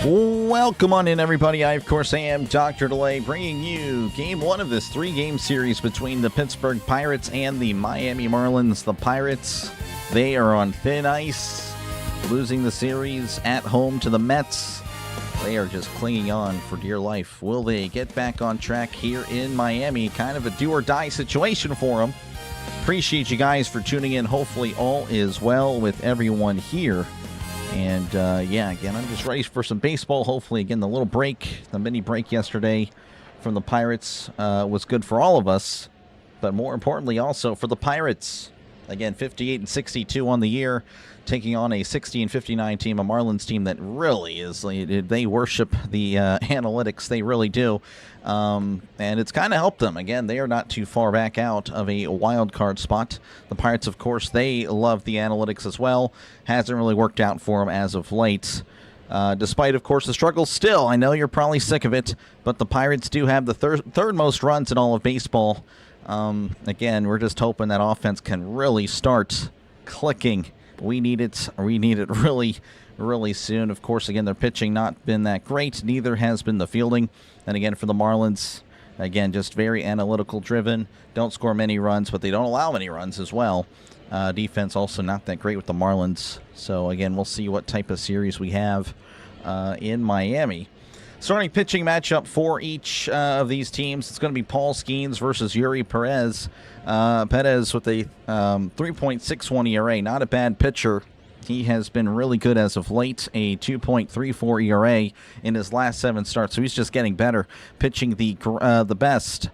Welcome on in, everybody. I, of course, am Dr. Delay, bringing you Game 1 of this 3-game series between the Pittsburgh Pirates and the Miami Marlins. The Pirates, they are on thin ice, losing the series at home to the Mets. They are just clinging on for dear life. Will they get back on track here in Miami? Kind of a do-or-die situation for them. Appreciate you guys for tuning in. Hopefully all is well with everyone here. And, yeah, again, I'm just ready for some baseball. Hopefully, again, the little break, the mini break yesterday from the Pirates was good for all of us. But more importantly, also for the Pirates. Again, 58-62 on the year, taking on a 60-59 team, a Marlins team that really is, they worship the analytics. They really do. And it's kind of helped them. Again, they are not too far back out of a wild card spot. The Pirates, of course, they love the analytics as well. Hasn't really worked out for them as of late. Despite, of course, the struggles still. I know you're probably sick of it, but the Pirates do have the third most runs in all of baseball. Again, we're just hoping that offense can really start clicking. We need it really, really soon. Of course, again, their pitching not been that great. Neither has been the fielding. And again, for the Marlins, again, just very analytical driven. Don't score many runs, but they don't allow many runs as well. Defense also not that great with the Marlins. So again, we'll see what type of series we have in Miami. Starting pitching matchup for each of these teams, it's going to be Paul Skenes versus Yuri Perez. Perez with a 3.61 ERA, not a bad pitcher. He has been really good as of late, a 2.34 ERA in his last 7 starts. So he's just getting better, pitching the best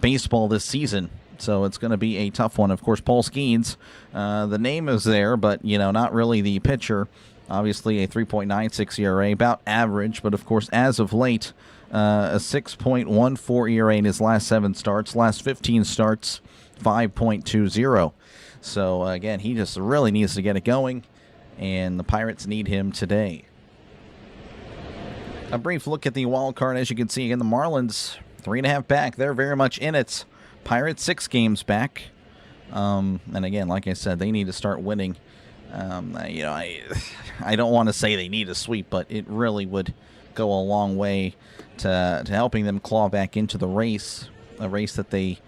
baseball this season. So it's going to be a tough one. Of course, Paul Skenes, the name is there, but not really the pitcher. Obviously, a 3.96 ERA, about average, but of course, as of late, a 6.14 ERA in his last 7 starts. Last 15 starts, 5.20. So, again, he just really needs to get it going, and the Pirates need him today. A brief look at the wild card. As you can see, again, the Marlins, 3.5 back. They're very much in it. Pirates, 6 games back. And, again, like I said, they need to start winning. I don't want to say they need a sweep, but it really would go a long way to helping them claw back into the race, a race that they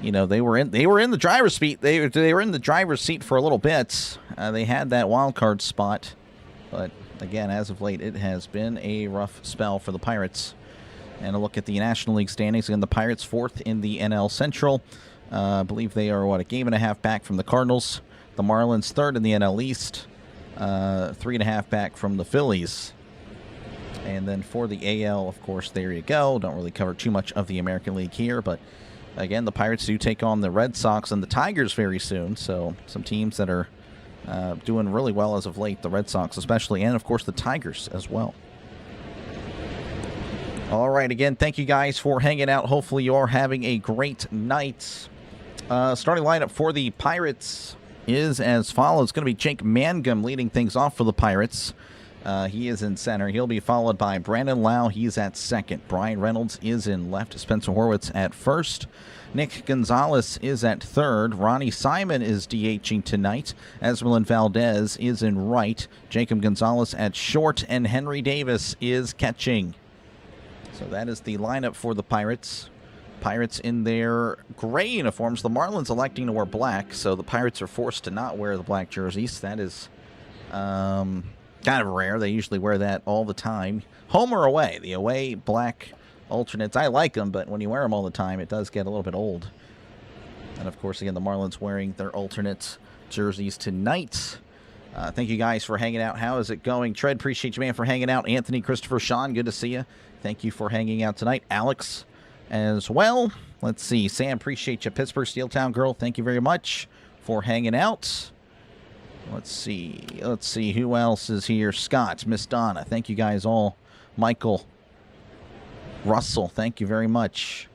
were in the driver's seat. They were in the driver's seat for a little bit. They had that wild card spot, but again, as of late, it has been a rough spell for the Pirates. And a look at the National League standings. Again, the Pirates 4th in the NL Central. I believe they are a game and a half back from the Cardinals. The Marlins 3rd in the NL East, 3.5 back from the Phillies. And then for the AL, of course, there you go. Don't really cover too much of the American League here, but again, the Pirates do take on the Red Sox and the Tigers very soon. So some teams that are doing really well as of late, the Red Sox especially, and of course the Tigers as well. All right, again, thank you guys for hanging out. Hopefully you are having a great night. Starting lineup for the Pirates is as follows. It's going to be Jake Mangum leading things off for the Pirates. He is in center. He'll be followed by Brandon Lau. He's at second. Brian Reynolds is in left. Spencer Horwitz at first. Nick Gonzalez is at third. Ronnie Simon is DHing tonight. Esmeralyn Valdez is in right. Jacob Gonzalez at short. And Henry Davis is catching. So that is the lineup for the Pirates. Pirates in their gray uniforms. The Marlins electing to wear black, so the Pirates are forced to not wear the black jerseys. That is kind of rare. They usually wear that all the time. Home or away. The away black alternates. I like them, but when you wear them all the time, it does get a little bit old. And, of course, again, the Marlins wearing their alternate jerseys tonight. Thank you guys for hanging out. How is it going? Tread, appreciate you, man, for hanging out. Anthony, Christopher, Sean, good to see you. Thank you for hanging out tonight. Alex as well. Let's see. Sam, appreciate you. Pittsburgh Steel Town Girl, thank you very much for hanging out. Let's see. Who else is here? Scott, Miss Donna, thank you guys all. Michael, Russell, thank you very much.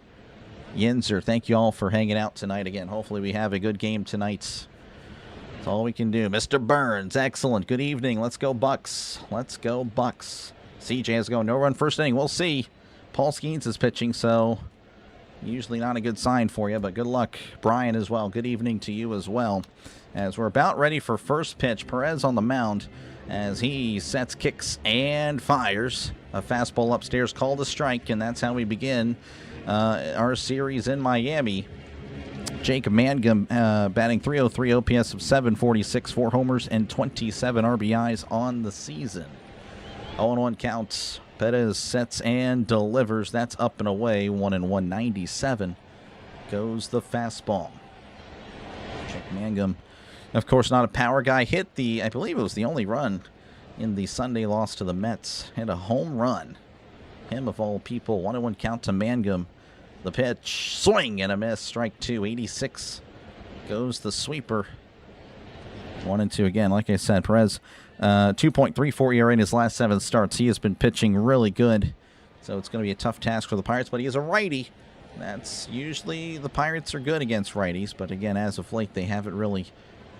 Yinzer, thank you all for hanging out tonight. Again, hopefully we have a good game tonight. That's all we can do. Mr. Burns, excellent. Good evening. Let's go Bucks. Let's go Bucks. CJ is going no run first inning. We'll see. Paul Skenes is pitching, so usually not a good sign for you, but good luck. Brian as well. Good evening to you as well. as we're about ready for first pitch. Perez on the mound as he sets, kicks, and fires. A fastball upstairs called a strike, and that's how we begin our series in Miami. Jacob Mangum batting .303, OPS of 746, 4 homers, and 27 RBIs on the season. 0-1 counts. Perez sets and delivers. That's up and away. 1-1, 97 goes the fastball. Jacob Mangum, of course, not a power guy. Hit I believe it was the only run in the Sunday loss to the Mets. Hit a home run. Him of all people. 1-1 count to Mangum. The pitch, swing and a miss. Strike 2, 86 goes the sweeper. 1-2 again. Like I said, Perez, 2.34 ERA in his last 7 starts. He has been pitching really good, so it's going to be a tough task for the Pirates, but he is a righty. That's usually, the Pirates are good against righties, but again, as of late, they haven't really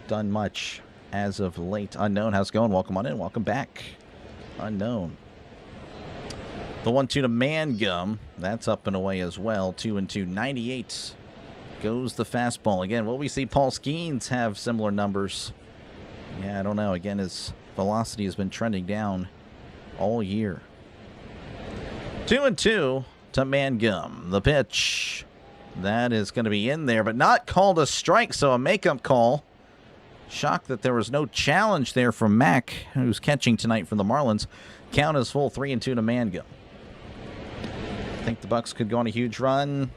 done much as of late. Unknown, how's it going? Welcome on in. Welcome back. Unknown. The 1-2 to Mangum. That's up and away as well. 2-2, 98 goes the fastball. Again, will we see Paul Skenes have similar numbers? Yeah, I don't know. Again, his velocity has been trending down all year. 2-2 to Mangum. The pitch. That is going to be in there, but not called a strike, so a makeup call. Shocked that there was no challenge there from Mack, who's catching tonight for the Marlins. Count is full, 3-2 to Mangum. I think the Bucks could go on a huge run.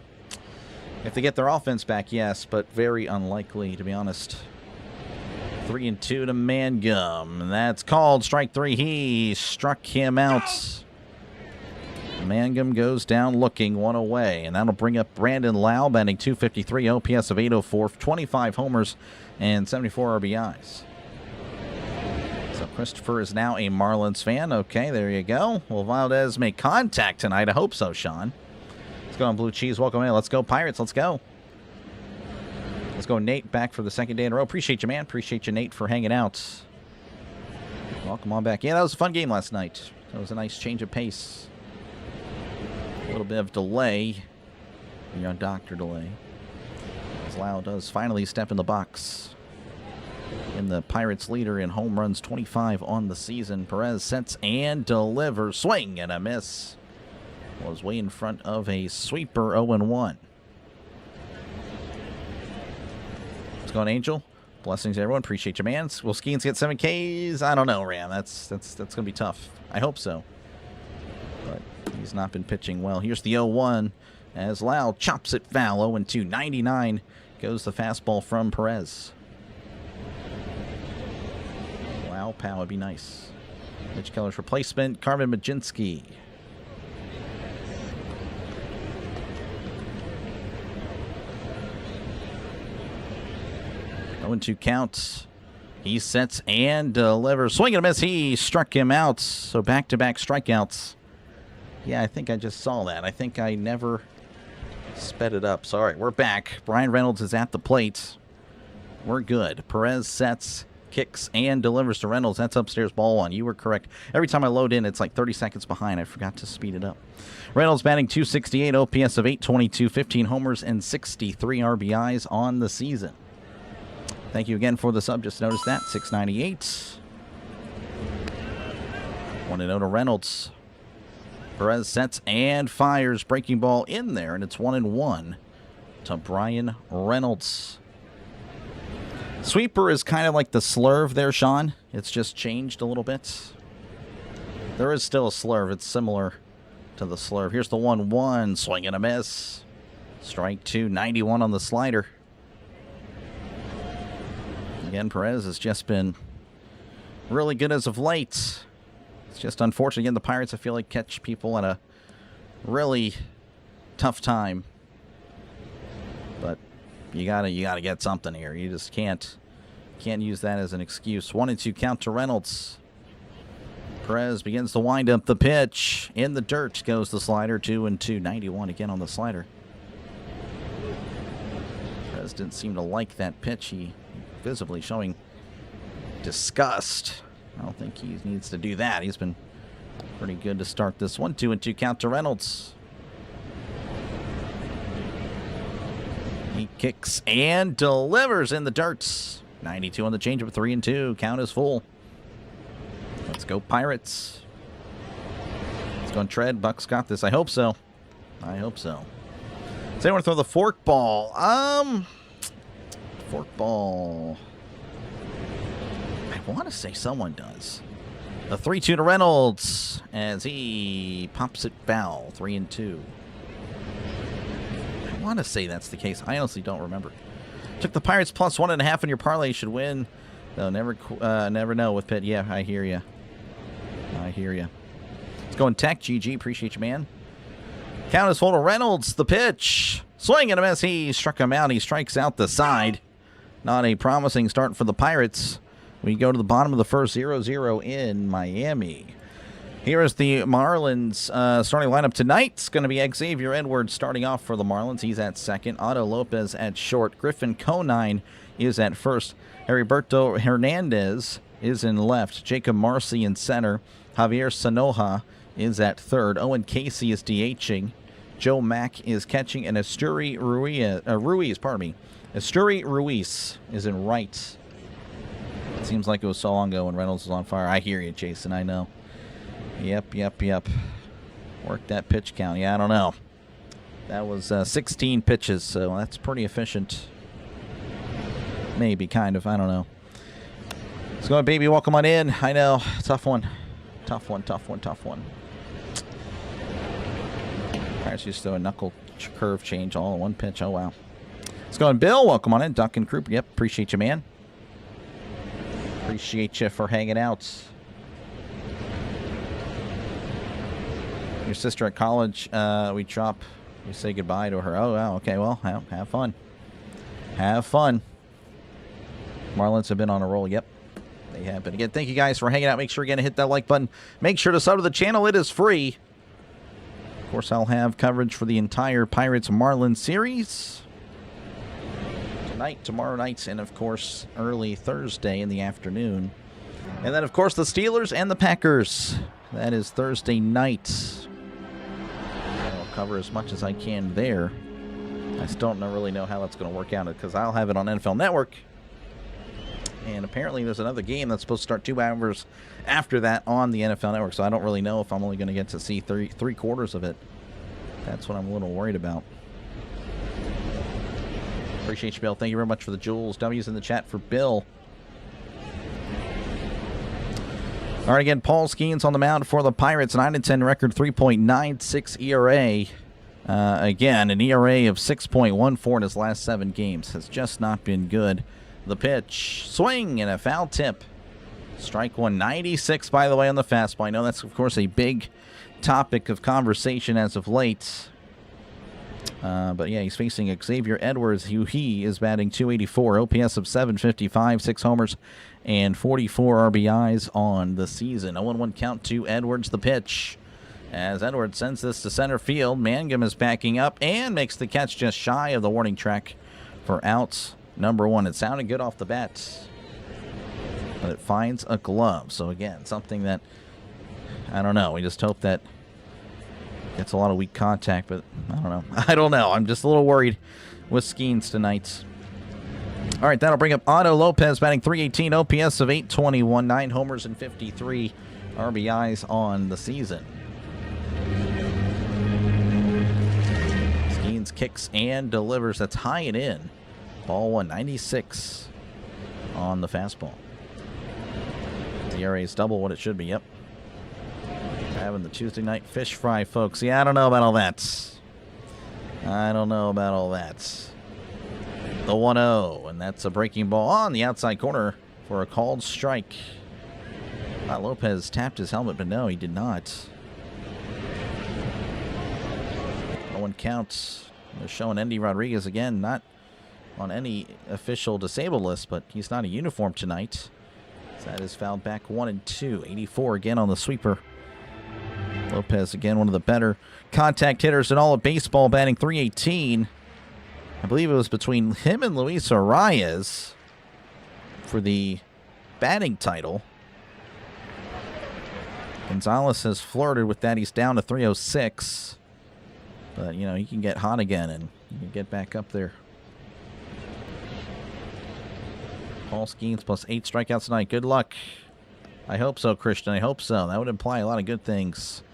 If they get their offense back, yes, but very unlikely, to be honest. 3-2 to Mangum. That's called strike 3. He struck him out. Mangum goes down looking, 1 away, and that'll bring up Brandon Lau, batting .253, OPS of 804, 25 homers, and 74 RBIs. So Christopher is now a Marlins fan. Okay, there you go. Will Valdez make contact tonight? I hope so, Sean. Let's go on Blue Cheese. Welcome in. Let's go Pirates. Let's go. Let's go Nate, back for the second day in a row. Appreciate you, man. Appreciate you, Nate, for hanging out. Welcome on back. Yeah, that was a fun game last night. That was a nice change of pace. A little bit of delay. You know, doctor delay. As Lau does finally step in the box. In the Pirates leader in home runs, 25 on the season. Perez sets and delivers. Swing and a miss. Was way in front of a sweeper. 0-1. Let's go on Angel. Blessings everyone. Appreciate you, man. Will Skenes get 7 Ks? I don't know, Ram. That's gonna be tough. I hope so. But he's not been pitching well. Here's the 0-1 as Lau chops it foul. 0-2. 99 goes the fastball from Perez. Wow, pow would be nice. Mitch Keller's replacement, Carmen Majinski. 0-2 count. He sets and delivers. Swing and a miss. He struck him out. So back-to-back strikeouts. Yeah, I think I just saw that. I think I never sped it up. Sorry, we're back. Brian Reynolds is at the plate. We're good. Perez sets, kicks, and delivers to Reynolds. That's upstairs, ball 1. You were correct. Every time I load in, it's like 30 seconds behind. I forgot to speed it up. Reynolds batting .268, OPS of 822, 15 homers, and 63 RBIs on the season. Thank you again for the sub. Just noticed that. 698. 1-0 to Reynolds. Perez sets and fires. Breaking ball in there, and it's 1-1 to Brian Reynolds. Sweeper is kind of like the slurve there, Sean. It's just changed a little bit. There is still a slurve. It's similar to the slurve. Here's the 1-1. Swing and a miss. Strike 2. 91 on the slider. Again, Perez has just been really good as of late. It's just unfortunate. Again, the Pirates, I feel like, catch people at a really tough time. But you gotta get something here. You just can't use that as an excuse. 1-2 count to Reynolds. Perez begins to wind up the pitch. In the dirt goes the slider. 2-2. 91 again on the slider. Perez didn't seem to like that pitch. He visibly showing disgust. I don't think he needs to do that. He's been pretty good to start this one. 2-2 count to Reynolds. He kicks and delivers in the dirt. 92 on the changeup, 3-2. Count is full. Let's go Pirates. Let's go and tread. Bucks got this. I hope so. I hope so. Does anyone throw the fork ball? Fork ball. I want to say someone does. The 3-2 to Reynolds as he pops it foul. 3-2. I want to say that's the case. I honestly don't remember. Took the Pirates plus 1.5 in your parlay. Should win. Though never know with Pitt. Yeah, I hear you. I hear you. Let's go in Tech. GG. Appreciate you, man. Count is full to Reynolds. The pitch. Swing and a miss. He struck him out. He strikes out the side. Not a promising start for the Pirates. We go to the bottom of the first, 0-0 in Miami. Here is the Marlins starting lineup tonight. It's going to be Xavier Edwards starting off for the Marlins. He's at second. Otto Lopez at short. Griffin Conine is at first. Heriberto Hernandez is in left. Jacob Marcy in center. Javier Sanoja is at third. Owen Casey is DHing. Joe Mack is catching. And Esturi Ruiz is in right. It seems like it was so long ago when Reynolds was on fire. I hear you, Jason. I know. Yep. Work that pitch count. Yeah, I don't know. That was 16 pitches, so that's pretty efficient. Maybe, kind of. I don't know. Let's go, baby. Welcome on in. I know. Tough one. Tough one. Pirates used to throw a knuckle curve change all in one pitch. Oh, wow. Let's go, Bill. Welcome on in. Duncan Croup. Yep. Appreciate you, man. Appreciate you for hanging out. Your sister at college, we say goodbye to her. Oh, wow. Okay, well, have fun. Have fun. Marlins have been on a roll. Yep, they have been. Again, thank you guys for hanging out. Make sure again to hit that like button. Make sure to sub to the channel. It is free. Of course, I'll have coverage for the entire Pirates-Marlins series. Tonight, tomorrow night, and of course early Thursday in the afternoon. And then of course the Steelers and the Packers. That is Thursday night. I'll cover as much as I can there. I still don't really know how that's going to work out because I'll have it on NFL Network. And apparently there's another game that's supposed to start 2 hours after that on the NFL Network. So I don't really know if I'm only going to get to see three quarters of it. That's what I'm a little worried about. Appreciate you, Bill. Thank you very much for the jewels. W's in the chat for Bill. All right, again, Paul Skenes on the mound for the Pirates. 9-10 record, 3.96 ERA. Again, an ERA of 6.14 in his last 7 games. Has just not been good. The pitch. Swing and a foul tip. Strike 196, by the way, on the fastball. I know that's, of course, a big topic of conversation as of late. But yeah, he's facing Xavier Edwards, who he is batting .284, OPS of .755, 6 homers, and 44 RBIs on the season. 0-1 count to Edwards. The pitch. As Edwards sends this to center field, Mangum is backing up and makes the catch just shy of the warning track for out number 1. It sounded good off the bat, but it finds a glove. So again, something that, I don't know. We just hope that gets a lot of weak contact, but I don't know. I'm just a little worried with Skenes tonight. All right, that'll bring up Otto Lopez, batting .318, OPS of .821, 9 homers and 53 RBIs on the season. Skenes kicks and delivers. That's high and in. Ball 196 on the fastball. The ERA is double what it should be. Yep. Having the Tuesday night fish fry, folks. Yeah, I don't know about all that. The 1-0, and that's a breaking ball on the outside corner for a called strike. Lopez tapped his helmet, but no, he did not. No one counts. They're showing Endy Rodriguez again, not on any official disabled list, but he's not a uniform tonight. So that is fouled back 1-2. 84 again on the sweeper. Lopez, again, one of the better contact hitters in all of baseball, batting .318. I believe it was between him and Luis Arias for the batting title. Gonzalez has flirted with that. He's down to .306. But, you know, he can get hot again and he can get back up there. Paul Skenes plus 8 strikeouts tonight. Good luck. I hope so, Christian. I hope so. That would imply a lot of good things.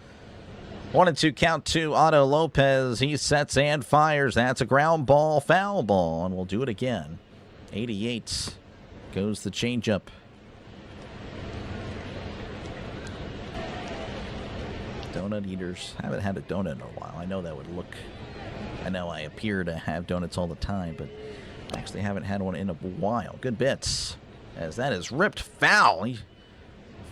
1-2 count to Otto Lopez. He sets and fires. That's a ground ball, foul ball, and we'll do it again. 88 goes the changeup. Donut eaters. Haven't had a donut in a while. I know that would look... I know I appear to have donuts all the time, but I actually haven't had one in a while. Good bits. As that is ripped foul. He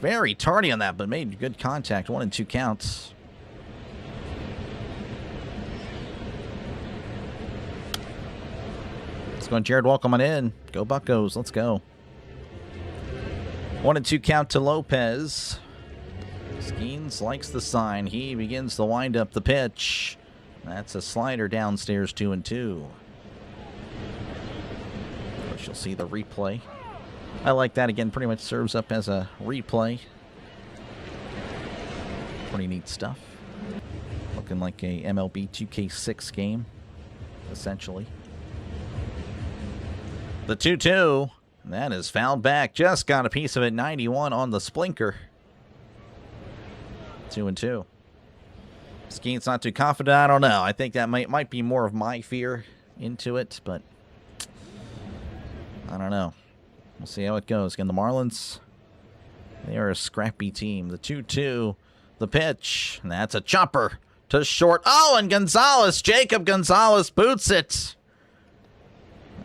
very tardy on that, but made good contact. 1-2 counts. Let's go, Jared. Welcome on in. Go Buccos. Let's go. 1-2 count to Lopez. Skenes likes the sign. He begins to wind up the pitch. That's a slider downstairs, 2-2. Of course, you'll see the replay. I like that. Again, pretty much serves up as a replay. Pretty neat stuff. Looking like a MLB 2K6 game, essentially. The 2-2. That is fouled back. Just got a piece of it. 91 on the splinker. 2-2. Skenes not too confident. I don't know. I think that might be more of my fear into it, but I don't know. We'll see how it goes. Again, the Marlins, they are a scrappy team. The 2-2, the pitch, and that's a chopper to short. Oh, and Gonzalez, Jacob Gonzalez boots it.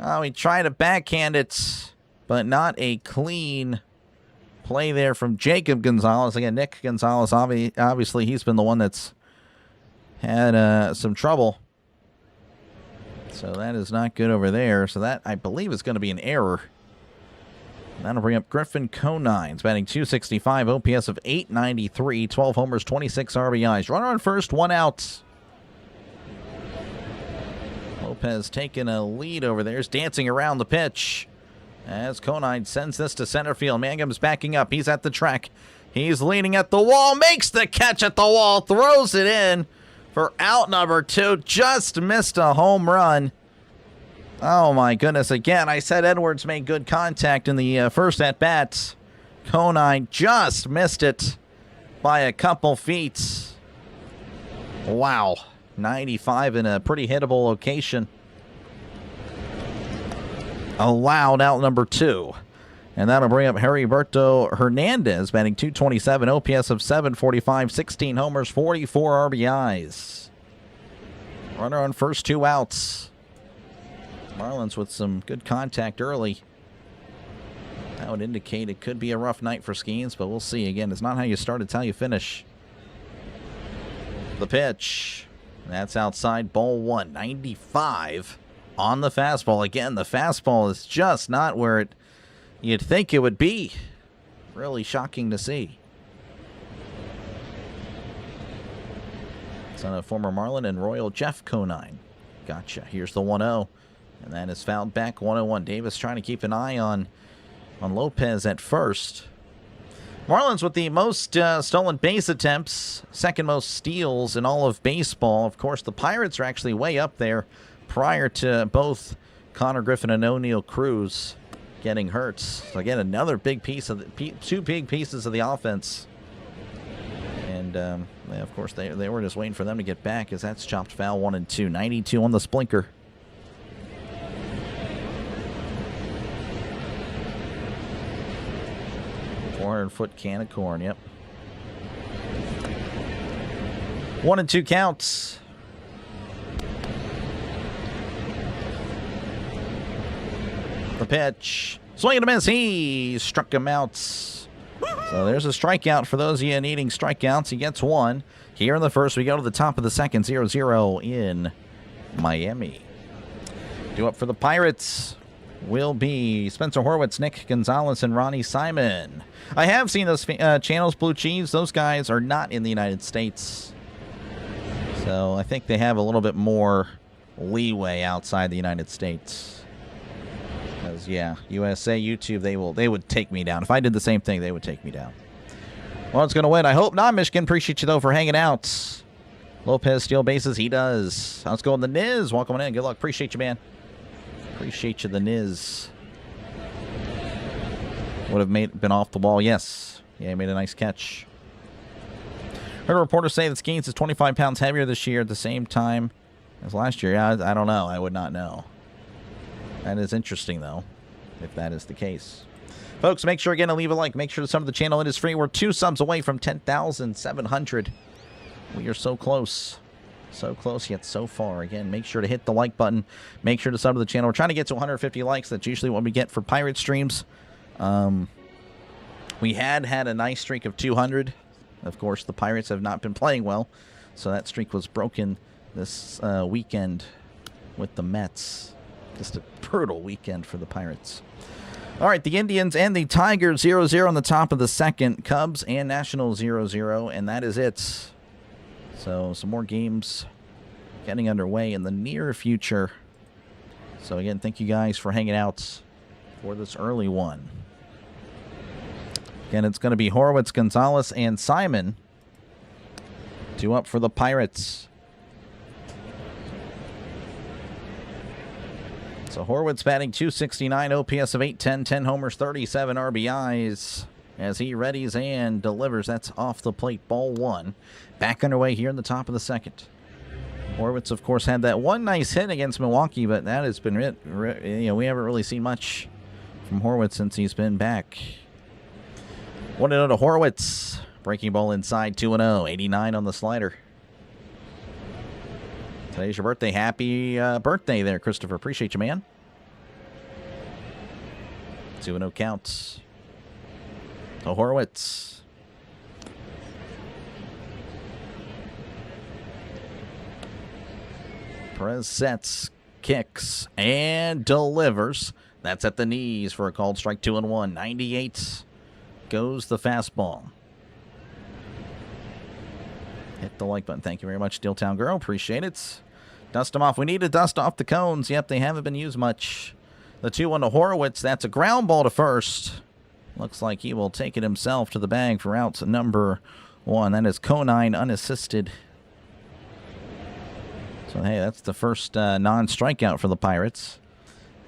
Oh, he tried to backhand it, but not a clean play there from Jacob Gonzalez. Again, Nick Gonzalez, obviously he's been the one that's had some trouble. So that is not good over there. So that, I believe, is going to be an error. That'll bring up Griffin Conines, batting .265, OPS of .893, 12 homers, 26 RBIs. Runner on first, 1 out. Lopez taking a lead over there. He's dancing around the pitch as Conines sends this to center field. Mangum's backing up. He's at the track. He's leaning at the wall, makes the catch at the wall, throws it in for out number 2. Just missed a home run. Oh, my goodness. Again, I said Edwards made good contact in the first at-bat. Conine just missed it by a couple feet. Wow. 95 in a pretty hittable location. Allowed out number 2. And that'll bring up Heriberto Hernandez, batting .227, OPS of .745, 16 homers, 44 RBIs. Runner on first, 2 outs. Marlins with some good contact early. That would indicate it could be a rough night for Skenes, but we'll see. Again, it's not how you start, it's how you finish. The pitch. That's outside, ball 1. 95 on the fastball. Again, the fastball is just not where you'd think it would be. Really shocking to see. Son of former Marlin and Royal Jeff Conine. Gotcha. Here's the 1-0. And that is fouled back. 1-1. Davis trying to keep an eye on Lopez at first. Marlins with the most stolen base attempts, second most steals in all of baseball. Of course, the Pirates are actually way up there prior to both Connor Griffin and O'Neal Cruz getting hurt. So again, another big piece of two big pieces of the offense. And of course, they were just waiting for them to get back as that's chopped foul. 1-2. 92 on the splinker. $400-foot can of corn, yep. 1-2 counts. The pitch. Swing and a miss. He struck him out. So there's a strikeout for those of you needing strikeouts. He gets 1. Here in the first, we go to the top of the second. 0-0 in Miami. Due up for the Pirates will be Spencer Horwitz, Nick Gonzalez, and Ronnie Simon. I have seen those channels, Blue Cheese. Those guys are not in the United States. So I think they have a little bit more leeway outside the United States. Because, yeah, USA, YouTube, they would take me down. If I did the same thing, they would take me down. Well, it's going to win. I hope not, Michigan. Appreciate you, though, for hanging out. Lopez steal bases. He does. Let's go on the Niz. Welcome in. Good luck. Appreciate you, man. Appreciate you, the Niz. Would have been off the wall. Yes. Yeah, he made a nice catch. Heard a reporter say that Skenes is 25 pounds heavier this year at the same time as last year. Yeah, I don't know. I would not know. That is interesting, though, if that is the case. Folks, make sure again to leave a like. Make sure to sub to the channel. It is free. We're 2 subs away from 10,700. We are so close. So close yet so far. Again, make sure to hit the like button. Make sure to sub to the channel. We're trying to get to 150 likes. That's usually what we get for Pirate streams. We had a nice streak of 200. Of course, the Pirates have not been playing well, so that streak was broken this weekend with the Mets. Just a brutal weekend for the Pirates. All right, the Indians and the Tigers 0-0 on the top of the second. Cubs and Nationals 0-0, and that is it. So some more games getting underway in the near future. So again, thank you guys for hanging out for this early one. Again, it's going to be Horwitz, Gonzalez, and Simon. 2 up for the Pirates. So Horwitz batting .269, OPS of .810, 10 homers, 37 RBIs. As he readies and delivers. That's off the plate, ball 1. Back underway here in the top of the second. Horwitz, of course, had that one nice hit against Milwaukee, but that has been it. We haven't really seen much from Horwitz since he's been back. 1-0 to Horwitz. Breaking ball inside, 2-0. 89 on the slider. Today's your birthday. Happy birthday there, Christopher. Appreciate you, man. 2-0 counts to Horwitz. Perez sets, kicks, and delivers. That's at the knees for a called strike. 2-1. 98 goes the fastball. Hit the like button. Thank you very much, Steeltown Girl. Appreciate it. Dust them off. We need to dust off the cones. Yep, they haven't been used much. The 2-1 to Horwitz. That's a ground ball to first. Looks like he will take it himself to the bag for out number 1. That is Conine unassisted. So, hey, that's the first non-strikeout for the Pirates.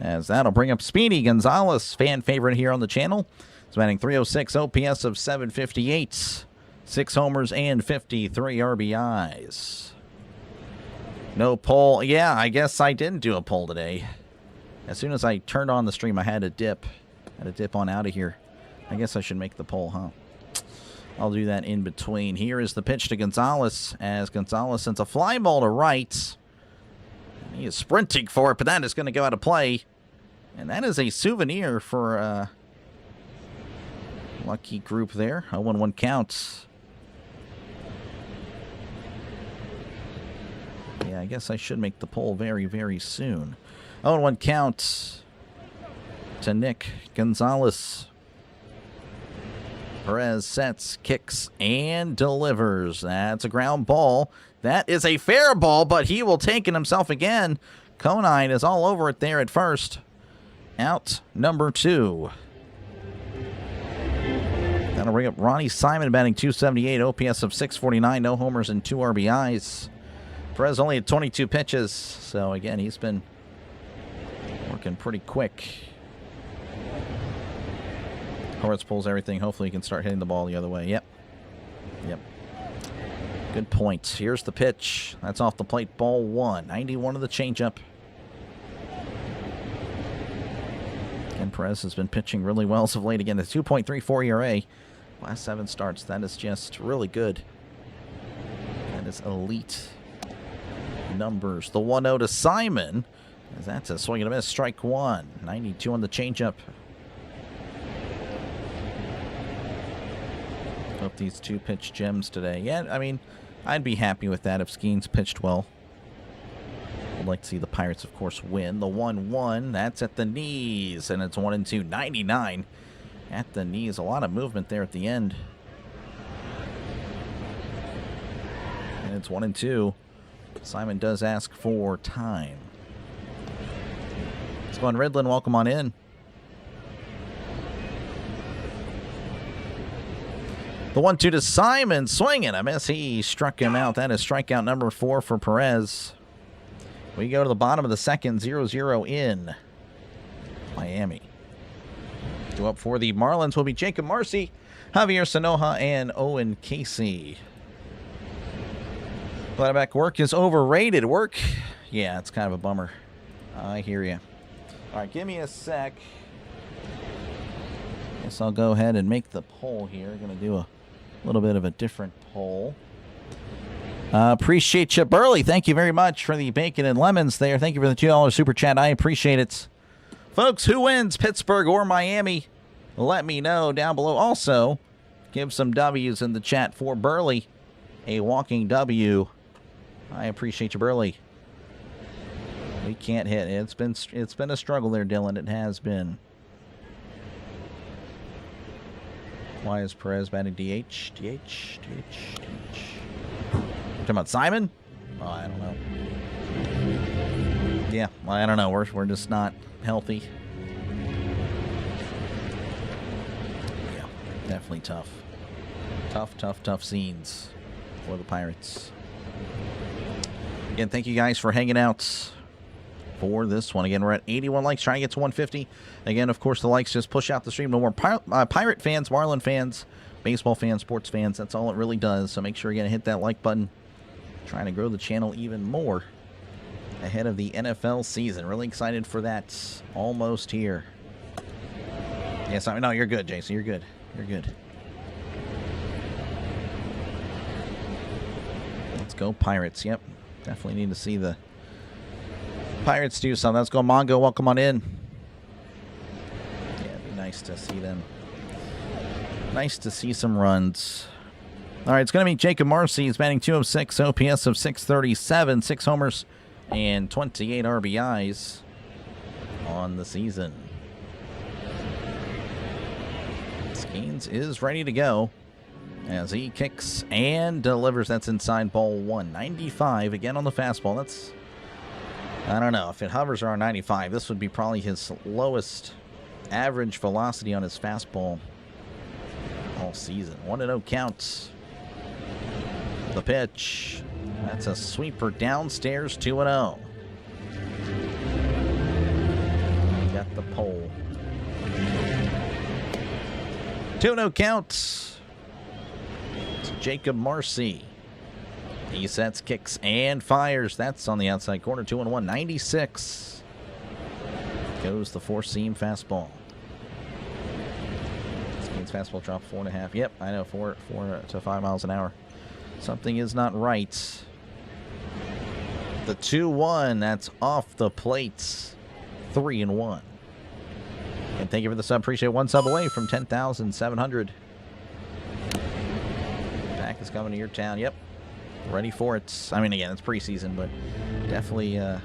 As that'll bring up Speedy Gonzalez, fan favorite here on the channel. He's batting .306, OPS of .758. 6 homers and 53 RBIs. No poll. Yeah, I guess I didn't do a poll today. As soon as I turned on the stream, I had a dip. Had to dip on out of here. I guess I should make the poll, huh? I'll do that in between. Here is the pitch to Gonzalez as Gonzalez sends a fly ball to right. He is sprinting for it, but that is going to go out of play. And that is a souvenir for lucky group there. 0-1 counts. Yeah, I guess I should make the poll very, very soon. 0-1 count to Nick Gonzalez. Perez sets, kicks, and delivers. That's a ground ball. That is a fair ball, but he will take it himself again. Conine is all over it there at first. Out number 2. That'll bring up Ronnie Simon batting .278, OPS of .649, no homers and 2 RBIs. Perez only had 22 pitches, so again, he's been working pretty quick. Horwitz pulls everything. Hopefully he can start hitting the ball the other way. Yep. Good point. Here's the pitch. That's off the plate. Ball 1. 91 of the changeup. And Perez has been pitching really well as of late. Again, the 2.34 ERA. Last 7 starts. That is just really good. That is elite numbers. The 1-0 to Simon. That's a swing and a miss. Strike 1. 92 on the changeup. Hope these 2 pitch gems today. Yeah, I mean, I'd be happy with that if Skenes pitched well. I'd like to see the Pirates, of course, win. The 1-1, that's at the knees, and it's 1-2, 99 at the knees. A lot of movement there at the end. And it's 1-2. Simon does ask for time. Let's go on, Redlin. Welcome on in. The 1-2 to Simon, swinging a miss. He struck him out. That is strikeout number 4 for Perez. We go to the bottom of the second, 0-0 in Miami. Go up for the Marlins will be Jacob Marcy, Javier Sanoja, and Owen Casey. Linebacker work is overrated. Work? Yeah, it's kind of a bummer. I hear you. All right, give me a sec. Guess I'll go ahead and make the poll here. Going to do a little bit of a different poll. Appreciate you, Burley. Thank you very much for the bacon and lemons there. Thank you for the $2 super chat. I appreciate it. Folks, who wins, Pittsburgh or Miami? Let me know down below. Also, give some W's in the chat for Burley. A walking W. I appreciate you, Burley. We can't hit. It's been a struggle there, Dylan. It has been. Why is Perez batting DH? DH. Talking about Simon? Oh, I don't know. Yeah, I don't know. We're just not healthy. Yeah, definitely tough. Tough scenes for the Pirates. Again, thank you guys for hanging out for this one. Again, we're at 81 likes, trying to get to 150. Again, of course, the likes just push out the stream. No more Pirate fans, Marlin fans, baseball fans, sports fans. That's all it really does. So make sure you're going to hit that like button. Trying to grow the channel even more ahead of the NFL season. Really excited for that. Almost here. Yes, no, you're good, Jason. You're good. You're good. Let's go Pirates. Yep. Definitely need to see the Pirates do something. Let's go Mongo. Welcome on in. Yeah, it'd be nice to see them. Nice to see some runs. All right, it's going to be Jacob Marcy. He's batting .206, OPS of 637, 6 homers, and 28 RBIs on the season. Skenes is ready to go as he kicks and delivers. That's inside ball 1. 95 again on the fastball. That's, I don't know. If it hovers around 95, this would be probably his lowest average velocity on his fastball all season. 1-0 count. The pitch. That's a sweeper downstairs, 2-0. Got the pole. 2-0 count. It's Jacob Marcy. He sets, kicks, and fires. That's on the outside corner. 2-1. 96. Goes the four-seam fastball. Skenes fastball drop 4.5. Yep, I know. 4 to 5 miles an hour. Something is not right. The 2-1. That's off the plates. 3-1. And thank you for the sub. Appreciate it. 1 sub away from 10,700. Back is coming to your town. Yep. Ready for it. I mean, again, it's preseason, but definitely it'd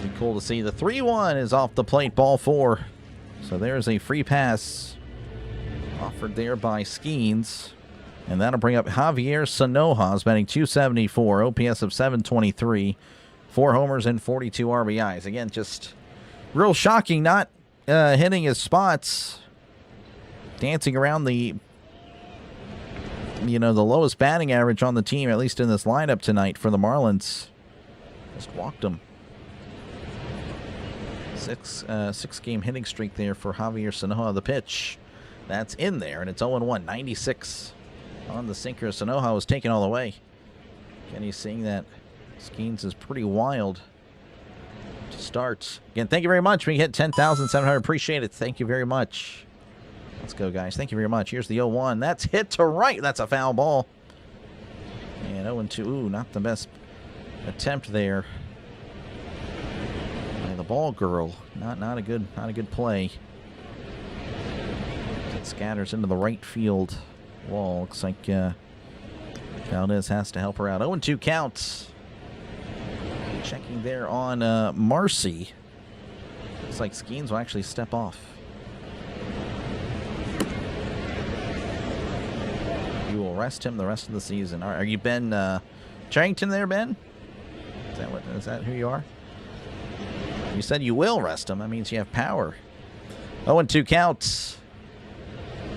be cool to see. The 3-1 is off the plate. Ball 4. So there's a free pass offered there by Skenes. And that'll bring up Javier Sanoja, batting .274, OPS of 723, 4 homers and 42 RBIs. Again, just real shocking, not hitting his spots, dancing around the lowest batting average on the team, at least in this lineup tonight for the Marlins. Just walked him. Six-game hitting streak there for Javier Sanoja. The pitch, that's in there, and it's 0-1, 96. On the sinker, Sanoja was taken all the way. Again, he's seeing that Skenes is pretty wild to start. Again, thank you very much. We hit 10,700. Appreciate it. Thank you very much. Let's go, guys. Thank you very much. Here's the 0-1. That's hit to right. That's a foul ball. And 0-2. Ooh, not the best attempt there by the ball girl. Not a good play. It scatters into the right field wall. Looks like Valdez has to help her out. 0-2 counts. Checking there on Marcy. Looks like Skenes will actually step off. You will rest him the rest of the season. Are you Ben Charrington there, Ben? Is that who you are? You said you will rest him. That means you have power. 0-2 counts.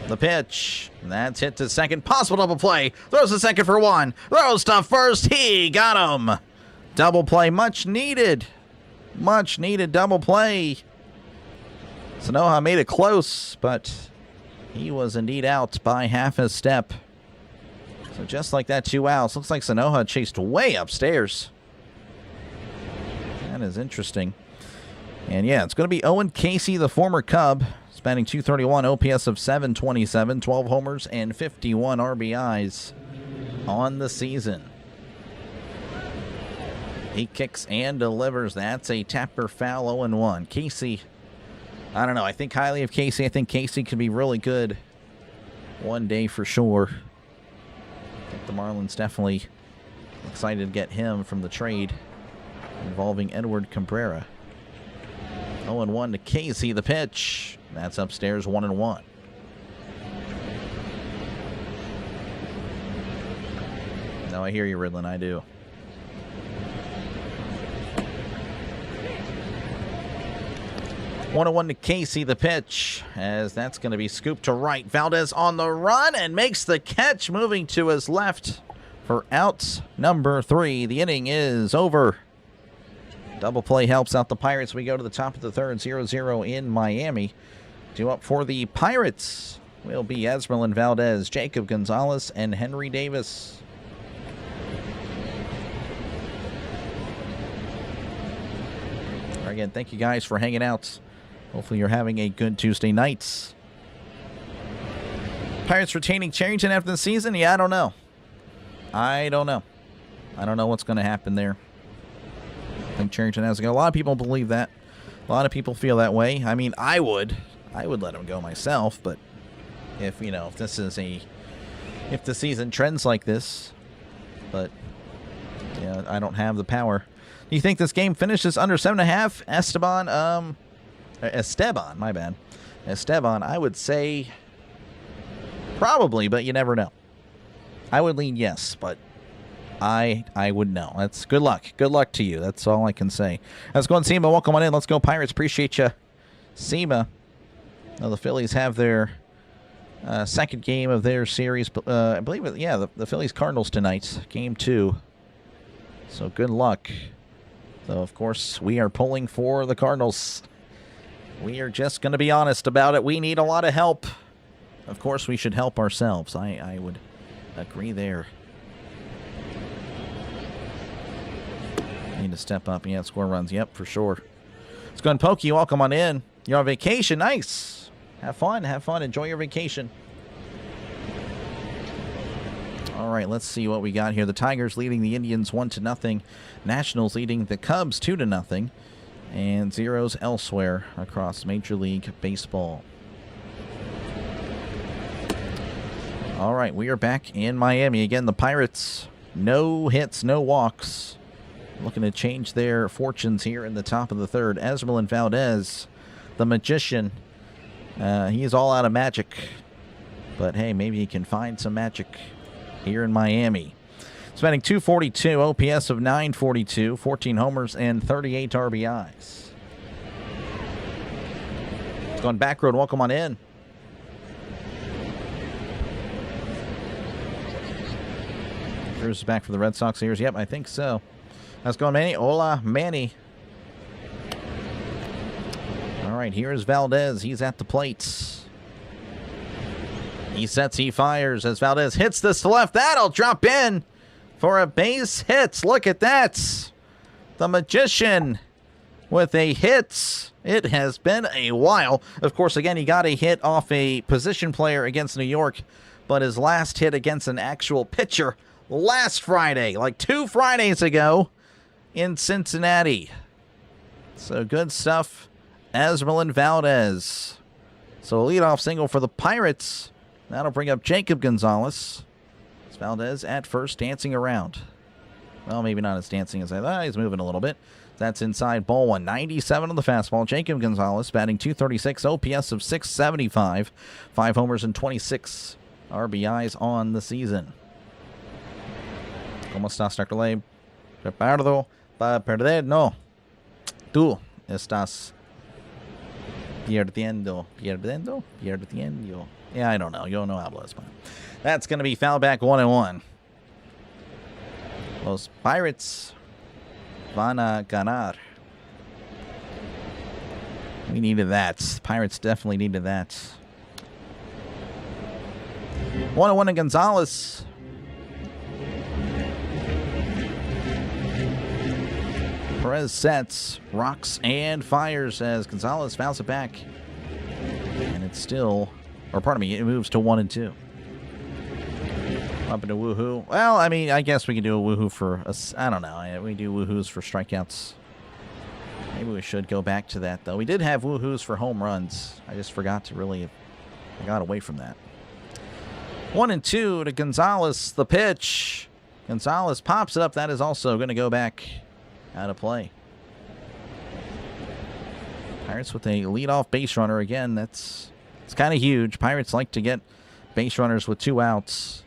The pitch. That's hit to second. Possible double play. Throws to second for 1. Throws to first. He got him. Double play. Much needed. Much needed double play. Sanoja made it close, but he was indeed out by half a step. So just like that, 2 outs. Looks like Sanoja chased way upstairs. That is interesting. And yeah, it's going to be Owen Casey, the former Cub, spanning 231, OPS of 727, 12 homers, and 51 RBIs on the season. He kicks and delivers. That's a tapper foul, 0-1. Casey, I don't know. I think highly of Casey. I think Casey could be really good one day for sure. I think the Marlins definitely excited to get him from the trade involving Edward Cabrera. 0-1 to Casey, the pitch. That's upstairs, 1-1. No, I hear you, Ridlin. I do. 1-1 to Casey, the pitch, as that's going to be scooped to right. Valdez on the run and makes the catch, moving to his left for out number 3. The inning is over. Double play helps out the Pirates. We go to the top of the third, 0-0 in Miami. Due up for the Pirates will be Esmeralyn Valdez, Jacob Gonzalez, and Henry Davis. Again, thank you guys for hanging out. Hopefully you're having a good Tuesday night. Pirates retaining Charrington after the season? Yeah, I don't know. I don't know what's going to happen there. I think Charrington has to go. A lot of people believe that. A lot of people feel that way. I mean, I would let him go myself, but if the season trends like this, but yeah, I don't have the power. Do you think this game finishes under 7.5? Esteban, my bad. Esteban, I would say probably, but you never know. I would lean yes, but I would know. That's good luck. Good luck to you. That's all I can say. Let's go on, Seema. Welcome on in. Let's go, Pirates. Appreciate you, Seema. Now the Phillies have their second game of their series. I believe, the Phillies Cardinals tonight, game 2. So good luck. So, of course, we are pulling for the Cardinals. We are just going to be honest about it. We need a lot of help. Of course, we should help ourselves. I would agree there. Need to step up. Yeah, score runs. Yep, for sure. Let's go and Pokey. Welcome on in. You're on vacation. Nice. Have fun. Have fun. Enjoy your vacation. All right, let's see what we got here. The Tigers leading the Indians 1-0. Nationals leading the Cubs 2-0. And zeros elsewhere across Major League Baseball. All right, we are back in Miami. Again, the Pirates, no hits, no walks. Looking to change their fortunes here in the top of the third. Esmeralyn Valdez, the magician. He is all out of magic. But, hey, maybe he can find some magic here in Miami. Spending 242, OPS of 942, 14 homers, and 38 RBIs. It's going back road. Welcome on in. Cruz is back for the Red Sox ears. Yep, I think so. How's it going, Manny? Hola, Manny. All right, here's Valdez. He's at the plate. He sets, he fires as Valdez hits this to left. That'll drop in for a base hit. Look at that. The magician with a hit. It has been a while. Of course, again, he got a hit off a position player against New York, but his last hit against an actual pitcher last Friday, like 2 Fridays ago in Cincinnati. So good stuff. Esmeralyn Valdez. So a leadoff single for the Pirates. That'll bring up Jacob Gonzalez. It's Valdez at first, dancing around. Well, maybe not as dancing as I thought. He's moving a little bit. That's inside ball 197 on the fastball. Jacob Gonzalez batting .236, OPS of 675, 5 homers and 26 RBIs on the season. ¿Cómo estás, Dr. Lay? Preparado para perder? No. Tú estás perdiendo. Yeah, I don't know. Yo no hablo español. That's going to be foul back 1-1. Los Pirates van a ganar. We needed that. Pirates definitely needed that. 1-1 to Gonzalez. Perez sets, rocks, and fires as Gonzalez fouls it back. And it's still, or pardon me, it moves to 1-2. Up into woohoo. Well, I mean, I guess we can do a woohoo for, I don't know. We do woohoos for strikeouts. Maybe we should go back to that, though. We did have woohoos for home runs. I just forgot to really, I got away from that. 1-2 to Gonzalez, the pitch. Gonzalez pops it up. That is also going to go back out of play. Pirates with a leadoff base runner. Again, it's kind of huge. Pirates like to get base runners with 2 outs.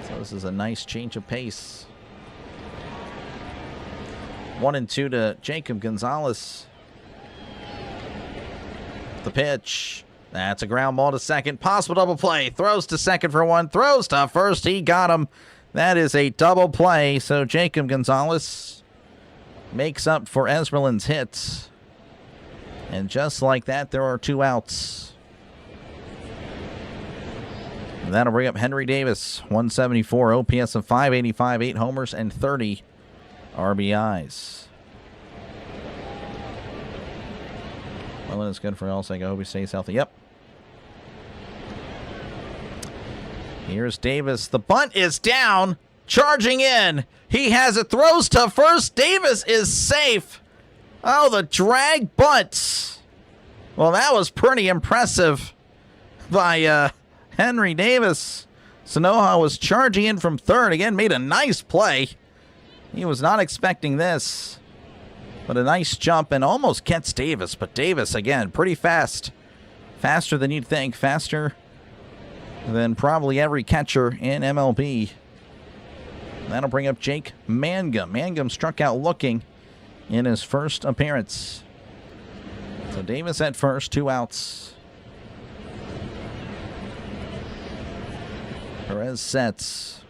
So this is a nice change of pace. 1-2 to Jacob Gonzalez. The pitch. That's a ground ball to second. Possible double play. Throws to second for 1. Throws to first. He got him. That is a double play. So Jacob Gonzalez makes up for Esmerlin's hits. And just like that, there are 2 outs. And that'll bring up Henry Davis. 174 OPS of 585, 8 homers, and 30 RBIs. Well, it's good for Elsick. I hope he stays healthy. Yep. Here's Davis. The bunt is down. Charging in. He has it. Throws to first. Davis is safe. Oh, the drag bunt. Well, that was pretty impressive by Henry Davis. Sanoja was charging in from third. Again, made a nice play. He was not expecting this. But a nice jump and almost gets Davis. But Davis, again, pretty fast. Faster than you'd think. Faster than probably every catcher in MLB. That'll bring up Jake Mangum. Mangum struck out looking in his first appearance. So Davis at first, 2 outs. Perez sets.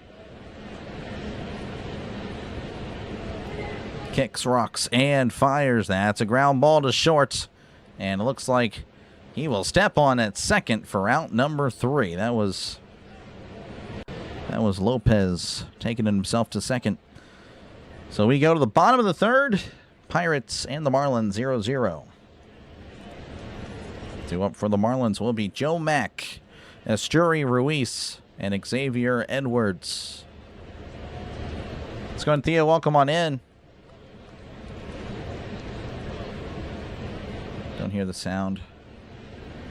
Kicks, rocks, and fires. That's a ground ball to short. And it looks like he will step on at second for out number 3. That was Lopez taking himself to second. So we go to the bottom of the third. Pirates and the Marlins 0-0. 2 up for the Marlins will be Joe Mack, Esteury Ruiz, and Xavier Edwards. Let's go and Theo, welcome on in. Don't hear the sound.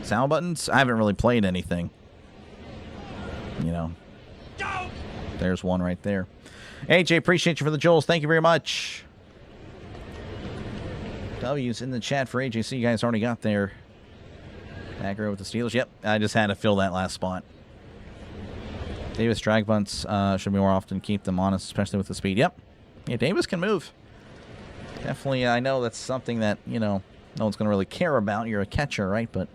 Sound buttons? I haven't really played anything. You know. There's one right there. AJ, appreciate you for the Joels. Thank you very much. W's in the chat for AJ. See, you guys already got there. Aggro with the Steelers. Yep, I just had to fill that last spot. Davis drag bunts should be more often. Keep them honest, especially with the speed. Yep. Yeah, Davis can move. Definitely, I know that's something that, you know, no one's going to really care about. You're a catcher, right? But,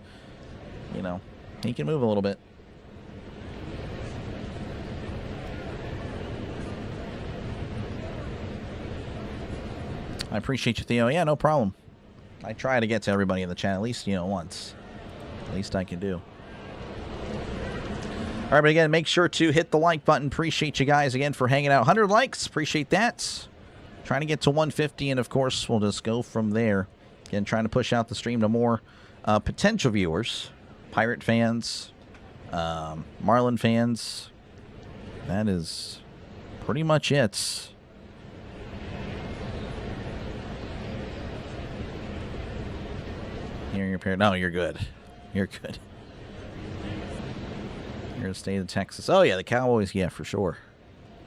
you know, he can move a little bit. I appreciate you, Theo. Yeah, no problem. I try to get to everybody in the chat at least, you know, once. At least I can do. All right, but again, make sure to hit the like button. Appreciate you guys again for hanging out. 100 likes. Appreciate that. Trying to get to 150, and of course, we'll just go from there. Again, trying to push out the stream to more potential viewers. Pirate fans, Marlin fans. That is pretty much it. Hearing repaired. No, you're good. You're good. You're in the state of Texas. Oh, yeah, the Cowboys. Yeah, for sure.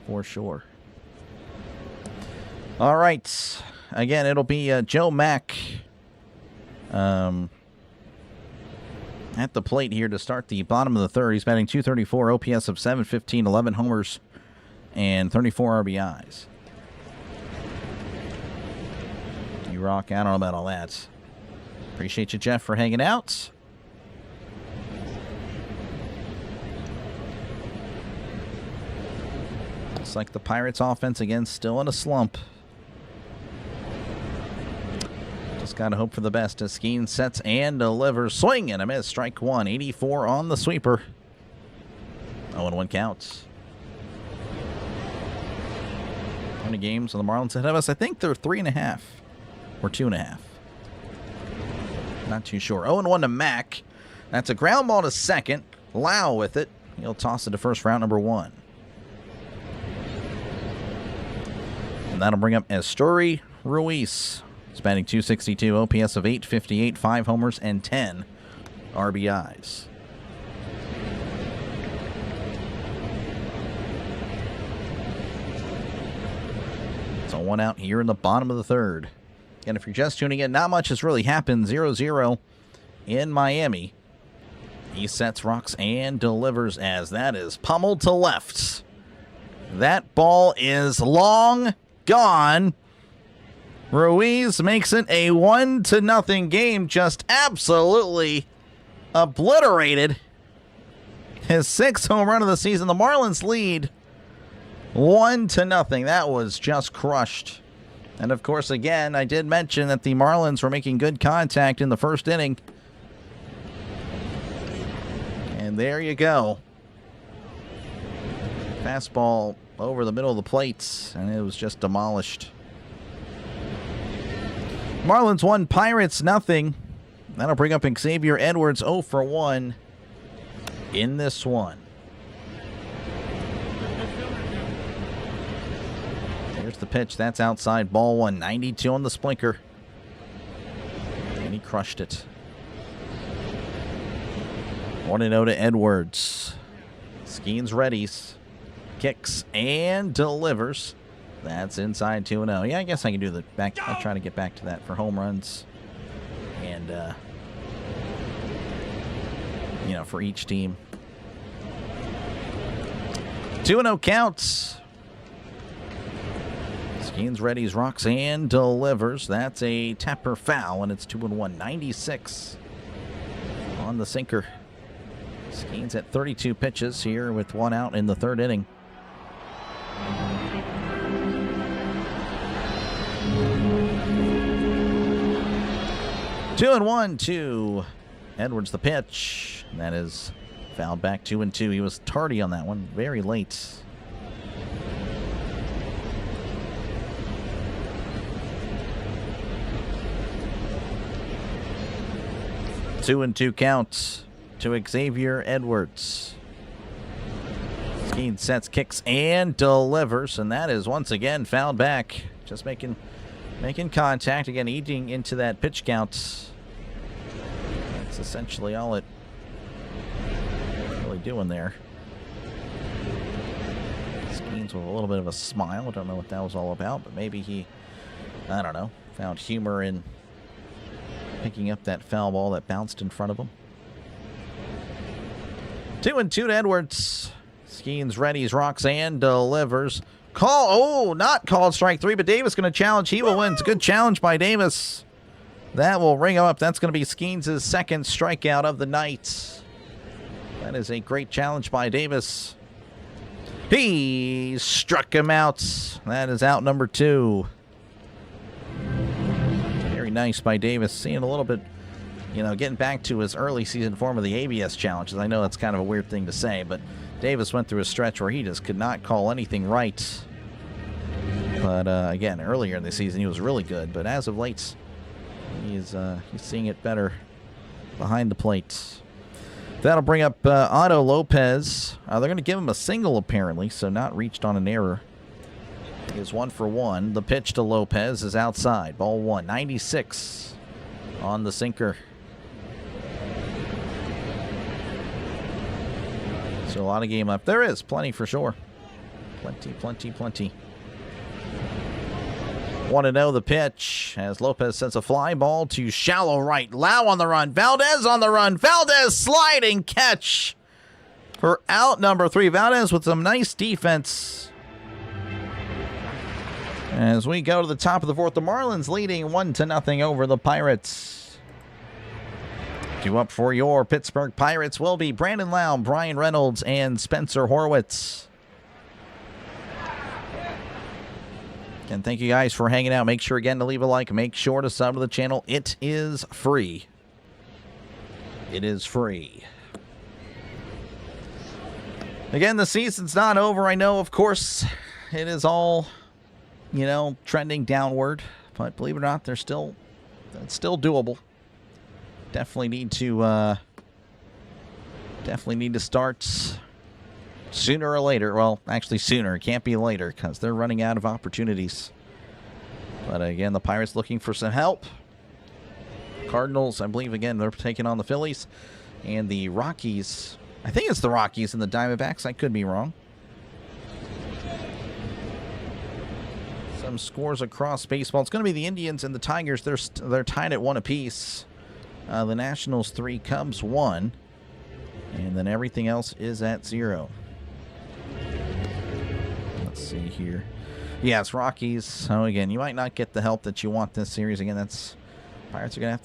For sure. All right. Again, it'll be Joe Mack at the plate here to start the bottom of the third. He's batting .234, OPS of 715, 11 homers, and 34 RBIs. You rock. I don't know about all that. Appreciate you, Jeff, for hanging out. Looks like the Pirates offense again still in a slump. Just got to hope for the best as Skenes sets and delivers. Swing and a miss. Strike one. 84 on the sweeper. 0-1 count. How many games on the Marlins ahead of us? I think they're 3.5 or 2.5. Not too sure. 0-1 to Mack. That's a ground ball to second. Lau with it. He'll toss it to first for out number 1. And that'll bring up Esteury Ruiz. He's batting .262, OPS of .858, 5 homers, and 10 RBIs. So 1 out here in the bottom of the third. And if you're just tuning in, not much has really happened. 0-0 in Miami. He sets, rocks, and delivers as that is pummeled to left. That ball is long gone. Ruiz makes it a 1-0 game. Just absolutely obliterated. His 6th home run of the season. The Marlins lead 1-0. That was just crushed. And of course, again, I did mention that the Marlins were making good contact in the first inning. And there you go. Fastball over the middle of the plate, and it was just demolished. Marlins 1, Pirates nothing. That'll bring up Xavier Edwards 0 for 1 in this one. Here's the pitch. That's outside. Ball 1. 92 on the splinker. And he crushed it. 1-0 to Edwards. Skenes readies. Kicks and delivers. That's inside 2-0. Yeah, I guess I can do the back. I'll try to get back to that for home runs. And, for each team. 2-0 counts. Skenes readies, rocks, and delivers. That's a tapper foul, and it's 2-1. 96 on the sinker. Skenes at 32 pitches here with 1 out in the third inning. Two and 1 to Edwards, the pitch. And that is fouled back 2-2. He was tardy on that one, very late. Two and 2 count to Xavier Edwards. Skenes sets, kicks, and delivers, and that is once again fouled back. Just making contact again, eating into that pitch count. That's essentially all it really doing there. Skenes with a little bit of a smile. I don't know what that was all about, but maybe he, I don't know, found humor in picking up that foul ball that bounced in front of him. 2-2 to Edwards. Skenes readies, rocks, and delivers. Not called strike 3, but Davis going to challenge. He will win. It's a good challenge by Davis. That will ring him up. That's going to be Skenes' second strikeout of the night. That is a great challenge by Davis. He struck him out. That is out number 2. Very nice by Davis. Seeing a little bit, getting back to his early season form of the ABS challenges. I know that's kind of a weird thing to say, but Davis went through a stretch where he just could not call anything right. But again, earlier in the season, he was really good. But as of late, he's seeing it better behind the plate. That'll bring up Otto Lopez. They're going to give him a single, apparently, so not reached on an error. He is 1 for 1. The pitch to Lopez is outside. Ball 1. 96 on the sinker. So a lot of game left. There is plenty for sure. Plenty. 1-0 the pitch as Lopez sends a fly ball to shallow right. Lau on the run. Valdez on the run. Valdez sliding catch for out number 3. Valdez with some nice defense. As we go to the top of the 4th, the Marlins leading 1-0 over the Pirates. 2 up for your Pittsburgh Pirates will be Brandon Lau, Brian Reynolds, and Spencer Horwitz. And thank you guys for hanging out. Make sure, again, to leave a like. Make sure to sub to the channel. It is free. It is free. Again, the season's not over. I know, of course, it is all, trending downward. But believe it or not, it's still doable. Definitely need to start sooner or later. Well, actually sooner. It can't be later because they're running out of opportunities. But again, the Pirates looking for some help. Cardinals, I believe, again, they're taking on the Phillies. And the Rockies, I think it's the Rockies and the Diamondbacks. I could be wrong. Some scores across baseball. It's going to be the Indians and the Tigers. They're tied at 1 apiece. The Nationals 3, Cubs 1. And then everything else is at 0. Let's see here. Yeah, it's Rockies. So again, you might not get the help that you want this series. Again, Pirates are gonna have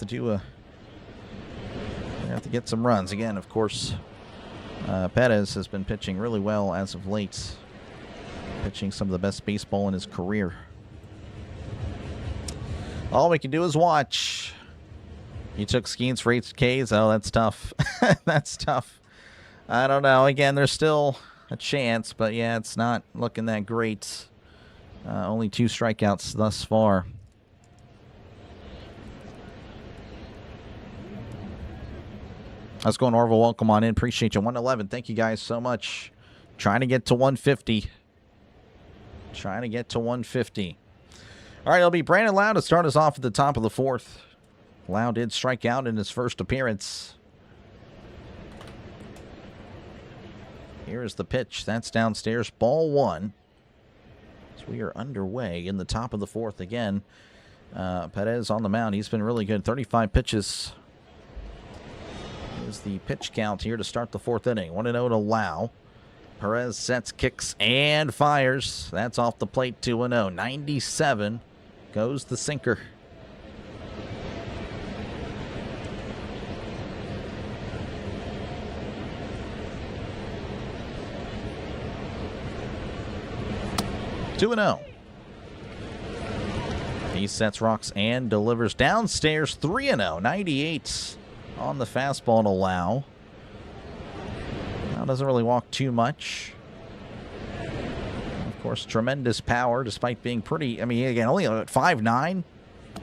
to get some runs. Again, of course, Perez has been pitching really well as of late. Pitching some of the best baseball in his career. All we can do is watch. You took Skenes for 8 Ks. Oh, that's tough. That's tough. I don't know. Again, there's still a chance, but yeah, it's not looking that great. Only 2 strikeouts thus far. How's it going, Orville? Welcome on in. Appreciate you. 111. Thank you guys so much. Trying to get to 150. Trying to get to 150. All right, it'll be Brandon Lowe to start us off at the top of the 4th. Lowe did strike out in his first appearance. Here's the pitch. That's downstairs. Ball 1. So we are underway in the top of the 4th again. Perez on the mound. He's been really good. 35 pitches is the pitch count here to start the 4th inning. 1-0 to Lowe. Perez sets, kicks, and fires. That's off the plate. 2-0. 97 goes the sinker. Two and 0. He sets, rocks, and delivers downstairs. 3-0. 98 on the fastball to Lowe. Now doesn't really walk too much. Of course, tremendous power despite being pretty. I mean, again, only at 5'9",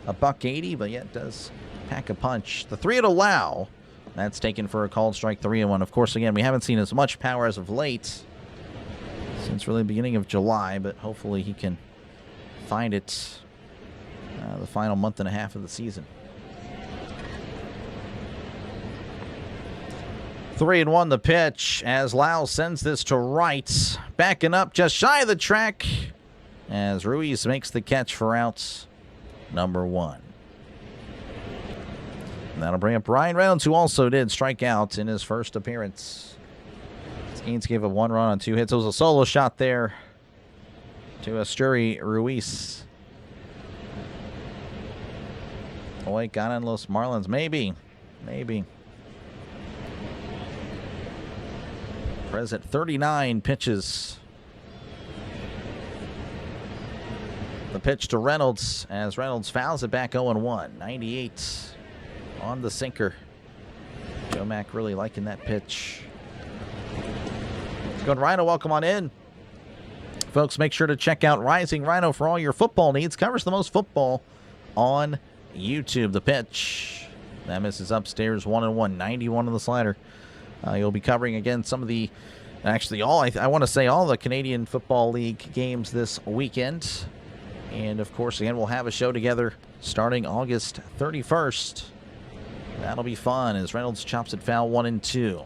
$180, but yet does pack a punch. The 3 to Lowe. That's taken for a called strike. 3-1. Of course, again, we haven't seen as much power as of late. Since really the beginning of July, but hopefully he can find it the final month and a half of the season. 3-1 the pitch as Lowe sends this to right. Backing up just shy of the track as Ruiz makes the catch for out number 1. And that'll bring up Ryan Reynolds, who also did strike out in his first appearance. Skenes gave up 1 run on 2 hits. It was a solo shot there to Asturi Ruiz. Boy, got on Los Marlins. Maybe. Perez at 39 pitches. The pitch to Reynolds as Reynolds fouls it back 0-1. 98 on the sinker. Joe Mack really liking that pitch. Let's go to Rhino. Welcome on in. Folks, make sure to check out Rising Rhino for all your football needs. Covers the most football on YouTube. The pitch. That misses upstairs. 1-1. 91 on the slider. You'll be covering, again, some of the, actually all, I want to say all the Canadian Football League games this weekend. And, of course, again, we'll have a show together starting August 31st. That'll be fun as Reynolds chops it foul 1 and 2.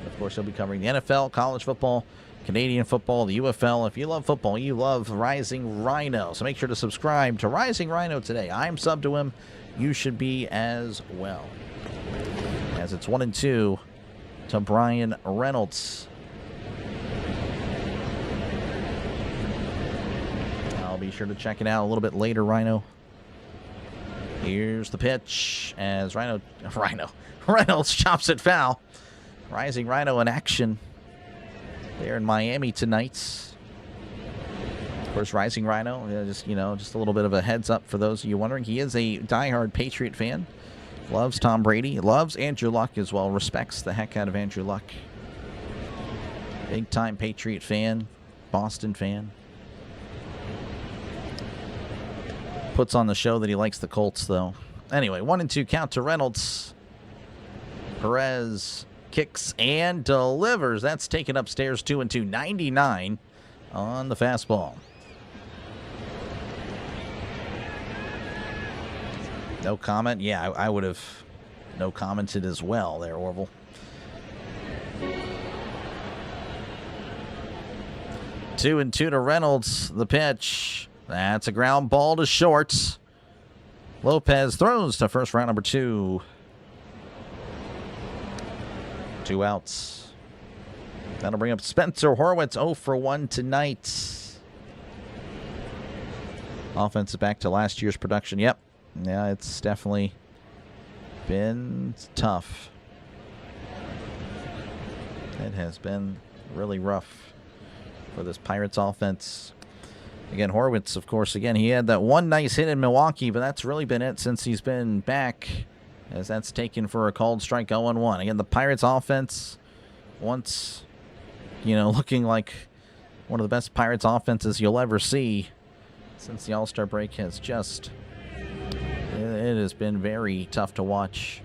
Of course, he'll be covering the NFL, college football, Canadian football, the UFL. If you love football, you love Rising Rhino. So make sure to subscribe to Rising Rhino today. I'm sub to him. You should be as well. As it's 1 and 2 to Brian Reynolds. I'll be sure to check it out a little bit later, Rhino. Here's the pitch as Reynolds chops it foul. Rising Rhino in action there in Miami tonight. course, Rising Rhino, just a little bit of a heads up for those of you wondering. He is a diehard Patriot fan. Loves Tom Brady. Loves Andrew Luck as well. Respects the heck out of Andrew Luck. Big time Patriot fan. Boston fan. Puts on the show that he likes the Colts, though. Anyway, 1-2 count to Reynolds. Perez kicks and delivers. That's taken upstairs. 2-2. 99 on the fastball. No comment? Yeah, I would have no commented as well there, Orville. Two and two to Reynolds. The pitch. That's a ground ball to short. Lopez throws to first, round number 2. 2 outs. That'll bring up Spencer Horwitz. 0 for 1 tonight. Offense is back to last year's production. Yep. Yeah, it's definitely been tough. It has been really rough for this Pirates offense. Again, Horwitz, of course, again, he had that one nice hit in Milwaukee, but that's really been it since he's been back, as that's taken for a called strike. 0-1. Again, the Pirates offense, once, looking like one of the best Pirates offenses you'll ever see since the All-Star break, has just... it has been very tough to watch.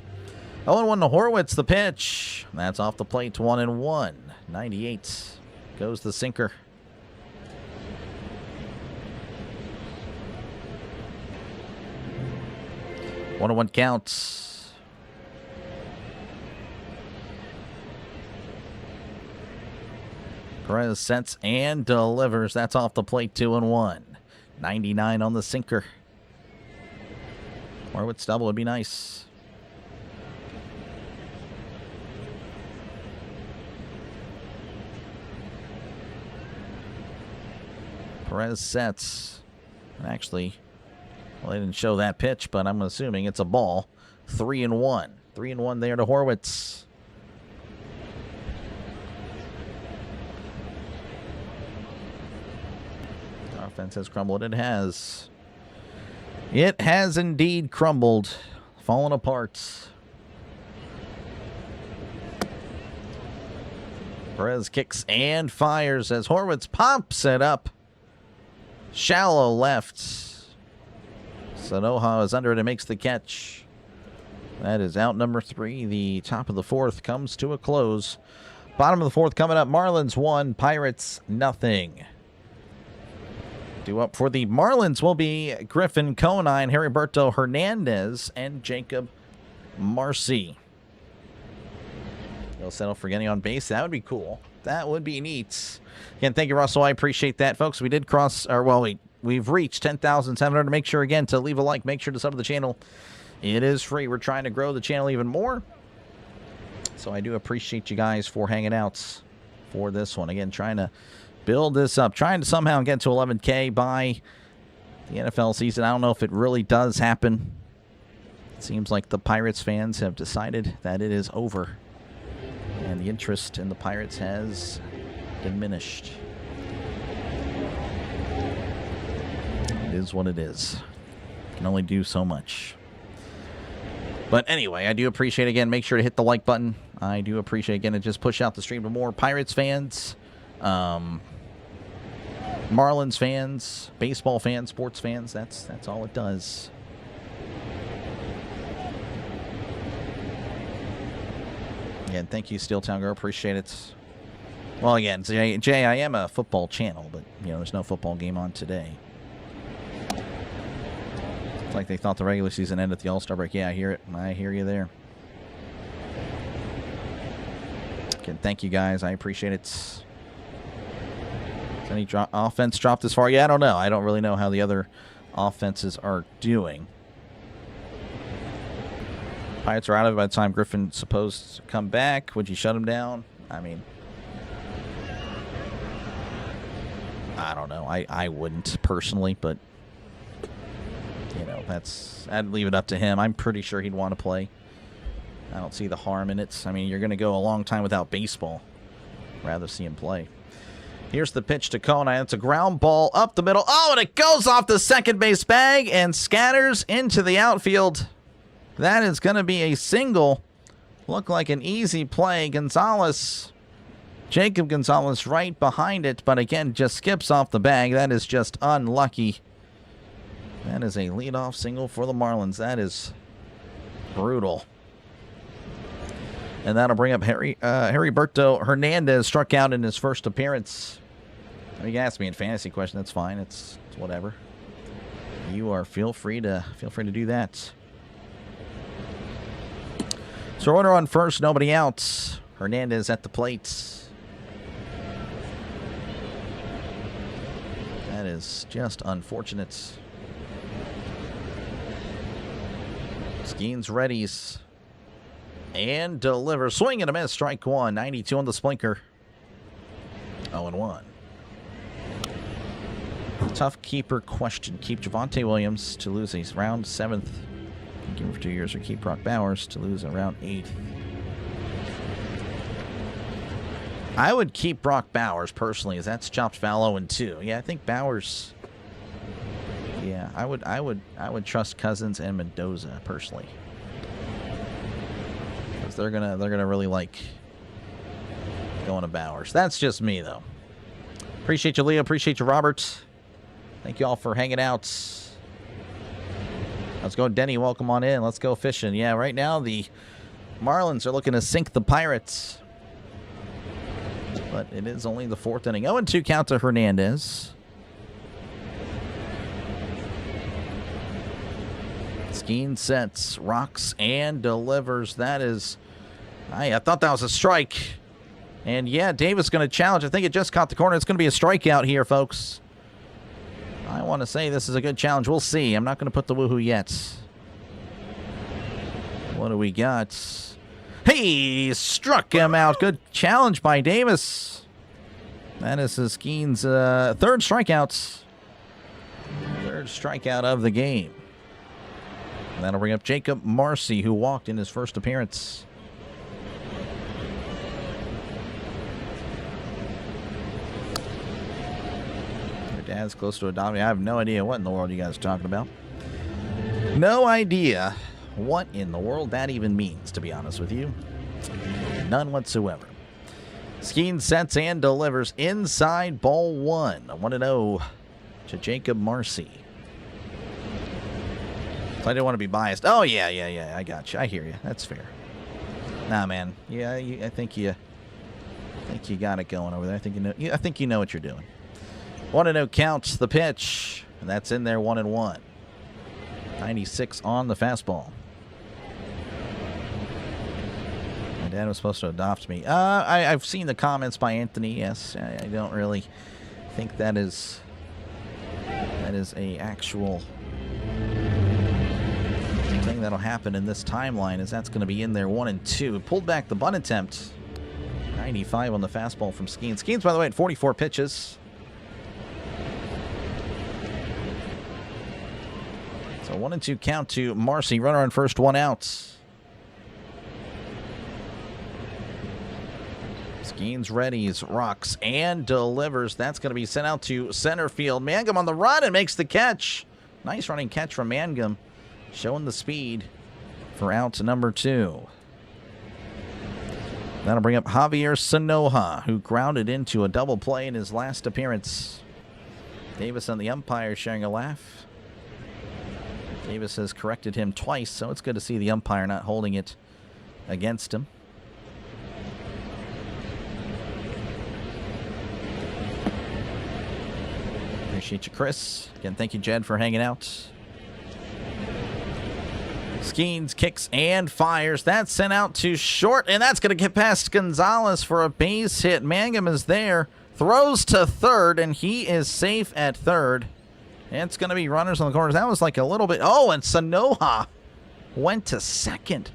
0-1 to Horwitz, the pitch. That's off the plate, 1-1. 98 goes the sinker. One count. Perez sets and delivers. That's off the plate, 2-1. 99 on the sinker. Horwitz double would be nice. Perez sets. Actually, well, they didn't show that pitch, but I'm assuming it's a ball. 3-1. 3-1 there to Horwitz. Offense has crumbled. It has. It has indeed crumbled. Fallen apart. Perez kicks and fires as Horwitz pops it up. Shallow left. Sanoja is under it and makes the catch. That is out number 3. The top of the 4th comes to a close. Bottom of the 4th coming up. Marlins 1, Pirates nothing. Due up for the Marlins will be Griffin Conine, Heriberto Hernandez, and Jacob Marcy. They'll settle for getting on base. That would be cool. That would be neat. Again, thank you, Russell. I appreciate that, folks. We did cross, we've reached 10,700. Make sure, again, to leave a like. Make sure to sub to the channel. It is free. We're trying to grow the channel even more. So I do appreciate you guys for hanging out for this one. Again, trying to build this up. Trying to somehow get to 11K by the NFL season. I don't know if it really does happen. It seems like the Pirates fans have decided that it is over. And the interest in the Pirates has diminished. It is what it is. Can only do so much. But anyway, I do appreciate, again, make sure to hit the like button. I do appreciate, again, to just push out the stream to more Pirates fans, Marlins fans, baseball fans, sports fans. That's all it does. Again, thank you, Steeltown Girl. Appreciate it. Well, again, Jay, I am a football channel, but, there's no football game on today. It's like they thought the regular season ended at the All-Star break. Yeah, I hear it. I hear you there. Again, thank you, guys. I appreciate it. Has any offense dropped this far? Yeah, I don't know. I don't really know how the other offenses are doing. Pirates are out of it by the time Griffin's supposed to come back. Would you shut him down? I mean, I don't know. I wouldn't personally, but I'd leave it up to him. I'm pretty sure he'd want to play. I don't see the harm in it. I mean, you're going to go a long time without baseball. Rather see him play. Here's the pitch to Kona. It's a ground ball up the middle. Oh, and it goes off the second base bag and scatters into the outfield. That is going to be a single. Look like an easy play. Jacob Gonzalez right behind it, but again, just skips off the bag. That is just unlucky. That is a leadoff single for the Marlins. That is brutal. And that'll bring up Heriberto Hernandez, struck out in his first appearance. I mean, you can ask me a fantasy question. That's fine. It's whatever. You are feel free to do that. So runner on first, nobody out. Hernandez at the plate. That is just unfortunate. Skenes readies. And delivers. Swing and a miss. Strike one. 92 on the splinker. 0-1. Tough keeper question. Keep Javonte Williams to lose a round 7th. Keep him for 2 years. Or keep Brock Bowers to lose a round 8th. I would keep Brock Bowers personally, as that's chopped foul 0-2. Yeah, I think Bowers. Yeah, I would trust Cousins and Mendoza personally. They're gonna really like going to Bowers. That's just me though. Appreciate you, Leo. Appreciate you, Robert. Thank you all for hanging out. Let's go, Denny. Welcome on in. Let's go fishing. Yeah, right now the Marlins are looking to sink the Pirates, but it is only the 4th inning. 0-2 count to Hernandez. Skenes sets, rocks, and delivers. That is... I thought that was a strike. And yeah, Davis going to challenge. I think it just caught the corner. It's going to be a strikeout here, folks. I want to say this is a good challenge. We'll see. I'm not going to put the woohoo yet. What do we got? Hey, struck him out. Good challenge by Davis. That is Skenes' 3rd strikeout. 3rd strikeout of the game. And that'll bring up Jacob Marcy, who walked in his first appearance. Your dad's close to adopting. I have no idea what in the world you guys are talking about. No idea what in the world that even means, to be honest with you. None whatsoever. Skenes sets and delivers inside ball 1. 1-0 to Jacob Marcy. So I didn't want to be biased. Oh, yeah. I got you. I hear you. That's fair. Nah, man. Yeah, I think you got it going over there. I think you know what you're doing. 1-0 counts the pitch. And that's in there, 1-1. 96 on the fastball. My dad was supposed to adopt me. I've seen the comments by Anthony. Yes, I don't really think that is a actual thing that'll happen in this timeline, as that's going to be in there 1-2. Pulled back the bunt attempt. 95 on the fastball from Skenes. Skenes, by the way, at 44 pitches. So 1-2 count to Marcy. Runner on first, 1 out. Skenes readies, rocks, and delivers. That's going to be sent out to center field. Mangum on the run and makes the catch. Nice running catch from Mangum, showing the speed for out number 2. That'll bring up Javier Sanoja, who grounded into a double play in his last appearance. Davis and the umpire sharing a laugh. Davis has corrected him twice, so it's good to see the umpire not holding it against him. Appreciate you, Chris. Again, thank you, Jed, for hanging out. Skenes kicks and fires. That's sent out to short, and that's going to get past Gonzalez for a base hit. Mangum is there, throws to third, and he is safe at third. It's going to be runners on the corners. That was like a little bit... Oh, and Sanoja went to second.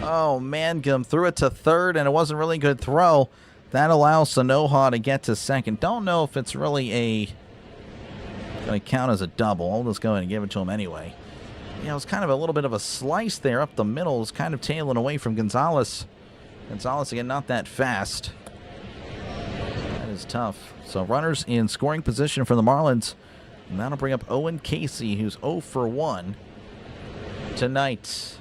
Oh, Mangum threw it to third, and it wasn't really a good throw. That allows Sanoja to get to second. Don't know if it's really going to count as a double. I'll just go ahead and give it to him anyway. Yeah, it was kind of a little bit of a slice there up the middle. It was kind of tailing away from Gonzalez. Gonzalez, again, not that fast. That is tough. So runners in scoring position for the Marlins. And that'll bring up Owen Casey, who's 0 for 1 tonight.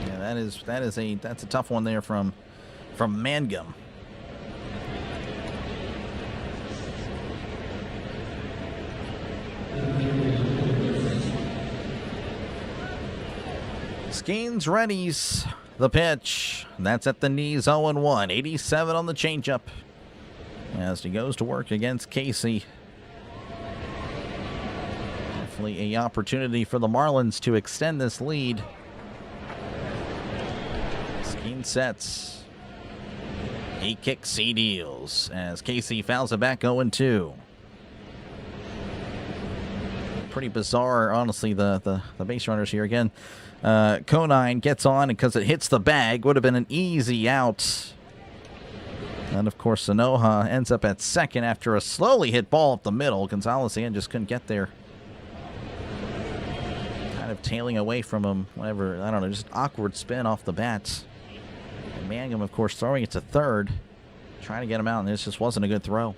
Yeah, that's a tough one there from Mangum. Skenes readies the pitch. That's at the knees, 0-1. 87 on the changeup as he goes to work against Casey. Definitely an opportunity for the Marlins to extend this lead. Skenes sets. He kicks, he deals as Casey fouls it back, 0-2. Pretty bizarre, honestly, the base runners here again. Conine gets on, and because it hits the bag, would have been an easy out. And, of course, Sanoja ends up at second after a slowly hit ball up the middle. Gonzalez again just couldn't get there. Kind of tailing away from him. Whatever, I don't know, just awkward spin off the bat. And Mangum, of course, throwing it to third. Trying to get him out, and this just wasn't a good throw.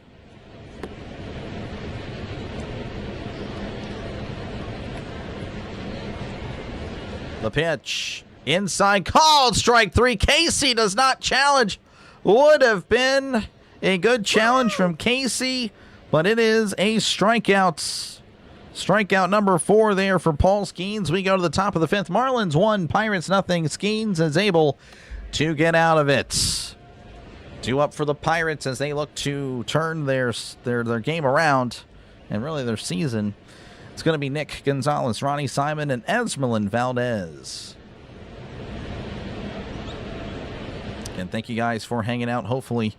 The pitch. Inside, called strike 3. Casey does not challenge. Would have been a good challenge from Casey, but it is a strikeout. Strikeout number 4 there for Paul Skenes. We go to the top of the 5th. Marlins 1, Pirates nothing. Skenes is able to get out of it. 2 up for the Pirates as they look to turn their game around and really their season. It's going to be Nick Gonzalez, Ronnie Simon, and Esmeralyn Valdez. And thank you guys for hanging out. Hopefully,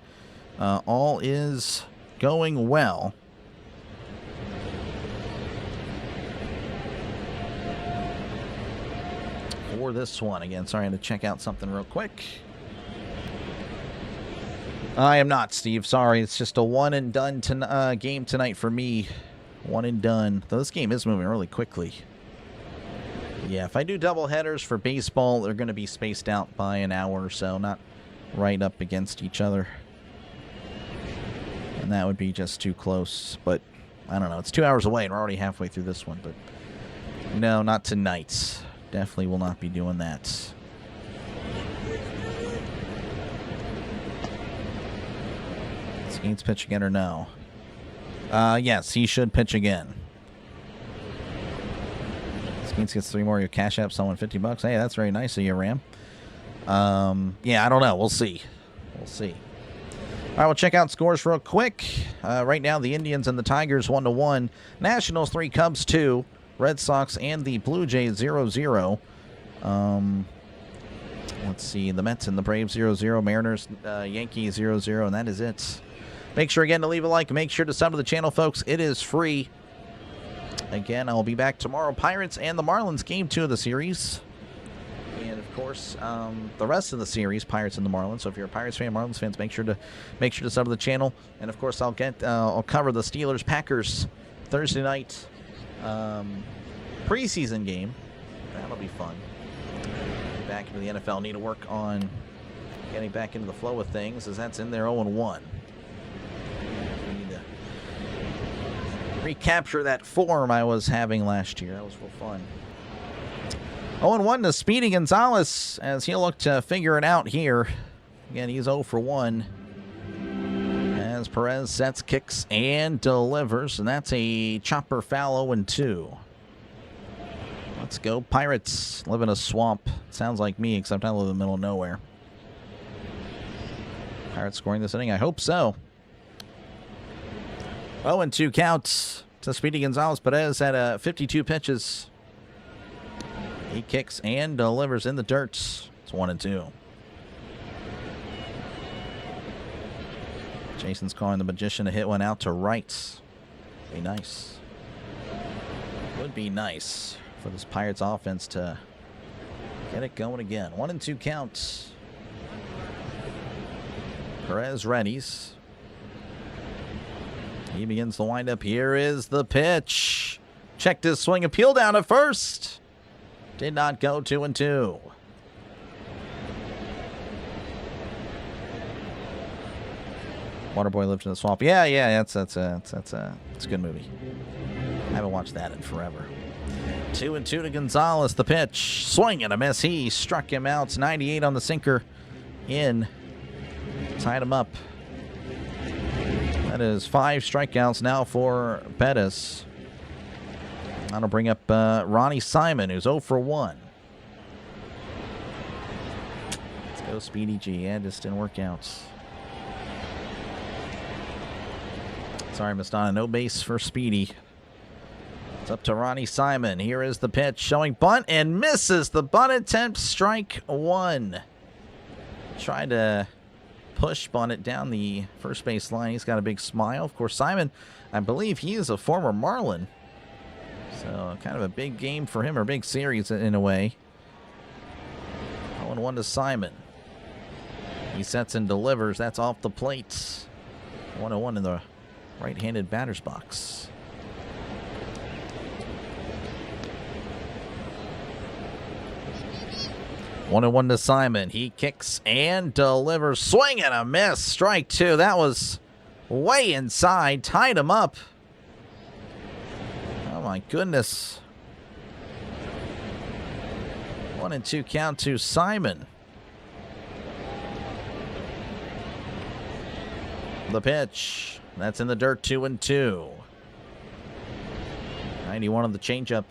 all is going well. For this one. Again, sorry, I had to check out something real quick. I am not, Steve. Sorry, it's just a one-and-done game tonight for me. One and done. Though this game is moving really quickly. Yeah, if I do double headers for baseball, they're going to be spaced out by an hour or so, not right up against each other. And that would be just too close. But I don't know. It's 2 hours away, and we're already halfway through this one. But no, not tonight. Definitely will not be doing that. Skenes pitch again or no? Yes, he should pitch again. Skenes gets 3 more. Your cash app, someone $50. Hey, that's very nice of you, Ram. Yeah, I don't know. We'll see. We'll see. All right, we'll check out scores real quick. Right now, the Indians and the Tigers 1-1. Nationals 3, Cubs 2. Red Sox and the Blue Jays 0-0. Let's see. The Mets and the Braves 0-0. Mariners, Yankees 0-0, and that is it. Make sure, again, to leave a like. Make sure to sub to the channel, folks. It is free. Again, I'll be back tomorrow. Pirates and the Marlins, game 2 of the series. And, of course, the rest of the series, Pirates and the Marlins. So if you're a Pirates fan, Marlins fans, make sure to sub to the channel. And, of course, I'll cover the Steelers-Packers Thursday night preseason game. That'll be fun. Get back into the NFL. Need to work on getting back into the flow of things, as that's in there 0-1. Recapture that form I was having last year. That was real fun. 0-1 to Speedy Gonzalez as he'll look to figure it out here. Again, he's 0 for 1. As Perez sets, kicks, and delivers. And that's a chopper foul, 0-2. Let's go Pirates. Live in a swamp. Sounds like me, except I live in the middle of nowhere. Pirates scoring this inning? I hope so. 0-2 counts to Speedy Gonzalez. Perez had 52 pitches. He kicks and delivers in the dirt. It's 1-2. Jason's calling the Magician to hit one out to right. Be nice. Would be nice for this Pirates offense to get it going again. 1-2 counts. Perez readies. He begins the windup. Here is the pitch. Checked his swing. Appeal down at first. Did not go. 2-2. Waterboy Lived in the Swamp. Yeah. That's a good movie. I haven't watched that in forever. 2-2 to Gonzalez. The pitch. Swing and a miss. He struck him out. 98 on the sinker. In. Tied him up. That is 5 strikeouts now for Pettis. That'll bring up Ronnie Simon, who's 0 for 1. Let's go, Speedy G. Yeah, just didn't work out. Sorry, Mastana. No base for Speedy. It's up to Ronnie Simon. Here is the pitch. Showing bunt and misses. The bunt attempt, strike 1. Tried to push bunt it down the first base line. He's got a big smile. Of course, Simon, I believe he is a former Marlin. So kind of a big game for him, or big series in a way. 0-1 to Simon. He sets and delivers. That's off the plate. 1-1 in the right-handed batter's box. 1-1 to Simon. He kicks and delivers. Swing and a miss. Strike 2. That was way inside. Tied him up. Oh my goodness. 1-2 count to Simon. The pitch. That's in the dirt. 2-2. 91 on the changeup.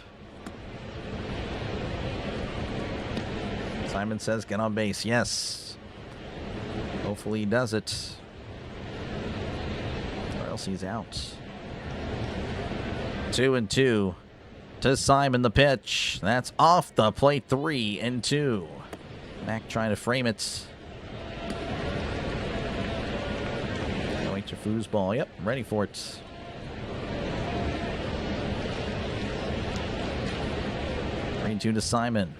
Simon says get on base. Yes. Hopefully he does it. Or else he's out. 2-2 to Simon. The pitch. That's off the plate. 3-2. Mac trying to frame it. Wait to foosball. Yep, ready for it. Three-2 to Simon.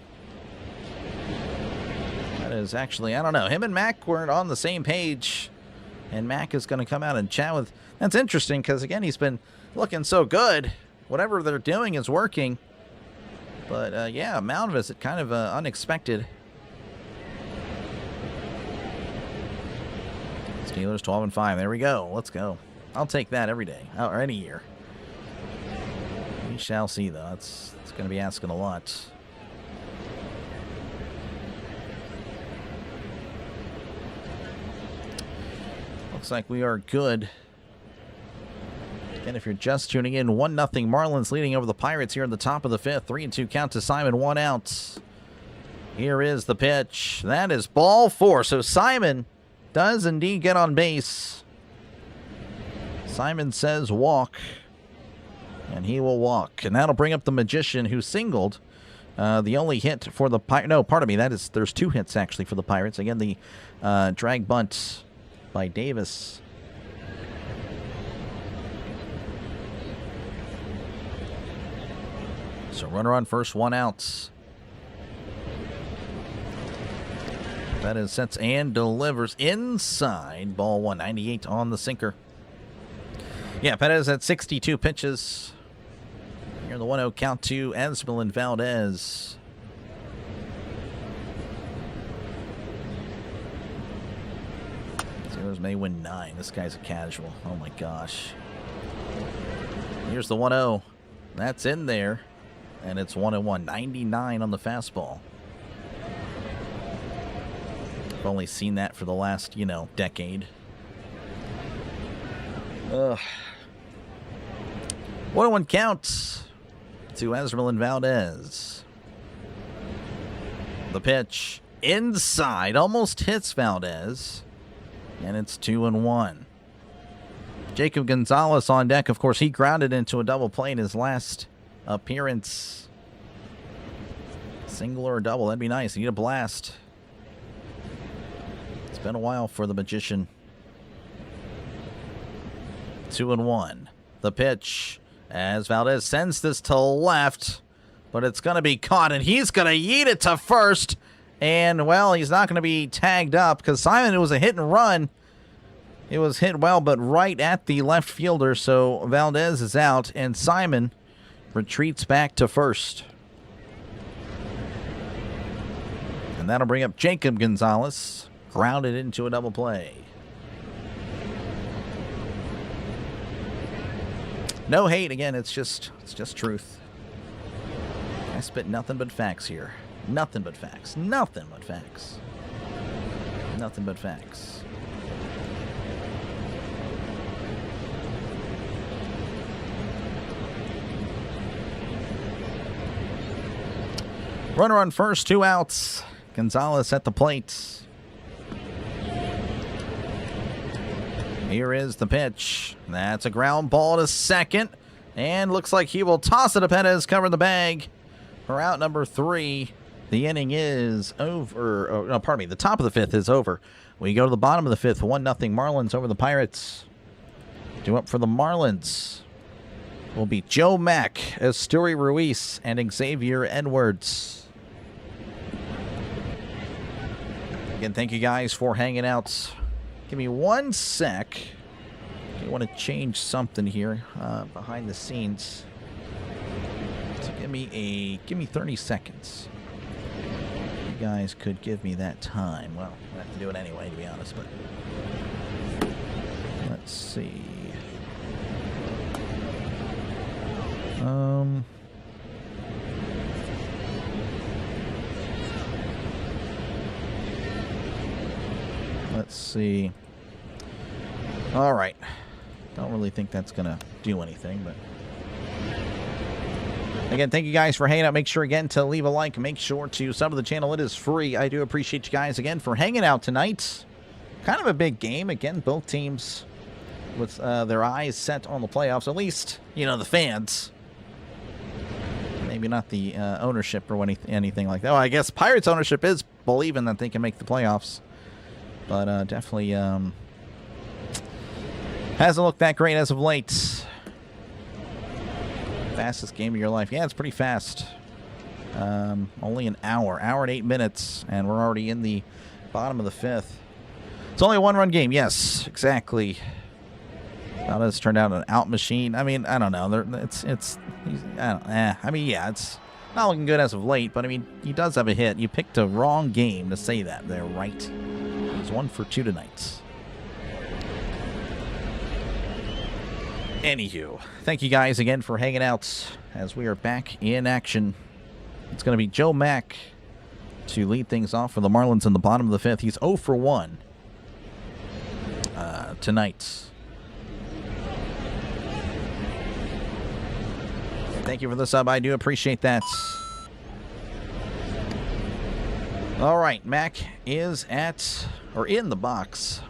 That is actually, I don't know. Him and Mac weren't on the same page. And Mac is going to come out and chat with. That's interesting because, again, he's been looking so good. Whatever they're doing is working. But, yeah, mound visit kind of unexpected. Steelers 12-5. There we go. Let's go. I'll take that every day, or any year. We shall see, though. It's going to be asking a lot. Looks like we are good. Again, if you're just tuning in, 1-0 Marlins leading over the Pirates here in the top of the 5th. 3-2 count to Simon, 1 out. Here is the pitch. That is ball 4. So Simon does indeed get on base. Simon says walk. And he will walk. And that'll bring up the Magician, who singled. The only hit for the Pirates. No, pardon me. There's 2 hits, actually, for the Pirates. Again, the drag bunt by Davis. So runner on first, 1 out. That is sets and delivers inside. Ball 1, 98 on the sinker. Yeah, Pettis at 62 pitches. Here the 1-0 count to Esmelin Valdez. Steelers may win 9. This guy's a casual. Oh my gosh. Here's the 1-0. That's in there. And it's 1-1. 99 on the fastball. I've only seen that for the last, decade. Ugh. 1-1 count to Esmeralin Valdez. The pitch inside. Almost hits Valdez. And it's 2-1. Jacob Gonzalez on deck. Of course, he grounded into a double play in his last appearance. Single or double, that'd be nice. You need a blast. It's been a while for the Magician. 2-1. The pitch as Valdez sends this to left, but it's going to be caught, and he's going to yeet it to first. And, well, he's not going to be tagged up because Simon, it was a hit and run. It was hit well, but right at the left fielder, so Valdez is out, and Simon retreats back to first. And that'll bring up Jacob Gonzalez, grounded into a double play. No hate, again, it's just truth. I spit nothing but facts here. Nothing but facts. Nothing but facts. Nothing but facts. Runner on first, 2 outs. Gonzalez at the plate. Here is the pitch. That's a ground ball to second. And looks like he will toss it. Pettis cover the bag for out number 3. The inning is over. Oh, no, pardon me. The top of the 5th is over. We go to the bottom of the 5th. 1-0 Marlins over the Pirates. Due up for the Marlins will be Joe Mack, Esteury Ruiz, and Xavier Edwards. Again, thank you guys for hanging out. Give me 1 sec. I want to change something here behind the scenes. So give me 30 seconds. You guys could give me that time. Well, I have to do it anyway, to be honest. But let's see. Let's see. All right. Don't really think that's going to do anything, but again, thank you guys for hanging out. Make sure again to leave a like. Make sure to sub to the channel. It is free. I do appreciate you guys again for hanging out tonight. Kind of a big game. Again, both teams with their eyes set on the playoffs. At least, you know, the fans. Maybe not the ownership or anything like that. Well, I guess Pirates ownership is believing that they can make the playoffs. But definitely hasn't looked that great as of late. Fastest game of your life. Yeah, it's pretty fast. Only an hour and 8 minutes, and we're already in the bottom of the 5th. It's only a 1-run game. Yes, exactly. Valdez turned out an out machine. I mean, I don't know. I mean, yeah, it's not looking good as of late, but I mean, he does have a hit. You picked a wrong game to say that there, right? He's 1 for 2 tonight. Anywho, thank you guys again for hanging out as we are back in action. It's going to be Joe Mack to lead things off for the Marlins in the bottom of the 5th. He's 0 for 1 tonight. Thank you for the sub. I do appreciate that. All right, Mack is in the box.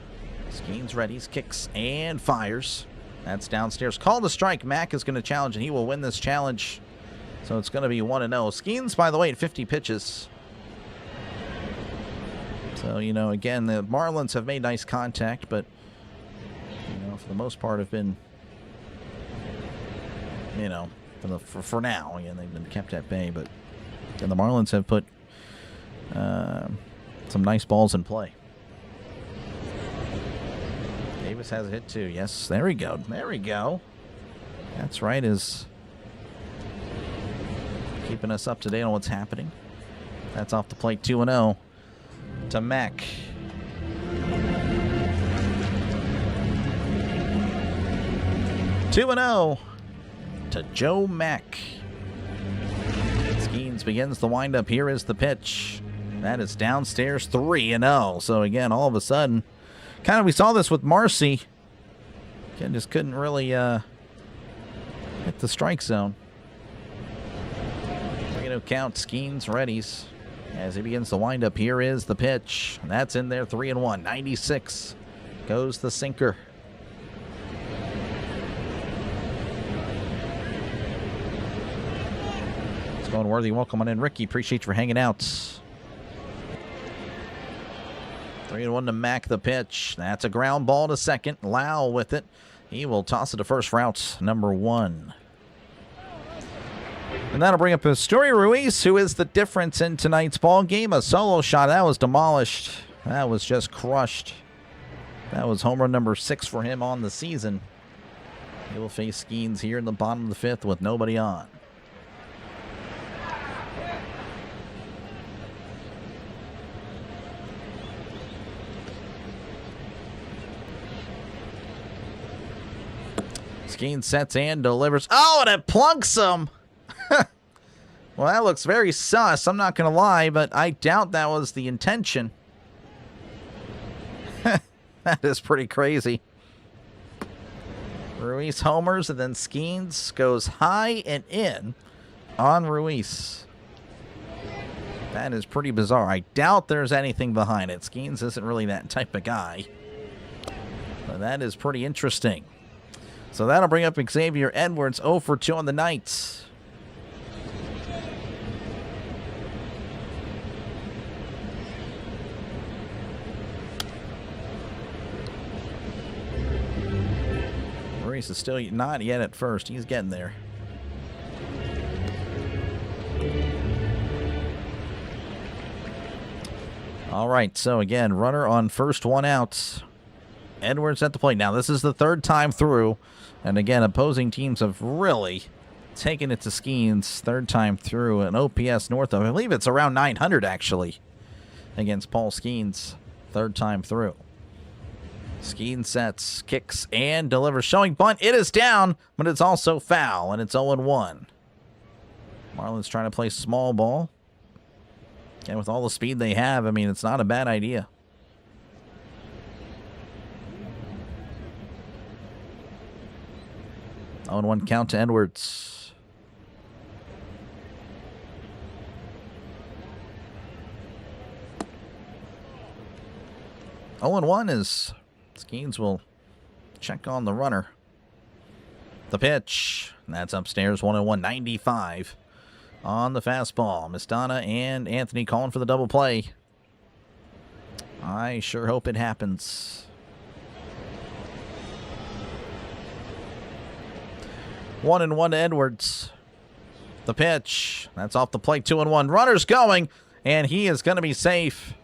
Skenes ready, kicks and fires. That's downstairs. Call to strike. Mack is going to challenge, and he will win this challenge. So it's going to be 1-0. Skenes, by the way, at 50 pitches. So, you know, again, the Marlins have made nice contact, but, you know, for the most part have been, you know, for now, again, they've been kept at bay. But and the Marlins have put some nice balls in play. Davis has a hit too. Yes, there we go. There we go. That's right, is keeping us up to date on what's happening. That's off the plate. 2-0 to Mack. To Joe Mack. Skenes begins the windup. Here is the pitch. That is downstairs. 3-0. So again, all of a sudden, kind of we saw this with Marcy. Again, just couldn't really hit the strike zone. 3-0 count. Skenes readies as he begins the windup. Here is the pitch. That's in there. 3-1. 96 goes the sinker. Going worthy. Welcome on in, Ricky. Appreciate you for hanging out. 3-1 to Mack, the pitch. That's a ground ball to second. Lau with it. He will toss it to first for out number 1. And that'll bring up Esteury Ruiz, who is the difference in tonight's ball game. A solo shot. That was demolished. That was just crushed. That was home run number 6 for him on the season. He will face Skenes here in the bottom of the 5th with nobody on. Skenes sets and delivers. Oh, and it plunks him! Well, that looks very sus, I'm not going to lie, but I doubt that was the intention. That is pretty crazy. Ruiz homers, and then Skenes goes high and in on Ruiz. That is pretty bizarre. I doubt there's anything behind it. Skenes isn't really that type of guy. But that is pretty interesting. So that'll bring up Xavier Edwards, 0 for 2 on the night. Ruiz is still not yet at first. He's getting there. All right, so again, runner on first, 1 out. Edwards at the plate. Now, this is the 3rd time through. And again, opposing teams have really taken it to Skenes. 3rd time through. An OPS north of, I believe it's around 900, actually, against Paul Skenes. 3rd time through. Skenes sets, kicks, and delivers. Showing bunt. It is down, but it's also foul, and it's 0-1. Marlins trying to play small ball. And with all the speed they have, I mean, it's not a bad idea. On 1 count to Edwards. Oh, and 1 is Skenes will check on the runner. The pitch. That's upstairs. 1-1, 95 on the fastball. Mistana and Anthony calling for the double play. I sure hope it happens. 1-1 to Edwards. The pitch. That's off the plate. 2-1. Runner's going, and he is going to be safe.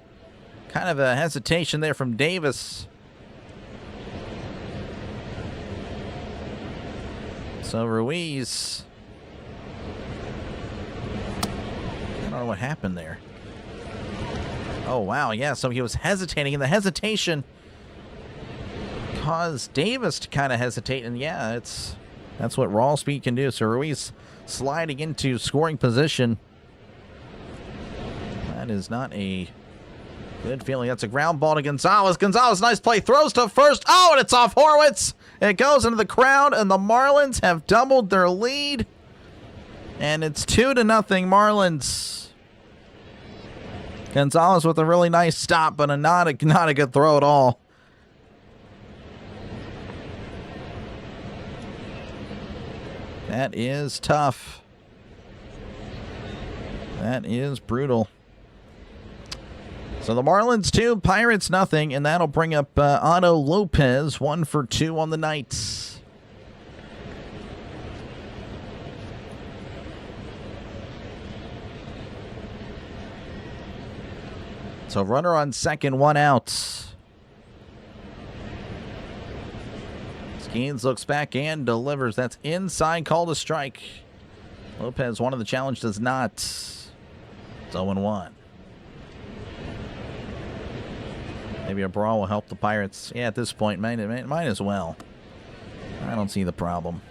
Kind of a hesitation there from Davis. So Ruiz. I don't know what happened there. Oh, wow. Yeah, so he was hesitating, and the hesitation caused Davis to kind of hesitate. And yeah, that's what raw speed can do. So Ruiz sliding into scoring position. That is not a good feeling. That's a ground ball to Gonzalez. Gonzalez, nice play. Throws to first. Oh, and it's off Horwitz. It goes into the crowd, and the Marlins have doubled their lead. And it's 2-0 Marlins. Gonzalez with a really nice stop, but not a good throw at all. That is tough. That is brutal. So the Marlins 2, Pirates nothing, and that'll bring up Otto Lopez, 1 for 2 on the night. So runner on second, 1 out. Skenes looks back and delivers. That's inside, called a strike. Lopez, one of the challenge, does not. It's 0-1. Maybe a brawl will help the Pirates. Yeah, at this point, might as well. I don't see the problem.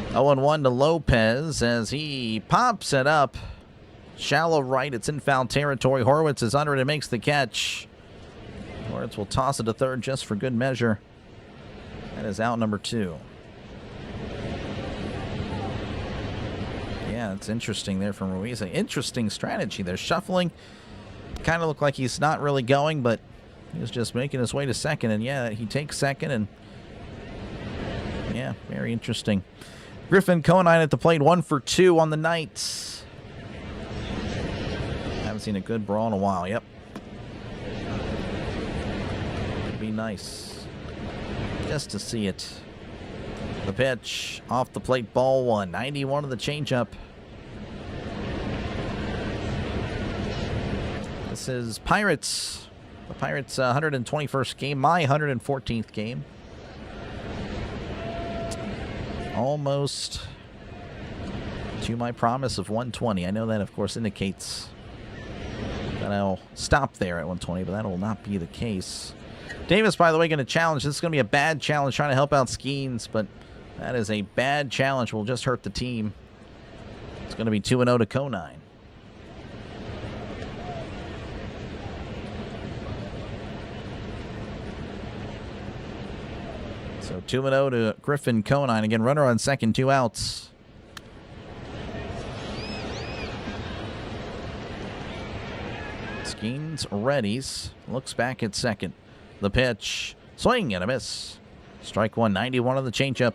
0-1 to Lopez as he pops it up. Shallow right, it's in foul territory. Horwitz is under it and makes the catch. Horwitz will toss it to third just for good measure. That is out number 2. Yeah, it's interesting there from Ruiz. An interesting strategy there. Shuffling. Kind of looked like he's not really going, but he was just making his way to second. And yeah, he takes second. And yeah, very interesting. Griffin Conine at the plate, 1 for 2 on the night. Haven't seen a good brawl in a while. Yep. It'd be nice just to see it. The pitch off the plate, ball 1. 91 of the changeup. This is Pirates The Pirates' 121st game, my 114th game. Almost to my promise of 120. I know that, of course, indicates that I'll stop there at 120, but that will not be the case. Davis, by the way, going to challenge. This is going to be a bad challenge, trying to help out Skenes, but that is a bad challenge. Will just hurt the team. It's going to be 2-0 to Conine. So 2-0 to Griffin Conine. Again, runner on second, 2 outs. Skenes readies. Looks back at second. The pitch. Swing and a miss. Strike 191 on the changeup.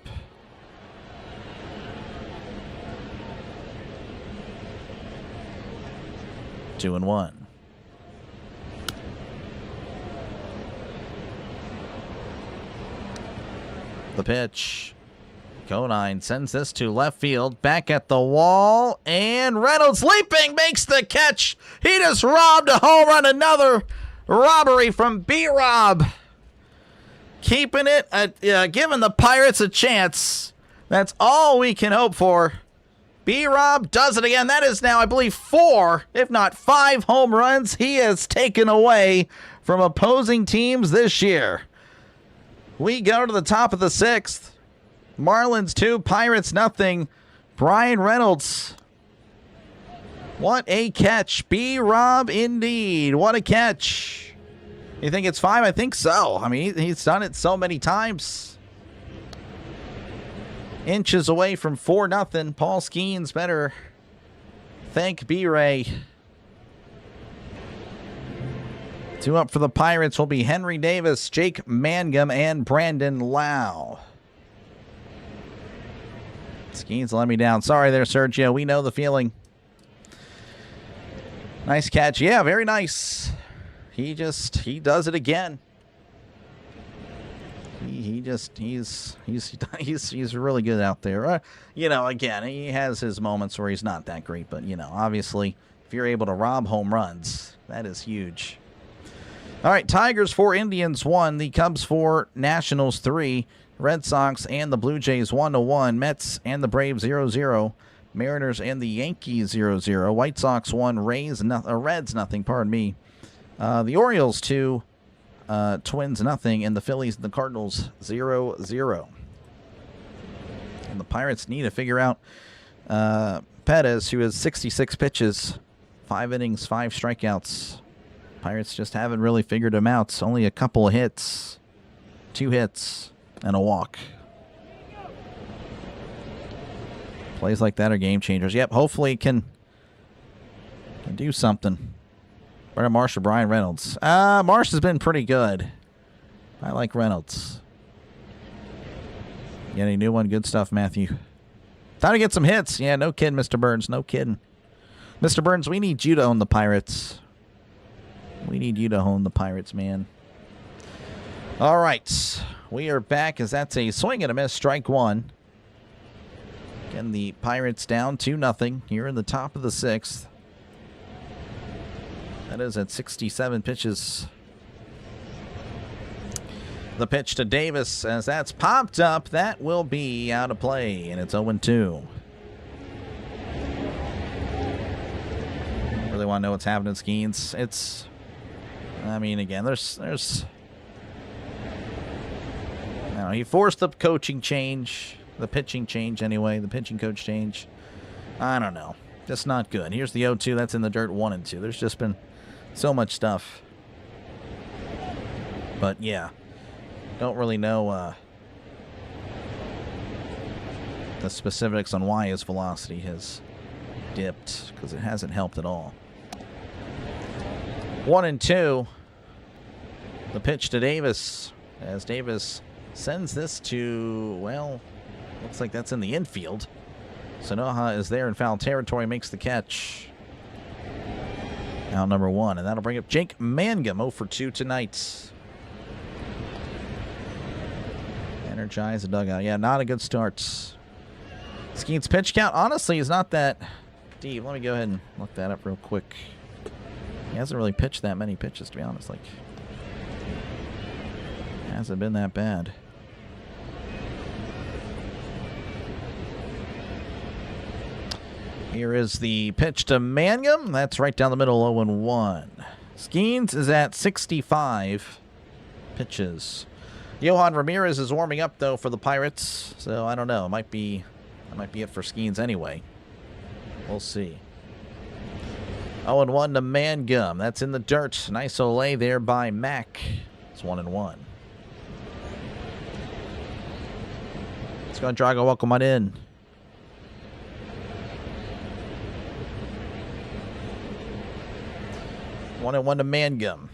2-1. The pitch. Conine sends this to left field. Back at the wall. And Reynolds leaping makes the catch. He just robbed a home run. Another robbery from B-Rob. Keeping it, giving the Pirates a chance. That's all we can hope for. B-Rob does it again. That is now, I believe, 4, if not 5 home runs he has taken away from opposing teams this year. We go to the top of the 6th. Marlins 2, Pirates nothing. Brian Reynolds. What a catch. B-Rob indeed. What a catch. You think it's 5? I think so. I mean, he's done it so many times. Inches away from 4-0. Paul Skenes better thank B-Ray. 2 up for the Pirates will be Henry Davis, Jake Mangum, and Brandon Lau. Skenes let me down. Sorry there, Sergio. We know the feeling. Nice catch. Yeah, very nice. He does it again. He's really good out there. You know, again, he has his moments where he's not that great, but, you know, obviously, if you're able to rob home runs, that is huge. All right, Tigers 4, Indians 1, the Cubs 4, Nationals 3, Red Sox and the Blue Jays 1-1, Mets and the Braves 0-0, Mariners and the Yankees 0-0, White Sox 1, Reds nothing, pardon me. The Orioles 2, Twins nothing, and the Phillies and the Cardinals 0-0. And the Pirates need to figure out Perez, who has 66 pitches, 5 innings, 5 strikeouts. Pirates just haven't really figured him out. It's only a couple of hits, 2 hits, and a walk. Plays like that are game changers. Yep, hopefully can do something. Brandon Marsh or Brian Reynolds? Marsh has been pretty good. I like Reynolds. You got any new one? Good stuff, Matthew. Time to get some hits. Yeah, no kidding, Mr. Burns. No kidding. Mr. Burns, we need you to own the Pirates. We need you to own the Pirates, man. All right. We are back as that's a swing and a miss. Strike 1. Again, the Pirates down 2-0 here in the top of the 6th. That is at 67 pitches. The pitch to Davis, as that's popped up, that will be out of play, and it's 0-2. Really want to know what's happening, Skenes. It's, I mean, again, there's I don't know, he forced the coaching change, the pitching change anyway, the pitching coach change. I don't know. Just not good. Here's the 0-2. That's in the dirt, 1-2. There's just been so much stuff. But, yeah. Don't really know the specifics on why his velocity has dipped, because it hasn't helped at all. 1-2. The pitch to Davis, as Davis sends this to, well, looks like that's in the infield. Sanoha is there in foul territory, makes the catch. Out number 1, and that'll bring up Jake Mangum, 0-2 tonight. Energize the dugout. Yeah, not a good start. Skenes' pitch count, honestly, is not that deep. Let me go ahead and look that up real quick. He hasn't really pitched that many pitches, to be honest. Like, Hasn't been that bad. Here is the pitch to Mangum. That's right down the middle, 0-1. Skenes is at 65 pitches. Yohan Ramirez is warming up, though, for the Pirates. So, I don't know. That might be it for Skenes anyway. We'll see. 0-1 to Mangum. That's in the dirt. Nice olay there by Mack. It's 1-1. Let's go, Drago. Welcome on in. 1-1 to Mangum.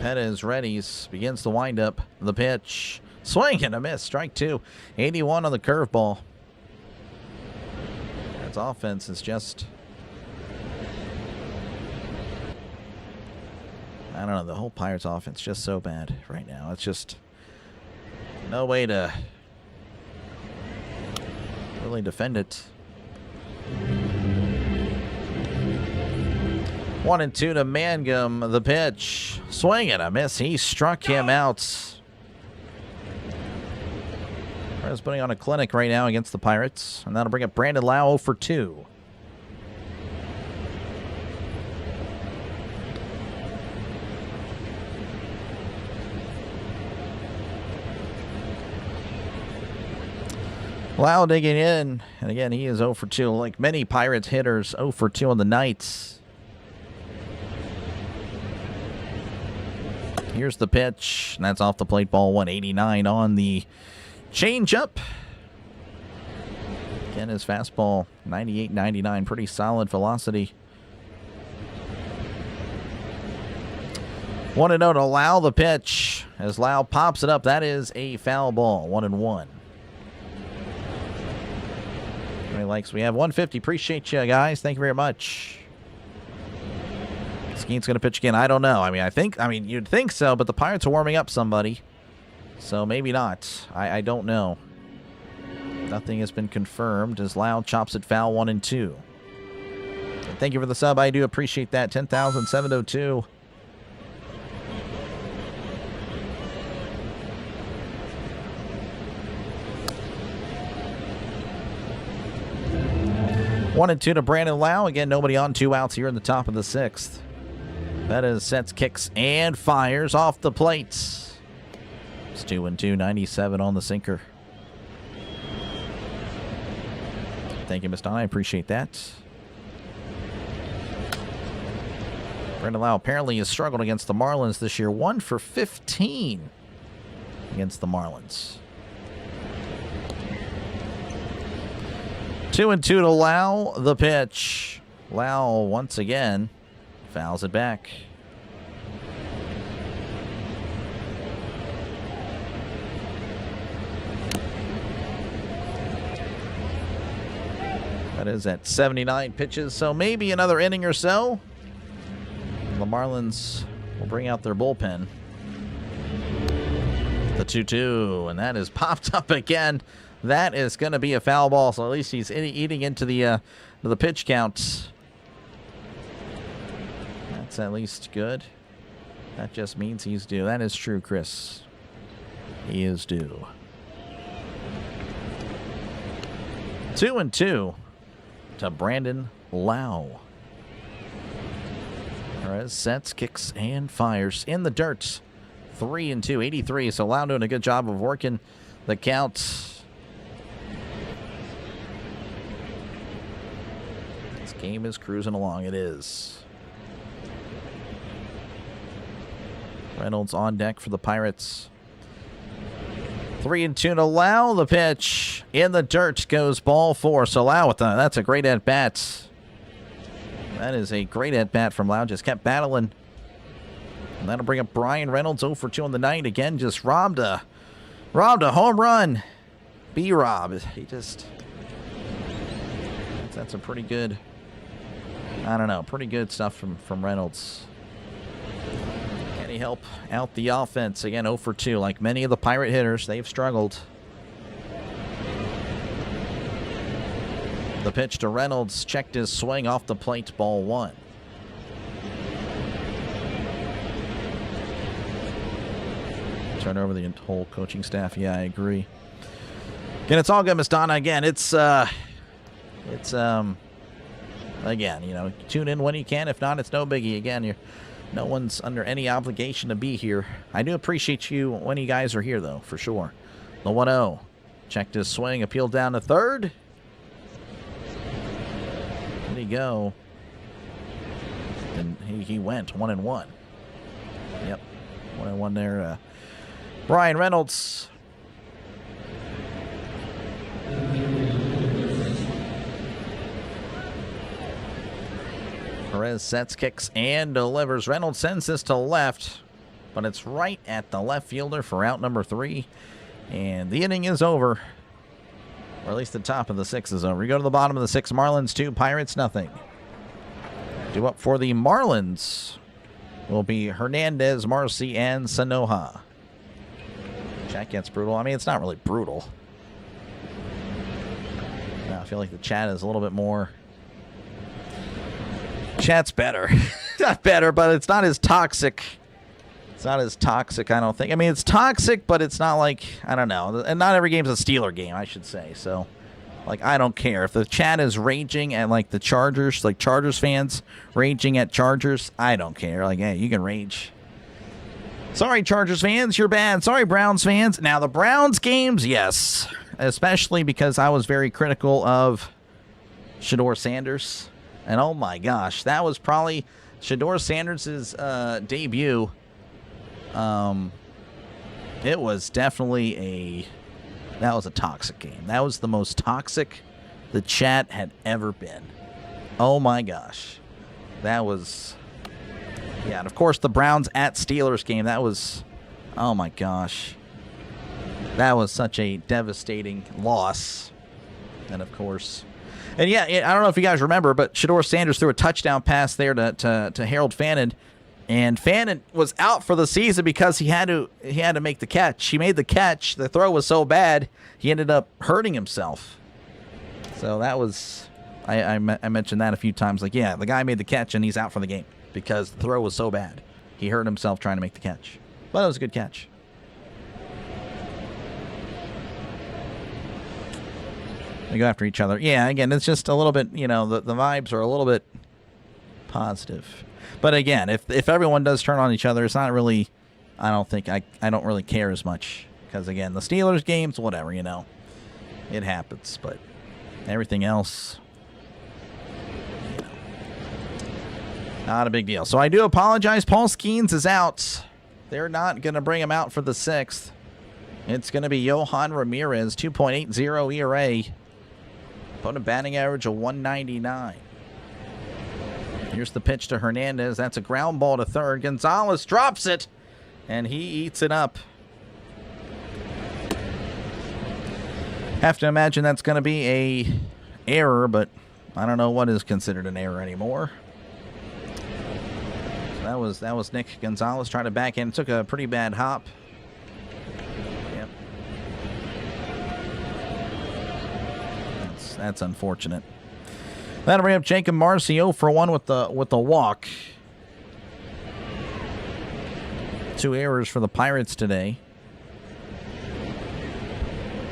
Pettis readies, begins the windup. The pitch. Swing and a miss. Strike two. 81 on the curveball. Its offense is just... I don't know. The whole Pirates offense is just so bad right now. It's just no way to really defend it. 1-2 to Mangum. The pitch. Swing and a miss. He struck him out. Pirates putting on a clinic right now against the Pirates. And that'll bring up Brandon Lau 0 for 2. Lau digging in. And again, he is 0 for 2. Like many Pirates hitters, 0 for 2 on the night. Here's the pitch, and that's off the plate ball. 189 on the changeup. Again, his fastball, 98-99, pretty solid velocity. 1-0 to Lau, the pitch. As Lau pops it up, that is a foul ball. 1-1. How many likes? We have 150. Appreciate you guys. Thank you very much. Skenes going to pitch again. I don't know. I mean, you'd think so, but the Pirates are warming up somebody. So maybe not. I don't know. Nothing has been confirmed as Lau chops it foul. 1-2. Thank you for the sub. I do appreciate that. 10,702. One and two to Brandon Lau. Again, nobody on, 2 outs here in the top of the 6th. Pettis sets, kicks, and fires off the plates. It's 2-2, 97 on the sinker. Thank you, Mr. I appreciate that. Brandon Lau apparently has struggled against the Marlins this year. 1 for 15 against the Marlins. 2-2 to Lau, the pitch. Lau once again fouls it back. That is at 79 pitches, so maybe another inning or so. The Marlins will bring out their bullpen. The 2-2, and that is popped up again. That is going to be a foul ball, so at least he's eating into the pitch count. That's at least good. That just means he's due. That is true, Chris. He is due. 2-2 to Brandon Lau. Perez sets, kicks, and fires in the dirt. 3-2, 83. So Lau doing a good job of working the count. This game is cruising along. It is. Reynolds on deck for the Pirates. 3-2 to Lau. The pitch in the dirt goes ball 4. So Lau with that's a great at bat. That is a great at bat from Lau. Just kept battling. And that'll bring up Brian Reynolds 0 for 2 on the night. Again, just robbed a home run. B-Rob. He just... That's a pretty good... I don't know. Pretty good stuff from Reynolds. Can he help out the offense? Again, 0 for 2. Like many of the Pirate hitters, they've struggled. The pitch to Reynolds. Checked his swing off the plate. Ball 1. Turn over the whole coaching staff. Yeah, I agree. Again, it's all good, Miss Donna. Again, it's again, you know, tune in when you can. If not, it's no biggie. Again, no one's under any obligation to be here. I do appreciate you when you guys are here, though, for sure. The 1-0. Checked his swing. Appealed down to third. Did he go? And he went 1-1. Yep. 1-1 there. Brian Reynolds. Perez sets, kicks, and delivers. Reynolds sends this to left, but it's right at the left fielder for out number 3. And the inning is over. Or at least the top of the 6 is over. We go to the bottom of the 6. Marlins 2, Pirates nothing. Due up for the Marlins will be Hernandez, Marcy, and Sanoja. Chat gets brutal. I mean, it's not really brutal. No, I feel like the chat is a little bit more... Chat's better. Not better, but it's not as toxic. It's not as toxic, I don't think. I mean, it's toxic, but it's not like, I don't know. And not every game's a Steeler game, I should say. So, like, I don't care. If the chat is raging at, like, the Chargers, like Chargers fans raging at Chargers, I don't care. Like, hey, you can rage. Sorry, Chargers fans, you're bad. Sorry, Browns fans. Now, the Browns games, yes. Especially because I was very critical of Shedeur Sanders. And oh my gosh, that was probably Shedeur Sanders' debut. It was definitely that was a toxic game. That was the most toxic the chat had ever been. Oh my gosh. That was, yeah, and of course the Browns at Steelers game, that was, oh my gosh. That was such a devastating loss. And of course... And yeah, I don't know if you guys remember, but Shedeur Sanders threw a touchdown pass there to Harold Fannin, and Fannin was out for the season because he had to make the catch. He made the catch. The throw was so bad, he ended up hurting himself. So that was, I mentioned that a few times. Like, yeah, the guy made the catch and he's out for the game because the throw was so bad. He hurt himself trying to make the catch. But it was a good catch. They go after each other. Yeah, again, it's just a little bit, you know, the vibes are a little bit positive. But again, if everyone does turn on each other, it's not really, I don't think, I don't really care as much. Because again, the Steelers games, whatever, you know, it happens. But everything else, you know, not a big deal. So I do apologize. Paul Skenes is out. They're not going to bring him out for the 6th. It's going to be Johan Ramirez, 2.80 ERA. Opponent batting average of 199. Here's the pitch to Hernandez. That's a ground ball to third. Gonzalez drops it, and he eats it up. Have to imagine that's going to be a error, but I don't know what is considered an error anymore. So that was Nick Gonzalez trying to back in. Took a pretty bad hop. That's unfortunate. That'll bring up Jacob Marcy 0 for 1 with the walk. 2 errors for the Pirates today.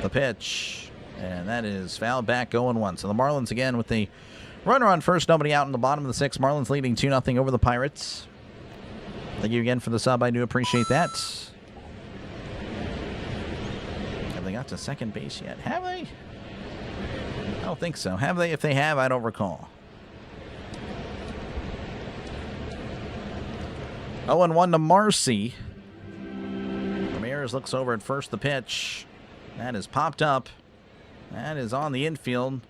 The pitch, and that is fouled back 0-1. So the Marlins again with the runner on first, nobody out in the bottom of the 6th. Marlins leading 2-0 over the Pirates. Thank you again for the sub. I do appreciate that. Have they got to second base yet? Have they? I don't think so. Have they? If they have, I don't recall. 0-1 to Marcy. Ramirez looks over at first. The pitch. That is popped up. That is on the infield.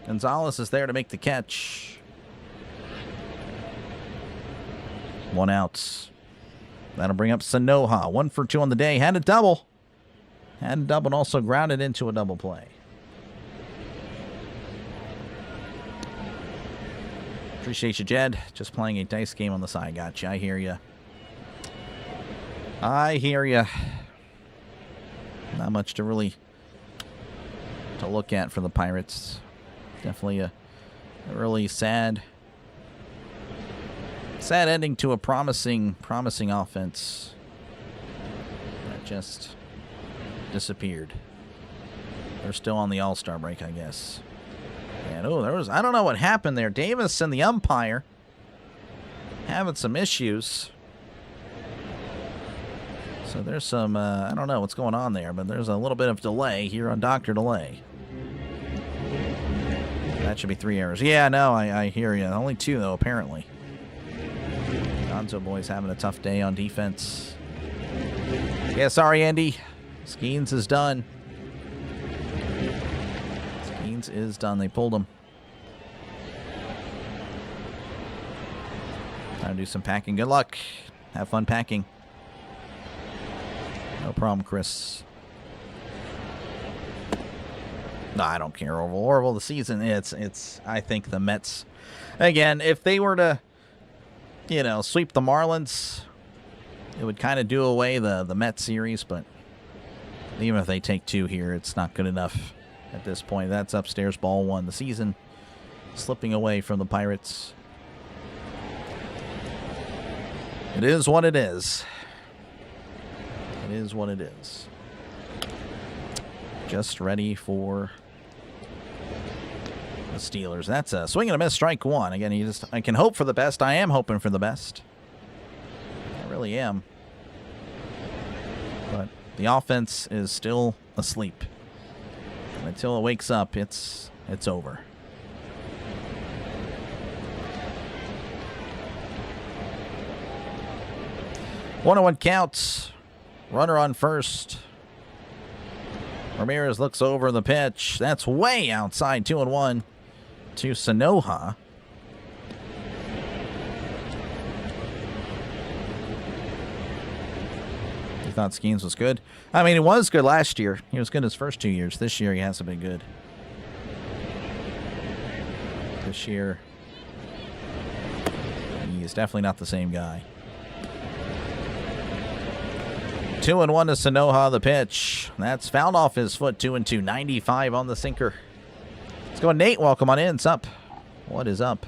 Gonzalez is there to make the catch. 1 out. That'll bring up Sanoja. 1 for 2 on the day. Had a double. And also grounded into a double play. Appreciate you, Jed. Just playing a dice game on the side. Gotcha. I hear you. I hear you. Not much to really look at for the Pirates. Definitely a really sad ending to a promising offense. just disappeared. They're still on the All-Star break, I guess. And, I don't know what happened there. Davis and the umpire having some issues. So there's some, I don't know what's going on there, but there's a little bit of delay here on Dr. Delay. That should be 3 errors. Yeah, no, I hear you. Only 2, though, apparently. Gonzo boy's having a tough day on defense. Yeah, sorry, Andy. Skenes is done. Skenes is done. They pulled him. Time to do some packing. Good luck. Have fun packing. No problem, Chris. No, I don't care. Orville, the season, it's. I think the Mets, again, if they were to, sweep the Marlins, it would kind of do away the Mets series. But even if they take 2 here, it's not good enough at this point. That's upstairs ball 1. The season slipping away from the Pirates. It is what it is. It is what it is. Just ready for the Steelers. That's a swing and a miss, strike 1. Again, I can hope for the best. I am hoping for the best. I really am. But the offense is still asleep. And until it wakes up, it's over. One on one counts. Runner on first. Ramirez looks over the pitch. That's way outside. 2-1 to Sanoha. You thought Skenes was good? I mean, he was good last year. He was good his first 2 years. This year, he hasn't been good. This year, he's definitely not the same guy. 2-1 to Sanoha, the pitch. That's fouled off his foot. 2-2. 95 on the sinker. Let's go, Nate. Welcome on in. What's up? What is up?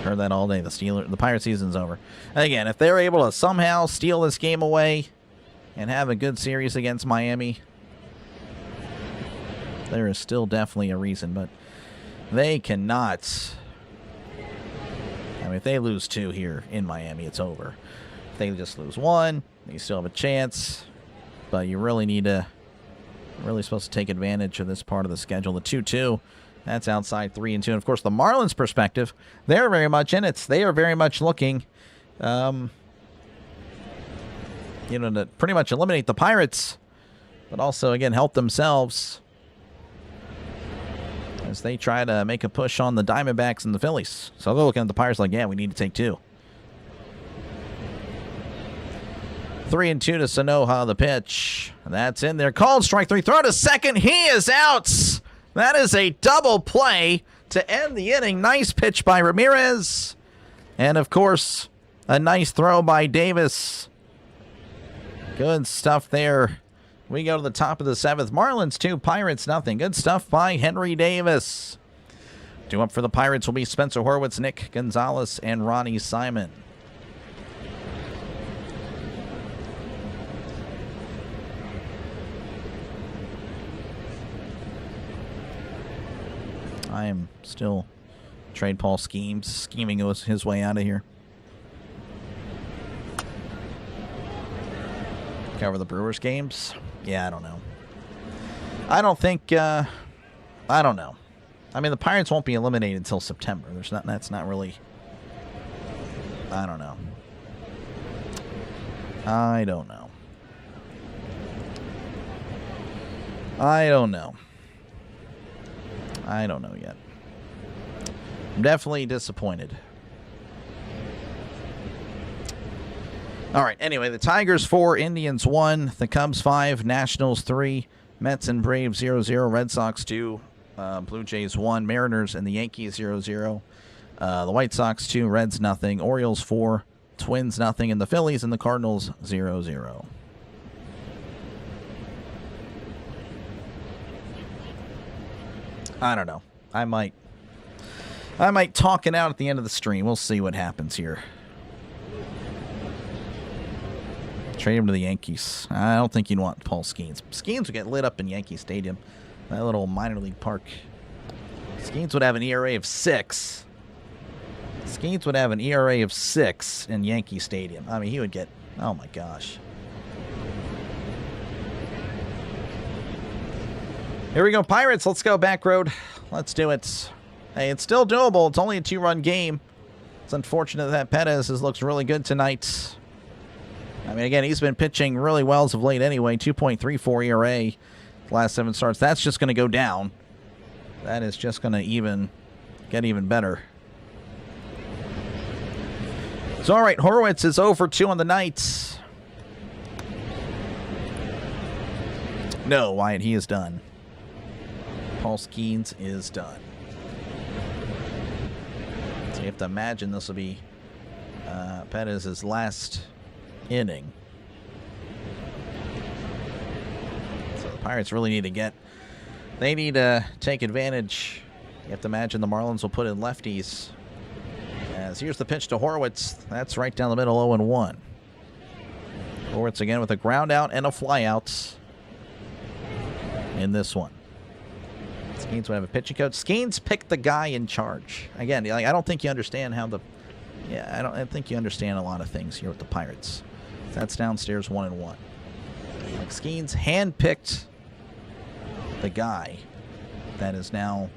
Heard that all day. The Pirate season's over. Again, if they're able to somehow steal this game away and have a good series against Miami, there is still definitely a reason, but they cannot. I mean, if they lose 2 here in Miami, it's over. If they just lose 1, you still have a chance, but you really need to, really supposed to take advantage of this part of the schedule. The 2-2, that's outside 3-2. And of course, the Marlins' perspective, they're very much in it. They are very much looking, to pretty much eliminate the Pirates, but also, again, help themselves as they try to make a push on the Diamondbacks and the Phillies. So they're looking at the Pirates like, yeah, we need to take 2. 3-2 to Sanoha, the pitch. That's in there. Called strike 3. Throw to second. He is out. That is a double play to end the inning. Nice pitch by Ramirez. And, of course, a nice throw by Davis. Good stuff there. We go to the top of the 7th. Marlins 2, Pirates nothing. Good stuff by Henry Davis. 2 up for the Pirates will be Spencer Horwitz, Nick Gonzalez, and Ronnie Simon. I am still trade Paul Skenes, scheming his way out of here. Cover the Brewers games? Yeah, I don't know. I don't think, I don't know. I mean, the Pirates won't be eliminated until September. That's not really, I don't know. I don't know. I don't know. I don't know yet. I'm definitely disappointed. All right, anyway, the Tigers 4, Indians 1, the Cubs 5, Nationals 3, Mets and Braves 0-0, Red Sox 2, Blue Jays 1, Mariners and the Yankees 0-0, the White Sox 2, Reds nothing, Orioles 4, Twins nothing, and the Phillies and the Cardinals 0-0. I don't know. I might talk it out at the end of the stream. We'll see what happens here. Trade him to the Yankees. I don't think you'd want Paul Skenes. Skenes would get lit up in Yankee Stadium. That little minor league park. Skenes would have an ERA of 6. Skenes would have an ERA of 6 in Yankee Stadium. I mean, he would get... Oh, my gosh. Here we go, Pirates. Let's go back road. Let's do it. Hey, it's still doable. It's only a 2-run game. It's unfortunate that Perez looks really good tonight. I mean, again, he's been pitching really well as of late anyway. 2.34 ERA last 7 starts. That's just going to go down. That is just going to get even better. So, all right, Horwitz is 0 for 2 on the night. No, Wyatt, he is done. Paul Skenes is done. So you have to imagine this will be Perez's last inning. So the Pirates really need to they need to take advantage. You have to imagine the Marlins will put in lefties. As here's the pitch to Horwitz. That's right down the middle, 0-1. Horwitz again with a ground out and a fly out in this one. Skenes would have a pitching coach. Skenes picked the guy in charge. Again, like, I don't think you understand how the... Yeah, I think you understand a lot of things here with the Pirates. That's downstairs 1-1. Like Skenes handpicked the guy that is now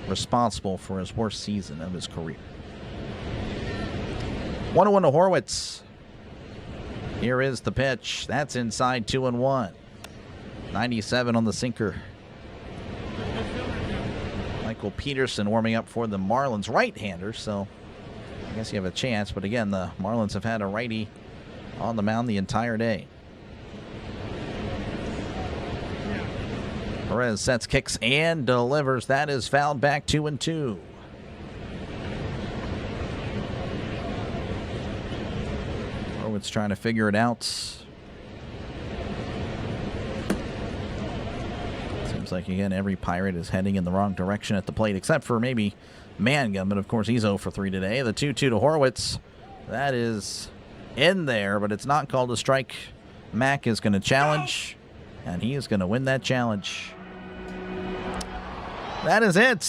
responsible for his worst season of his career. 1-1 to Horwitz. Here is the pitch. That's inside 2-1. 97 on the sinker. Michael Peterson warming up for the Marlins, right-hander, so I guess you have a chance. But again, the Marlins have had a righty on the mound the entire day. Perez sets, kicks, and delivers. That is fouled back 2-2. Horwitz trying to figure it out. Seems like, again, every Pirate is heading in the wrong direction at the plate, except for maybe Mangum, but of course he's 0 for 3 today. The 2-2 to Horwitz. That is in there, but it's not called a strike. Mack is going to challenge, and he is going to win that challenge. That is it.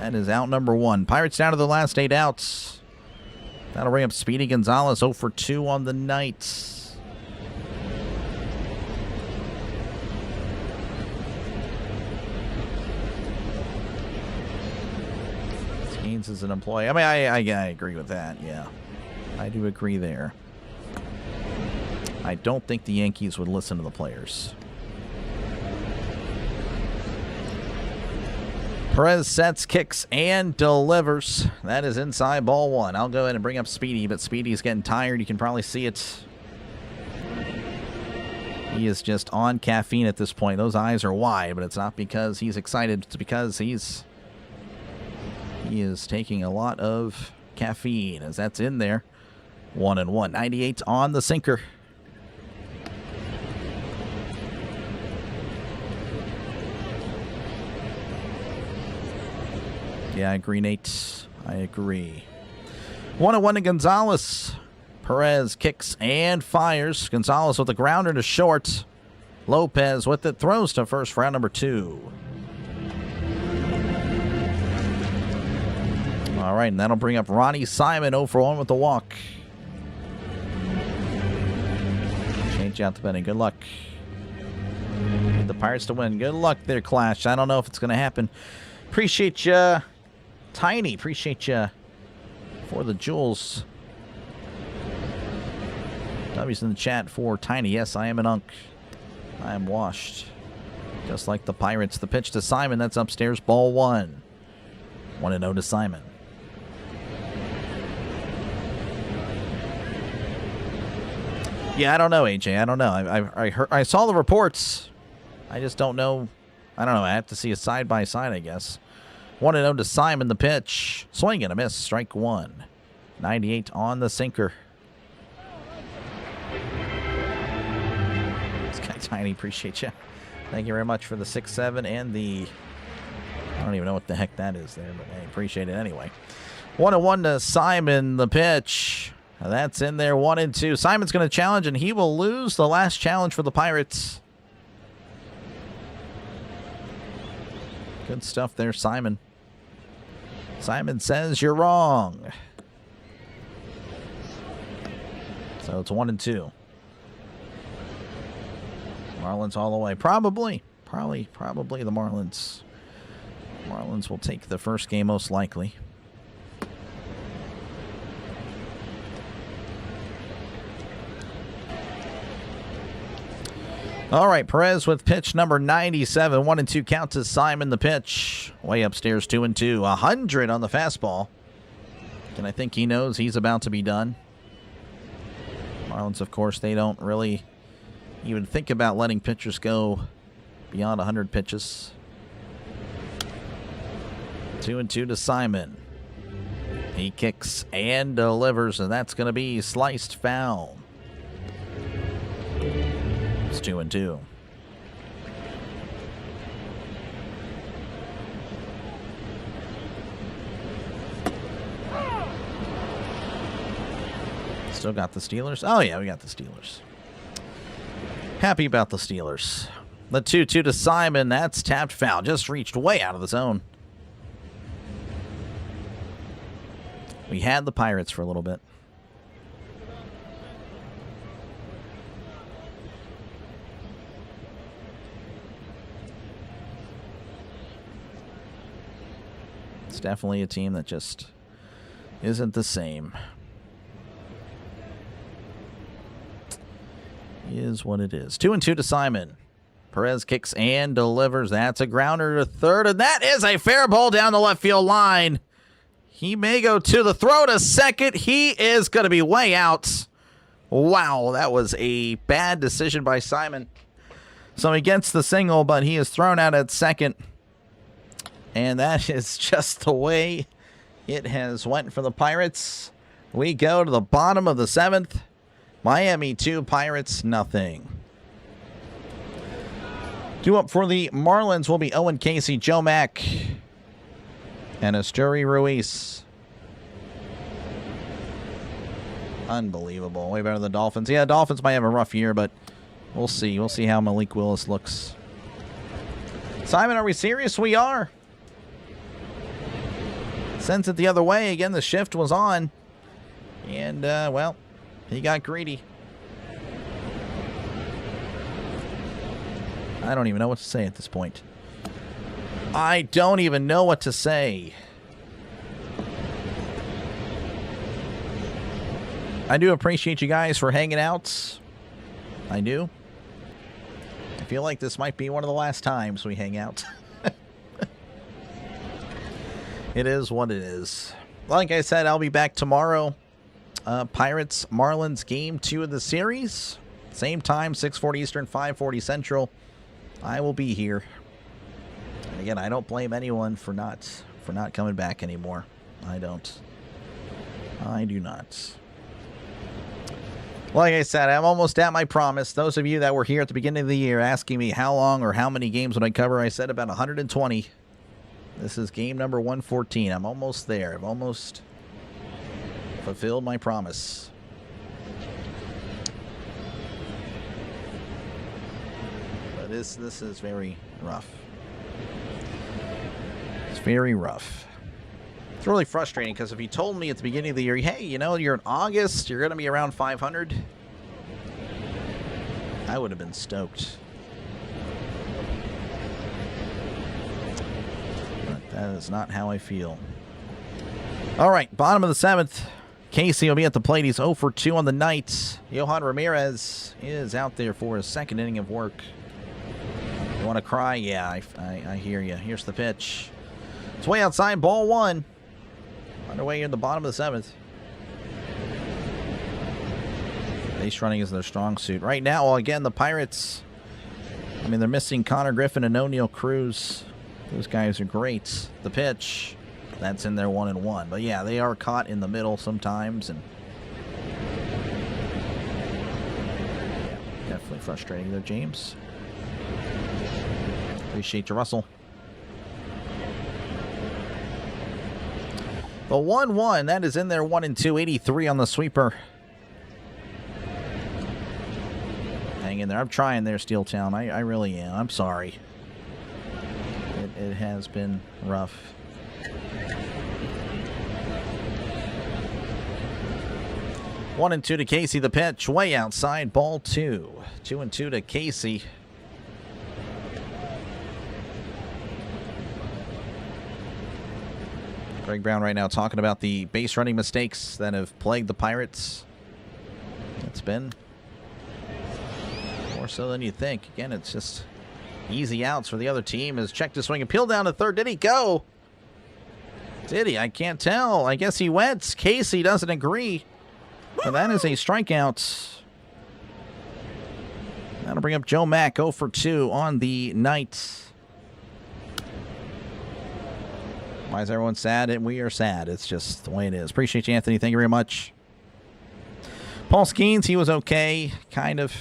That is out number 1. Pirates down to the last 8 outs. That'll bring up Speedy Gonzalez, 0 for 2 on the night. Skenes is an employee. I mean, I agree with that, yeah. I do agree there. I don't think the Yankees would listen to the players. Perez sets, kicks, and delivers. That is inside ball 1. I'll go ahead and bring up Speedy, but Speedy's getting tired. You can probably see it. He is just on caffeine at this point. Those eyes are wide, but it's not because he's excited. It's because he is taking a lot of caffeine, as that's in there. 1-1. 98 on the sinker. Yeah, I agree, Nate. I agree. 1-1 to Gonzalez. Perez kicks and fires. Gonzalez with a grounder to short. Lopez with it. Throws to first for out number 2. All right, and that'll bring up Ronnie Simon, 0 for 1 with the walk. Change out the betting. Good luck. Need the Pirates to win. Good luck there, Clash. I don't know if it's going to happen. Appreciate you. Tiny, appreciate you for the jewels. W's in the chat for Tiny. Yes, I am an unk. I am washed. Just like the Pirates. The pitch to Simon. That's upstairs. Ball 1. 1-0 to Simon. Yeah, I don't know, AJ. I don't know. I saw the reports. I just don't know. I don't know. I have to see a side by side, I guess. 1-0 to Simon, the pitch. Swing and a miss. Strike 1. 98 on the sinker. This guy Tiny, appreciate you. Thank you very much for the 6-7 and the I don't even know what the heck that is there, but I appreciate it anyway. 1-1 to Simon, the pitch. That's in there, 1-2. Simon's going to challenge, and he will lose the last challenge for the Pirates. Good stuff there, Simon. Simon says you're wrong. So it's 1-2. Marlins all the way. Probably the Marlins. Marlins will take the first game most likely. All right, Perez with pitch number 97. 1-2 count to Simon, the pitch. Way upstairs, 2-2. 100 on the fastball. And I think he knows he's about to be done. Marlins, of course, they don't really even think about letting pitchers go beyond 100 pitches. 2-2 to Simon. He kicks and delivers, and that's going to be sliced foul. It's 2-2. Still got the Steelers? Oh, yeah, we got the Steelers. Happy about the Steelers. The 2-2 to Simon. That's tapped foul. Just reached way out of the zone. We had the Pirates for a little bit. It's definitely a team that just isn't the same. Is what it is. 2-2 to Simon. Perez kicks and delivers. That's a grounder to third, and that is a fair ball down the left field line. He may go to the throw to second. He is going to be way out. Wow, that was a bad decision by Simon. So he gets the single, but he is thrown out at second. And that is just the way it has went for the Pirates. We go to the bottom of the 7th. Miami 2, Pirates nothing. Due up for the Marlins will be Owen Casey, Joe Mack, and Asturi Ruiz. Unbelievable. Way better than the Dolphins. Yeah, Dolphins might have a rough year, but we'll see. We'll see how Malik Willis looks. Simon, are we serious? We are. Sends it the other way. Again, the shift was on. And, well, he got greedy. I don't even know what to say at this point. I don't even know what to say. I do appreciate you guys for hanging out. I do. I feel like this might be one of the last times we hang out. It is what it is. Like I said, I'll be back tomorrow. Pirates, Marlins, game 2 of the series. Same time, 6:40 Eastern, 5:40 Central. I will be here. And again, I don't blame anyone for not coming back anymore. I don't. I do not. Like I said, I'm almost at my promise. Those of you that were here at the beginning of the year asking me how long or how many games would I cover, I said about 120. This is game number 114. I'm almost there. I've almost fulfilled my promise. But this is very rough. It's very rough. It's really frustrating because if you told me at the beginning of the year, hey, you know, you're in August, you're going to be around 500, I would have been stoked. But that is not how I feel. All right, bottom of the 7th. Casey will be at the plate. He's 0 for 2 on the night. Johan Ramirez is out there for his second inning of work. You want to cry? Yeah, I hear you. Here's the pitch. It's way outside, ball 1. Underway in the bottom of the 7th. Base running is their strong suit. Right now, well, again, the Pirates, I mean, they're missing Connor Griffin and O'Neal Cruz. Those guys are great. The pitch, that's in there 1-1. But yeah, they are caught in the middle sometimes. And yeah, definitely frustrating there, James. Appreciate you, Russell. The 1-1, that is in there, 1-2, 83 on the sweeper. Hang in there. I'm trying there, Steeltown. I really am. I'm sorry. It has been rough. One and two to Casey. The pitch way outside. Ball 2. 2-2 to Casey. Greg Brown right now talking about the base running mistakes that have plagued the Pirates. It's been more so than you think. Again, it's just easy outs for the other team. Has checked his swing. Appeal down to third. Did he go? Did he? I can't tell. I guess he went. Casey doesn't agree. So that is a strikeout. That'll bring up Joe Mack, 0 for 2 on the night. Why is everyone sad? And we are sad. It's just the way it is. Appreciate you, Anthony. Thank you very much. Paul Skenes, he was okay. Kind of.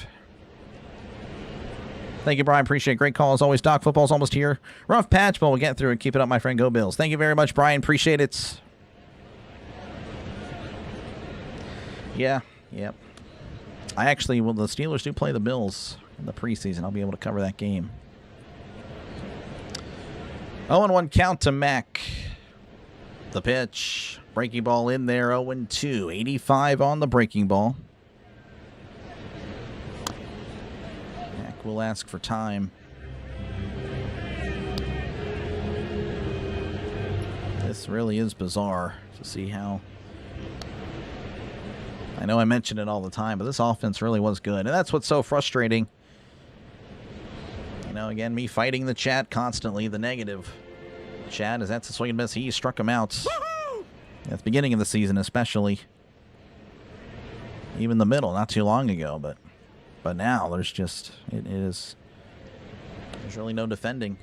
Thank you, Brian. Appreciate it. Great call as always. Doc, football's almost here. Rough patch, but we'll get through it. Keep it up, my friend. Go Bills. Thank you very much, Brian. Appreciate it. Yeah, yep. I actually, well, the Steelers do play the Bills in the preseason. I'll be able to cover that game. 0-1 count to Mack. The pitch. Breaking ball in there. 0-2. 85 on the breaking ball. Mack will ask for time. This really is bizarre to see how... I know I mention it all the time, but this offense really was good. And that's what's so frustrating. You know, again, me fighting the chat constantly, the negative chat, is that's a swing and miss. He struck him out at the beginning of the season, especially. Even the middle, not too long ago. But now there's just, there's really no defending.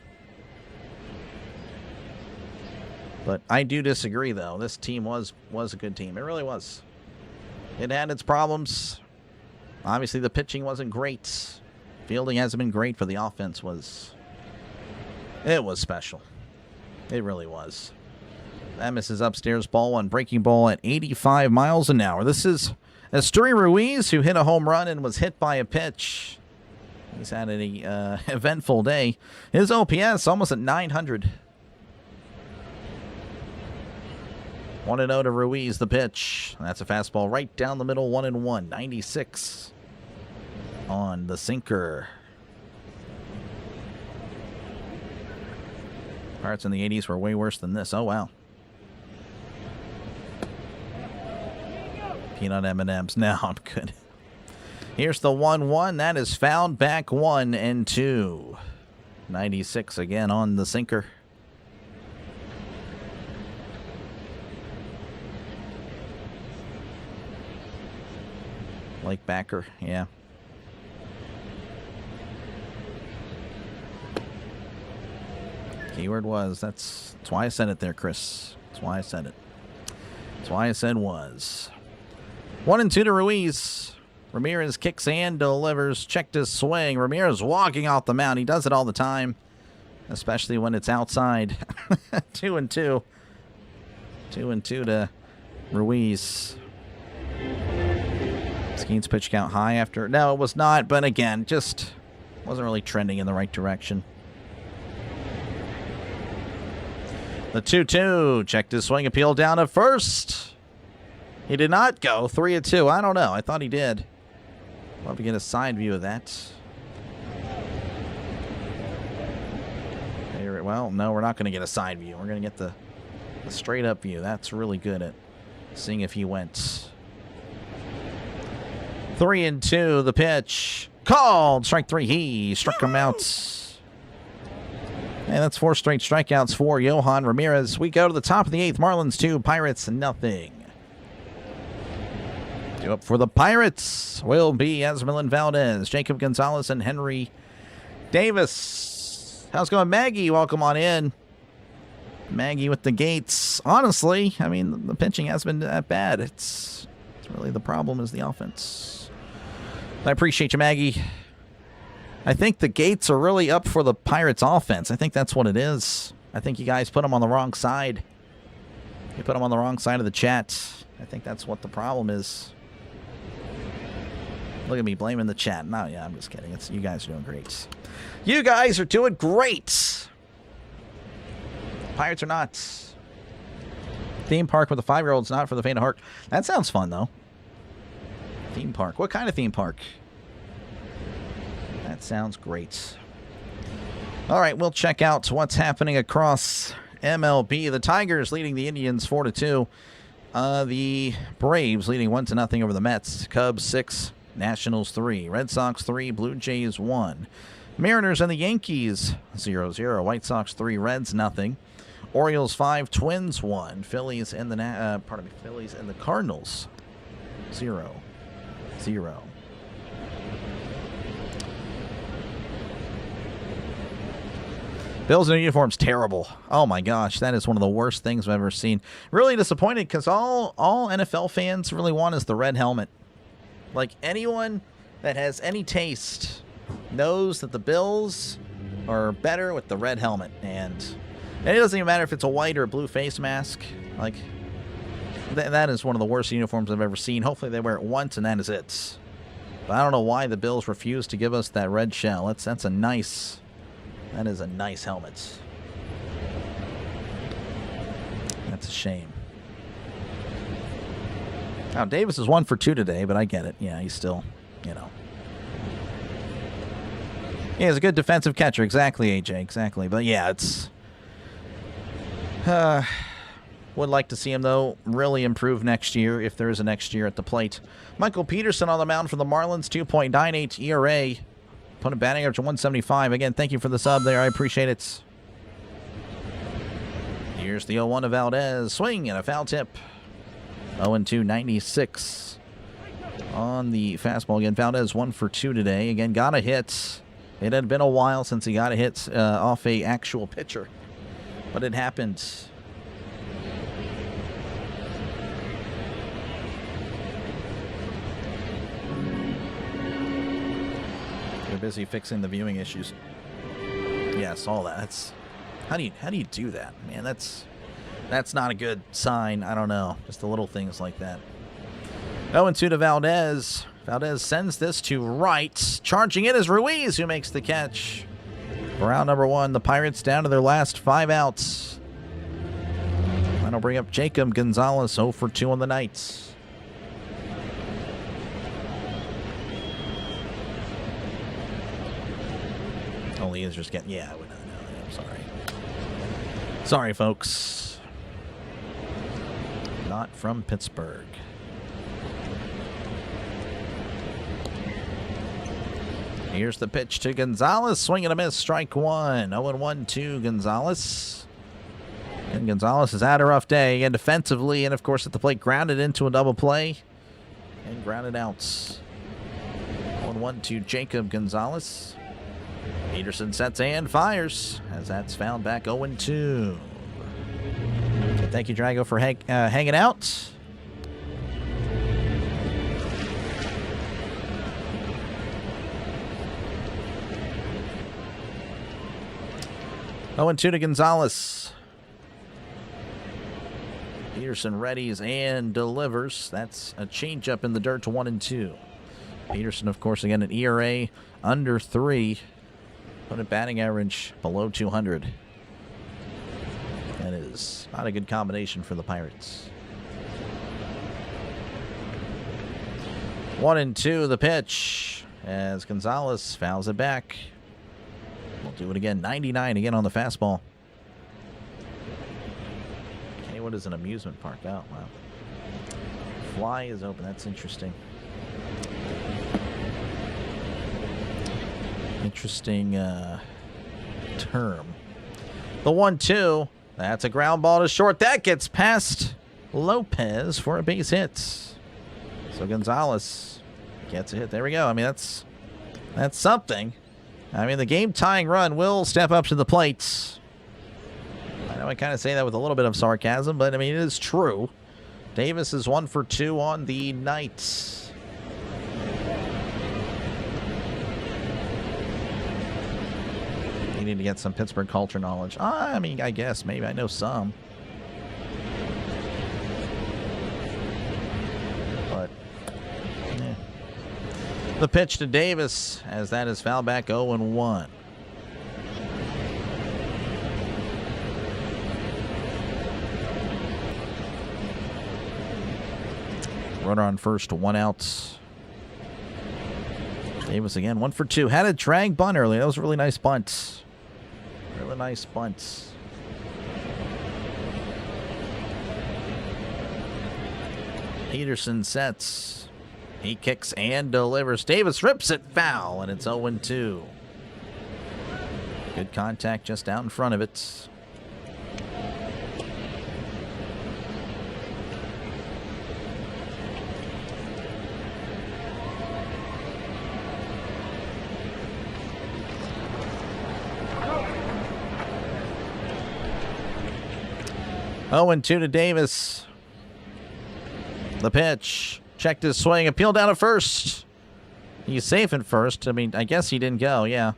But I do disagree, though. This team was a good team. It really was. It had its problems. Obviously, the pitching wasn't great. Fielding hasn't been great, for the offense it was special. It really was. That misses upstairs. Ball 1. Breaking ball at 85 miles an hour. This is Esteury Ruiz, who hit a home run and was hit by a pitch. He's had an eventful day. His OPS almost at 900. 1-0 to Ruiz, the pitch. That's a fastball right down the middle, 1-1. 96 on the sinker. Pirates in the 80s were way worse than this. Oh, wow. Peanut M&Ms. Now I'm good. Here's the 1-1. That is found back 1-2. 96 again on the sinker. Blake Backer, yeah. Keyword was, that's why I said it there, Chris. That's why I said it. That's why I said was. 1-2 to Ruiz. Ramirez kicks and delivers. Checked his swing. Ramirez walking off the mound. He does it all the time, especially when it's outside. 2-2. 2-2 to Ruiz. Skenes pitch count high after... No, it was not, but again, just wasn't really trending in the right direction. The 2-2. Checked his swing. Appeal down at first. He did not go. 3-2. I don't know. I thought he did. Love to get a side view of that. Well, no, we're not going to get a side view. We're going to get the straight up view. That's really good at seeing if he went... 3-2, the pitch. Called. Strike 3. He struck him out. And that's 4 straight strikeouts for Johan Ramirez. We go to the top of the 8th. Marlins 2, Pirates nothing. Due up for the Pirates will be Esmeralda Valdez, Jacob Gonzalez, and Henry Davis. How's it going, Maggie? Welcome on in. Maggie with the gates. Honestly, I mean, the pitching hasn't been that bad. It's really the problem is the offense. I appreciate you, Maggie. I think the gates are really up for the Pirates offense. I think that's what it is. I think you guys put them on the wrong side. You put them on the wrong side of the chat. I think that's what the problem is. Look at me blaming the chat. No, yeah, I'm just kidding. It's you guys are doing great. You guys are doing great. Pirates are not. Theme park with a 5-year-old's not for the faint of heart. That sounds fun, though. Theme park. What kind of theme park? That sounds great. All right, we'll check out what's happening across MLB. The Tigers leading the Indians 4-2. The Braves leading 1-0 over the Mets. Cubs 6, Nationals 3, Red Sox 3, Blue Jays 1. Mariners and the Yankees 0-0. White Sox 3, Reds 0. Orioles 5, Twins 1. Phillies and the Phillies and the Cardinals 0-0. Bills in uniforms, terrible. Oh my gosh, that is one of the worst things I've ever seen. Really disappointed because all NFL fans really want is the red helmet. Like, anyone that has any taste knows that the Bills are better with the red helmet. And it doesn't even matter if it's a white or a blue face mask. Like, that is one of the worst uniforms I've ever seen. Hopefully they wear it once and that is it. But I don't know why the Bills refuse to give us that red shell. That's a nice... That is a nice helmet. That's a shame. Now, Davis is 1 for 2 today, but I get it. Yeah, he's still, you know. Yeah, he's a good defensive catcher. Exactly, AJ. Exactly. But yeah, it's... would like to see him, though, really improve next year, if there is a next year at the plate. Michael Peterson on the mound for the Marlins, 2.98 ERA. Opponent batting average 175. Again, thank you for the sub there. I appreciate it. Here's the 0-1 of Valdez. Swing and a foul tip. 0-2, 96 on the fastball. Again, Valdez 1 for 2 today. Again, got a hit. It had been a while since he got a hit off a actual pitcher, but it happened. They're busy fixing the viewing issues. Yeah, I saw that. That's how do you do that, man? That's not a good sign. I don't know. Just the little things like that. 0-2 to Valdez. Valdez sends this to right. Charging in is Ruiz, who makes the catch. For out number 1, the Pirates down to their last 5 outs. That'll bring up Jacob Gonzalez, 0 for 2 on the night. Only is just getting... Yeah, I would not know. I'm sorry. Sorry, folks. Not from Pittsburgh. Here's the pitch to Gonzalez. Swing and a miss. Strike 1. 0-1 to Gonzalez. And Gonzalez has had a rough day. And defensively, and of course at the plate, grounded into a double play. And grounded out. 0-1 to Jacob Gonzalez. Peterson sets and fires as that's found back 0-2. Thank you, Drago, for hanging out. Oh, 0-2 to Gonzalez. Peterson readies and delivers. That's a changeup in the dirt to 1-2. Peterson, of course, again, an ERA under 3. Put a batting average below 200. That is not a good combination for the Pirates. 1-2 the pitch as Gonzalez fouls it back. We'll do it again. 99 again on the fastball. Okay, what is an amusement park? Oh, wow. Fly is open. That's interesting. Interesting term. The 1-2. That's a ground ball to short. That gets past Lopez for a base hit. So Gonzalez gets a hit. There we go. I mean, that's something. I mean, the game-tying run will step up to the plate. I know I kind of say that with a little bit of sarcasm, but I mean, it is true. Davis is 1 for 2 on the night. Need to get some Pittsburgh culture knowledge. I mean, I guess maybe I know some. The pitch to Davis, as that is foul back 0-1. Runner on first, 1 out. Davis again, 1 for 2. Had a drag bunt earlier. That was a really nice bunt. Really nice bunt. Peterson sets. He kicks and delivers. Davis rips it foul, and it's 0-2. Good contact just out in front of it. Oh, and 2 to Davis. The pitch. Checked his swing. Appeal down to first. He's safe at first. I mean, I guess he didn't go, yeah.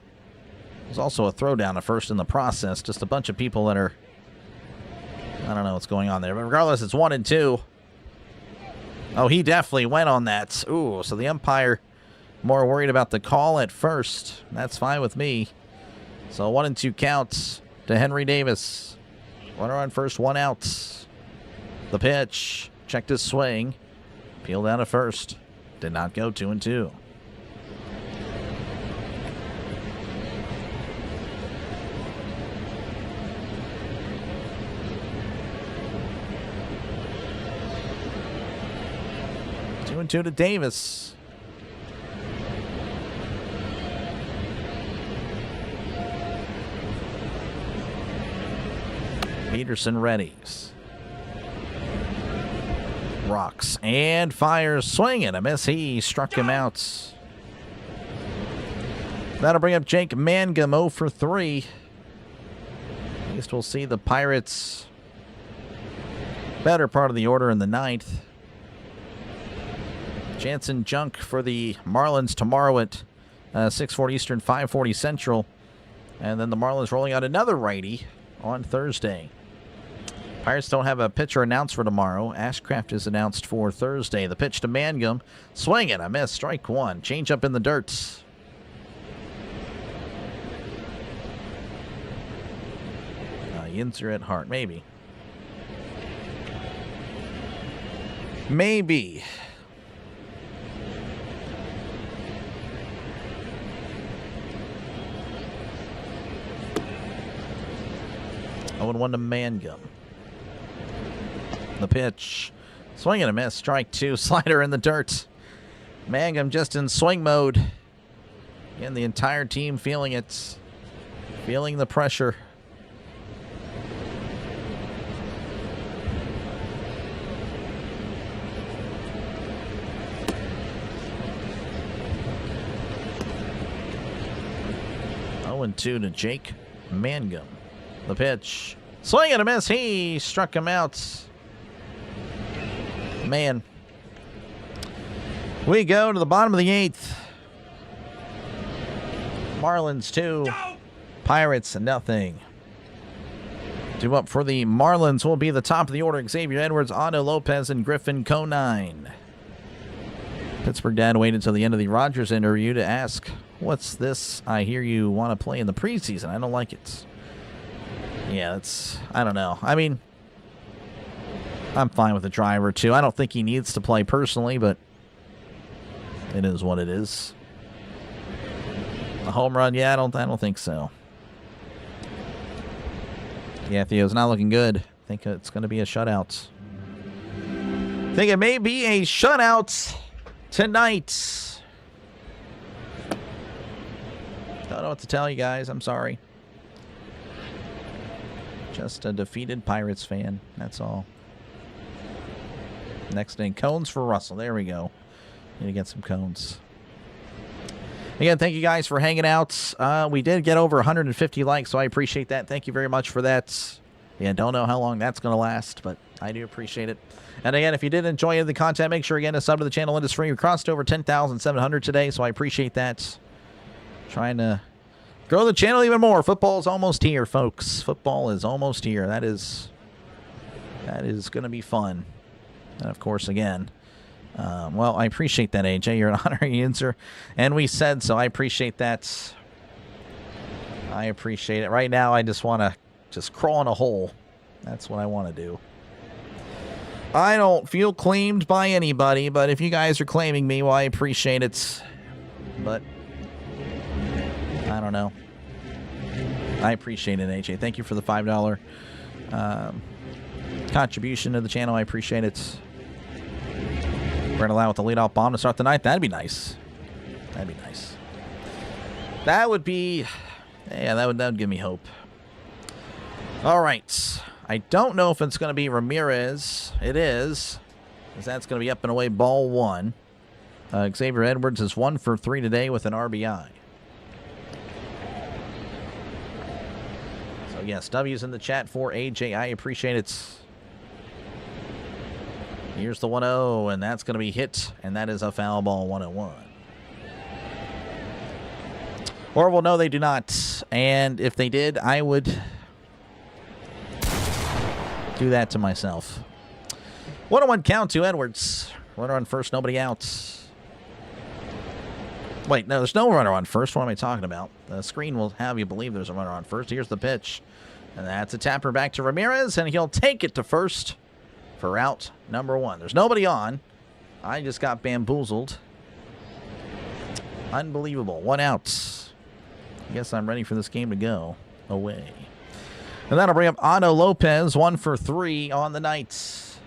There's also a throw down to first in the process. Just a bunch of people that are... I don't know what's going on there. But regardless, it's 1-2. Oh, he definitely went on that. Ooh, so the umpire more worried about the call at first. That's fine with me. So 1-2 counts to Henry Davis. Runner on first, 1 out. The pitch. Checked his swing. Peeled out at first. Did not go. 2-2. Two and 2 to Davis. Peterson readies. Rocks and fires. Swing and a miss. He struck him out. That'll bring up Jake Mangum 0 for 3. At least we'll see the Pirates better part of the order in the 9th. Jansen Junk for the Marlins tomorrow at 6:40 Eastern, 5:40 Central. And then the Marlins rolling out another righty on Thursday. Pirates don't have a pitcher announced for tomorrow. Ashcraft is announced for Thursday. The pitch to Mangum. Swing and a miss. Strike 1. Change up in the dirt. Yinzer at heart. Maybe. Maybe. Oh, and 1 to Mangum. The pitch. Swing and a miss. Strike 2. Slider in the dirt. Mangum just in swing mode. And the entire team feeling it. Feeling the pressure. Oh, and 2 to Jake Mangum. The pitch. Swing and a miss. He struck him out. Man. We go to the bottom of the 8th. Marlins 2. Pirates nothing. 2 up for the Marlins will be the top of the order. Xavier Edwards, Otto Lopez, and Griffin Conine. Pittsburgh Dad waited until the end of the Rogers interview to ask, "What's this? I hear you want to play in the preseason. I don't like it." Yeah, it's... I don't know. I mean, I'm fine with the driver, too. I don't think he needs to play personally, but it is what it is. A home run? Yeah, I don't think so. Yeah, Theo's not looking good. I think it's going to be a shutout. I think it may be a shutout tonight. Don't know what to tell you guys. I'm sorry. Just a defeated Pirates fan. That's all. Next thing, cones for Russell. There we go. Need to get some cones. Again, thank you guys for hanging out. We did get over 150 likes, so I appreciate that. Thank you very much for that. Yeah, don't know how long that's going to last, but I do appreciate it. And again, if you did enjoy the content, make sure again to sub to the channel. It is free. We crossed over 10,700 today, so I appreciate that. Trying to grow the channel even more. Football is almost here, folks. Football is almost here. That is going to be fun. And of course, again, Well, I appreciate that, AJ. You're an honorary user, and we said so. I appreciate that. I appreciate it. Right now, I just want to just crawl in a hole. That's what I want to do. I don't feel claimed by anybody, but if you guys are claiming me, well, I appreciate it. But I don't know. I appreciate it, AJ. Thank you for the $5 contribution to the channel. I appreciate it. Brent Allow with the leadoff bomb to start the night. That'd be nice. That'd be nice. That would be... Yeah, that would give me hope. All right. I don't know if it's going to be Ramirez. It is. Because that's going to be up and away, ball one. Xavier Edwards is 1 for 3 today with an RBI. So, yes, W's in the chat for AJ. I appreciate it. Here's the 1-0, and that's going to be hit, and that is a foul ball, 1-1. Or, well, no, they do not. And if they did, I would do that to myself. 1-1 count to Edwards. Runner on first, nobody out. Wait, no, there's no runner on first. What am I talking about? The screen will have you believe there's a runner on first. Here's the pitch. And that's a tapper back to Ramirez, and he'll take it to first for out number 1. There's nobody on. I just got bamboozled. Unbelievable. 1 out. I guess I'm ready for this game to go away. And that'll bring up Otto Lopez, 1 for 3 on the night.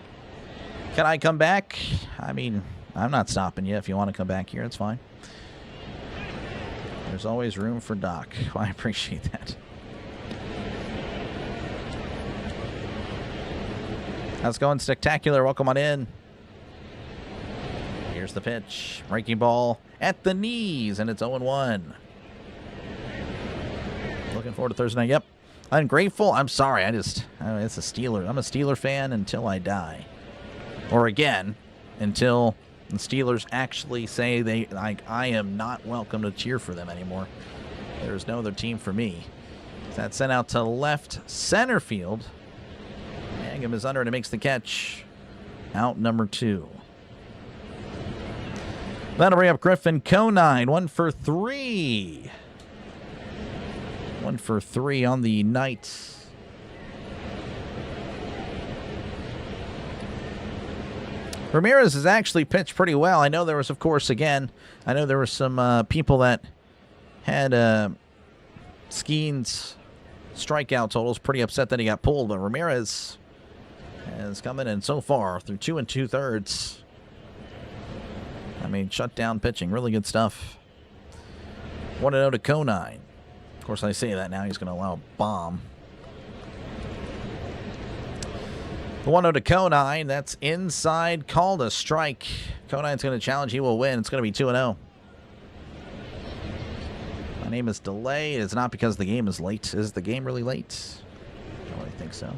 Can I come back? I mean, I'm not stopping you. If you want to come back here, it's fine. There's always room for Doc. Well, I appreciate that. How's it going, Spectacular? Welcome on in. Here's the pitch. Breaking ball at the knees, and it's 0-1. Looking forward to Thursday night. Yep. Ungrateful? I'm sorry. It's a Steeler. I'm a Steeler fan until I die. Or again, until the Steelers actually say I am not welcome to cheer for them anymore. There's no other team for me. That's sent out to left center field. Mangum is under and it makes the catch. Out number 2. That'll bring up Griffin Conine. 1 for 3. 1 for 3 on the night. Ramirez has actually pitched pretty well. I know there was, of course, again, I know there were some people that had Skenes strikeout totals pretty upset that he got pulled, but Ramirez has come in and so far through 2 2/3. I mean, shut down pitching. Really good stuff. 1-0 to Conine. Of course, I say that now. He's going to allow a bomb. The 1-0 to Conine. That's inside. Called a strike. Conine's going to challenge. He will win. It's going to be 2-0. My name is Delay. It is not because the game is late. Is the game really late? I don't really think so.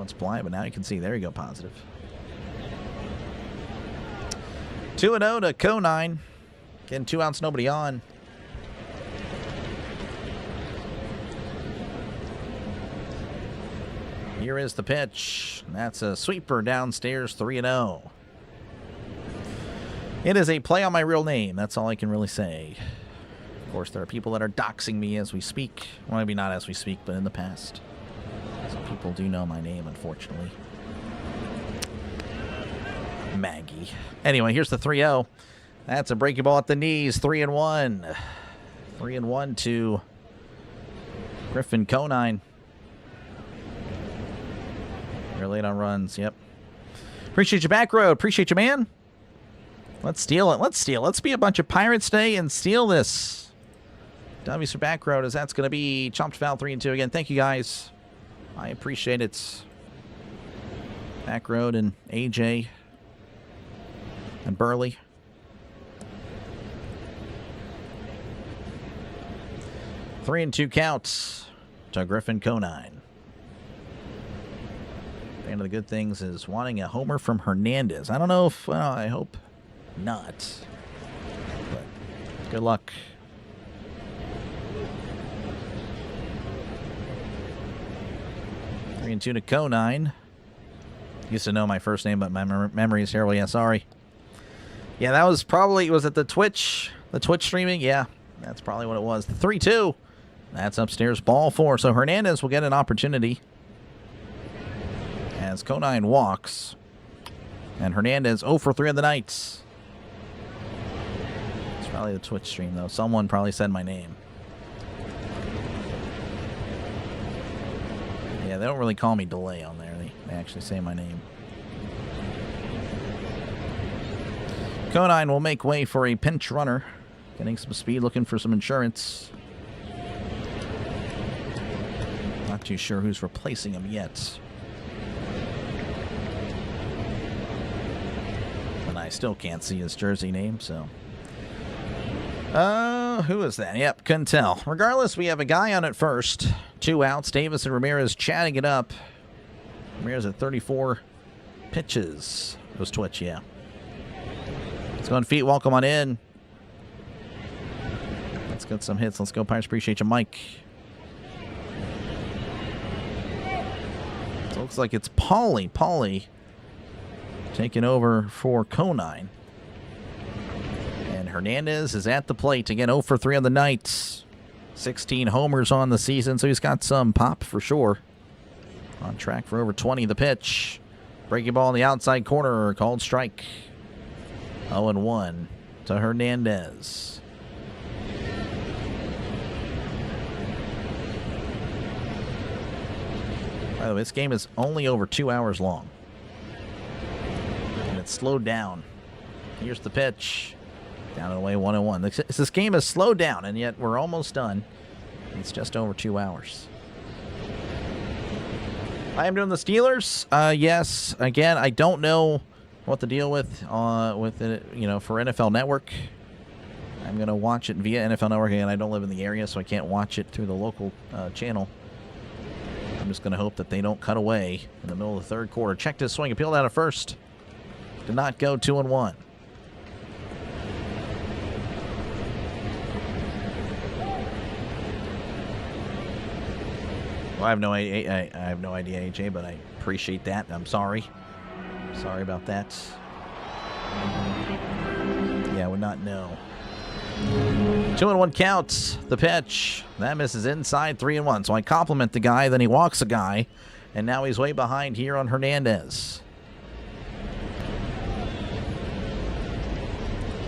It's blind, but now you can see. There you go, positive. 2-0 to Conine. Getting 2 outs, nobody on. Here is the pitch. That's a sweeper downstairs, 3-0. It is a play on my real name. That's all I can really say. Of course, there are people that are doxing me as we speak. Well, maybe not as we speak, but in the past. Some people do know my name, unfortunately. Maggie. Anyway, here's the 3-0. That's a breaking ball at the knees. 3-1. 3-1 to Griffin Conine. You're late on runs. Yep. Appreciate you, back road. Appreciate you, man. Let's steal it. Let's steal. Let's be a bunch of Pirates today and steal this. W's for back road, as that's going to be chomped foul 3-2 again. Thank you, guys. I appreciate it. Back road and AJ and Burley. Three and 2 counts to Griffin Conine. One of the good things is wanting a homer from Hernandez. I don't know if, well, I hope not. But good luck. 3-2 to Conine. Used to know my first name, but my memory is terrible. Yeah, sorry. Yeah, that was probably, was it the Twitch streaming? Yeah, that's probably what it was. The 3-2. That's upstairs, ball 4. So Hernandez will get an opportunity as Conine walks. And Hernandez 0 for 3 of the night. It's probably the Twitch stream, though. Someone probably said my name. Yeah, they don't really call me Delay on there. They actually say my name. Conine will make way for a pinch runner. Getting some speed, looking for some insurance. Not too sure who's replacing him yet. And I still can't see his jersey name, so. Who is that? Yep, couldn't tell. Regardless, we have a guy on at first. 2 outs. Davis and Ramirez chatting it up. Ramirez at 34 pitches. It was Twitch, yeah. Let's go on feet. Welcome on in. Let's get some hits. Let's go, Pirates. Appreciate you, Mike. So it looks like it's Paulie taking over for Conine. And Hernandez is at the plate. Again, 0 for 3 on the night. 16 homers on the season, so he's got some pop for sure. On track for over 20. The pitch. Breaking ball in the outside corner. Called strike. 0-1 to Hernandez. By the way, this game is only over 2 hours long. And it's slowed down. Here's the pitch. Down and away, 1-1. This game is slowed down, and yet we're almost done. It's just over 2 hours. I am doing the Steelers. Yes. Again, I don't know what the deal with it, for NFL Network. I'm going to watch it via NFL Network. Again, I don't live in the area, so I can't watch it through the local channel. I'm just going to hope that they don't cut away in the middle of the third quarter. Checked his swing, appealed out at first. Did not go 2-1. Well, I have no idea, AJ, but I appreciate that. I'm sorry. Sorry about that. Yeah, I would not know. 2-1 counts. The pitch. That misses inside, 3-1. So I compliment the guy, then he walks a guy, and now he's way behind here on Hernandez.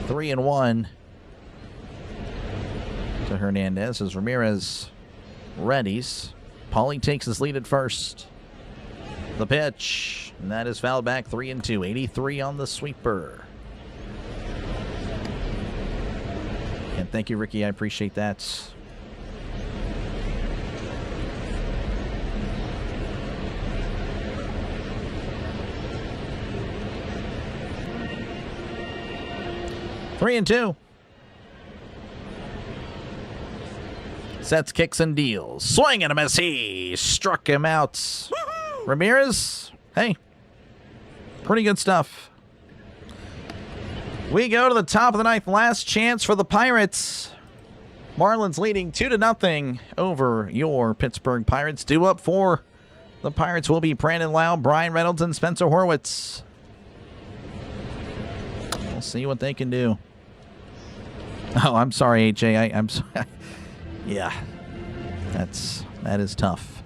3-1 to Hernandez as Ramirez readies. Paulie takes his lead at first. The pitch, and that is fouled back. 3-2. 83 on the sweeper. And thank you, Ricky. I appreciate that. Three and two. Sets, kicks, and deals. Swing and a miss. He struck him out. Woo-hoo! Ramirez, hey, pretty good stuff. We go to the top of the ninth. Last chance for the Pirates. Marlins leading 2-0 over your Pittsburgh Pirates. Due up for the Pirates will be Brandon Lau, Brian Reynolds, and Spencer Horwitz. We'll see what they can do. Oh, I'm sorry, AJ. I'm sorry. Yeah, that is tough.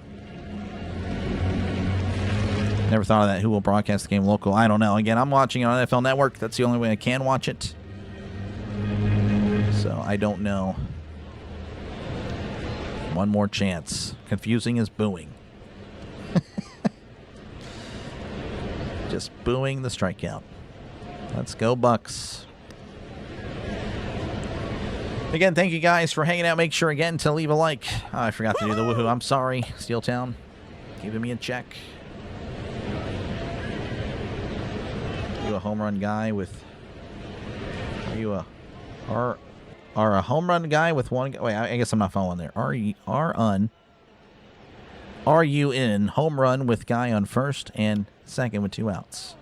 Never thought of that. Who will broadcast the game local? I don't know. Again, I'm watching it on NFL Network. That's the only way I can watch it. So I don't know. One more chance. Confusing is booing. Just booing the strikeout. Let's go, Bucks. Again, thank you guys for hanging out. Make sure, again, to leave a like. Oh, I forgot to do the woohoo. I'm sorry, Steel Town. Keeping me in check. Are you a home run guy with... Are you a... Are a home run guy with one... Wait, I guess I'm not following there. Are you in home run with guy on first and second with 2 outs?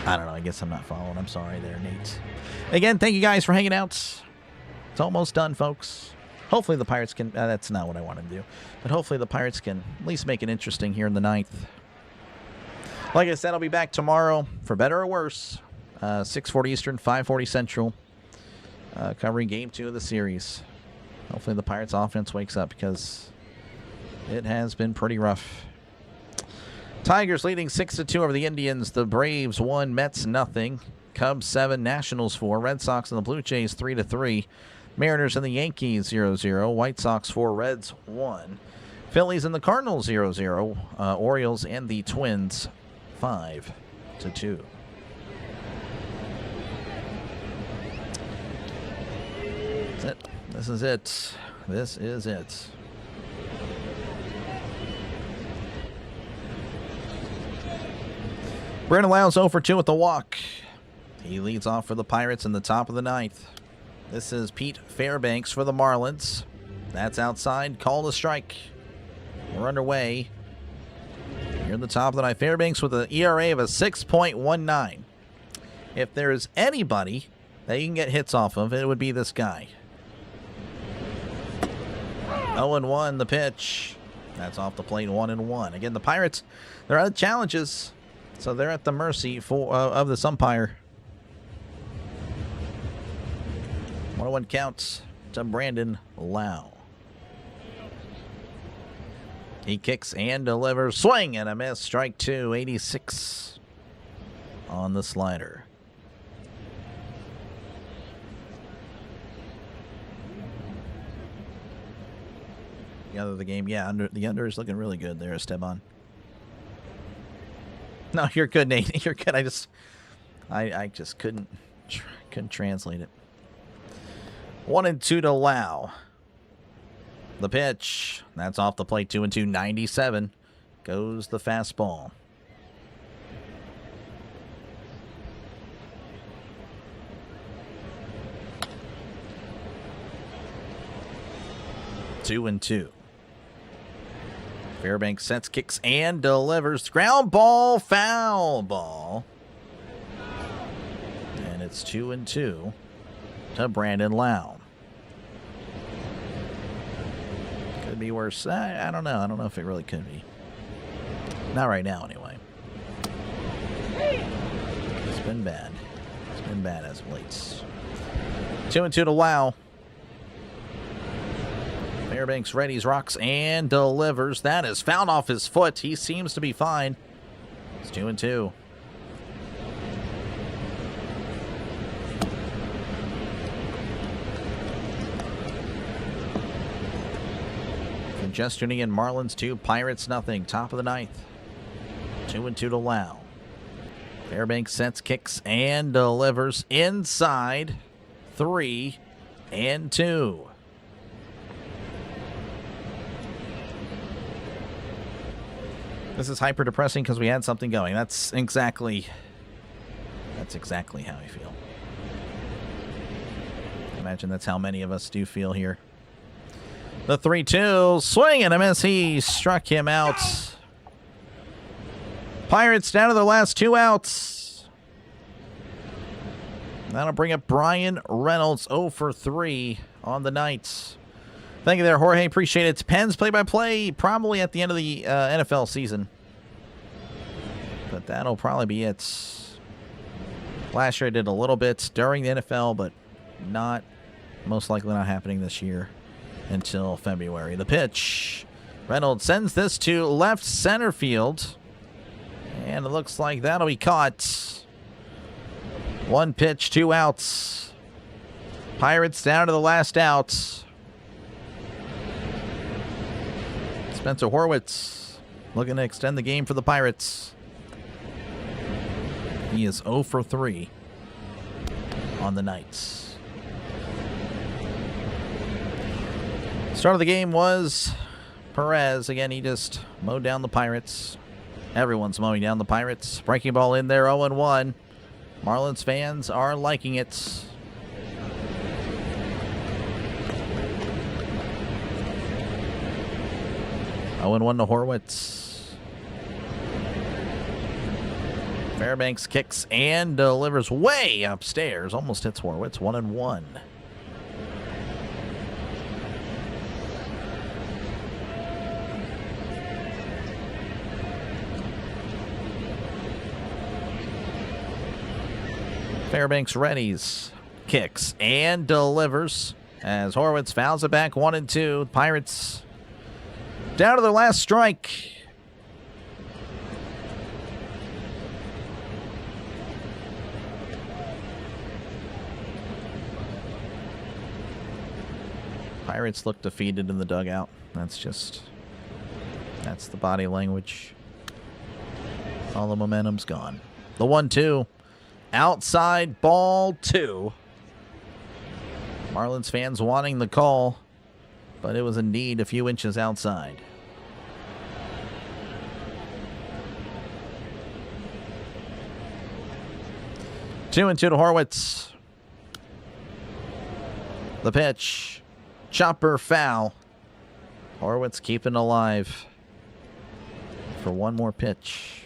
I don't know. I guess I'm not following. I'm sorry there, Nate. Again, thank you guys for hanging out. It's almost done, folks. Hopefully the Pirates can... that's not what I want to do. But hopefully the Pirates can at least make it interesting here in the 9th. Like I said, I'll be back tomorrow, for better or worse. 6:40 Eastern, 5:40 Central. Covering Game 2 of the series. Hopefully the Pirates offense wakes up, because it has been pretty rough. Tigers leading 6-2 over the Indians. The Braves 1, Mets nothing. Cubs 7, Nationals 4. Red Sox and the Blue Jays 3-3. Mariners and the Yankees 0-0. White Sox 4, Reds 1. Phillies and the Cardinals 0-0. Orioles and the Twins 5-2. That's it. This is it. This is it. Brandon Lowe's 0 for 2 with the walk. He leads off for the Pirates in the top of the 9th. This is Pete Fairbanks for the Marlins. That's outside. Called a strike. We're underway. Here in the top of the 9th. Fairbanks with an ERA of a 6.19. If there is anybody that you can get hits off of, it would be this guy. 0-1 the pitch. That's off the plate. 1-1. Again, the Pirates, they're out of challenges. So they're at the mercy of this umpire. 1-1 counts to Brandon Lowe. He kicks and delivers. Swing and a miss. Strike 2. 86 on the slider. The other the game, yeah, the under is looking really good there, Esteban. No, you're good, Nate. You're good. I just couldn't translate it. 1-2 to Lau. The pitch. That's off the plate. 2-2. 97. Goes the fastball. Two and two. Fairbanks sets, kicks, and delivers. Ground ball, foul ball. And it's 2-2 to Brandon Lowe. Could be worse. I don't know. I don't know if it really could be. Not right now, anyway. It's been bad. It's been bad as of late. 2-2 to Lowe. Fairbanks readies, rocks, and delivers. That is fouled off his foot. He seems to be fine. It's 2-2. Congestion in Marlins 2, Pirates nothing. Top of the 9th. 2-2 to Lau. Fairbanks sets, kicks, and delivers inside. 3-2. This is hyper depressing because we had something going. That's exactly how I feel. Imagine that's how many of us do feel here. The 3-2 swing and a miss. He struck him out. Pirates down to their last 2 outs. That'll bring up Brian Reynolds 0 for 3 on the night. Thank you there, Jorge. Appreciate it. Pens play-by-play probably at the end of the NFL season. But that'll probably be it. Last year I did a little bit during the NFL, but most likely not happening this year until February. The pitch. Reynolds sends this to left center field. And it looks like that'll be caught. 1 pitch, 2 outs. Pirates down to the last out. Spencer Horwitz looking to extend the game for the Pirates. He is 0 for 3 on the night. Start of the game was Perez. Again, he just mowed down the Pirates. Everyone's mowing down the Pirates. Breaking ball in there, 0-1. Marlins fans are liking it. Oh, and 1 to Horwitz. Fairbanks kicks and delivers way upstairs. Almost hits Horwitz. 1-1. Fairbanks readies, kicks, and delivers as Horwitz fouls it back 1-2. Pirates down to their last strike. Pirates look defeated in the dugout. That's the body language. All the momentum's gone. The 1-2. Outside ball 2. Marlins fans wanting the call, but it was indeed a few inches outside. Two and 2 to Horwitz. The pitch. Chopper foul. Horwitz keeping alive for one more pitch.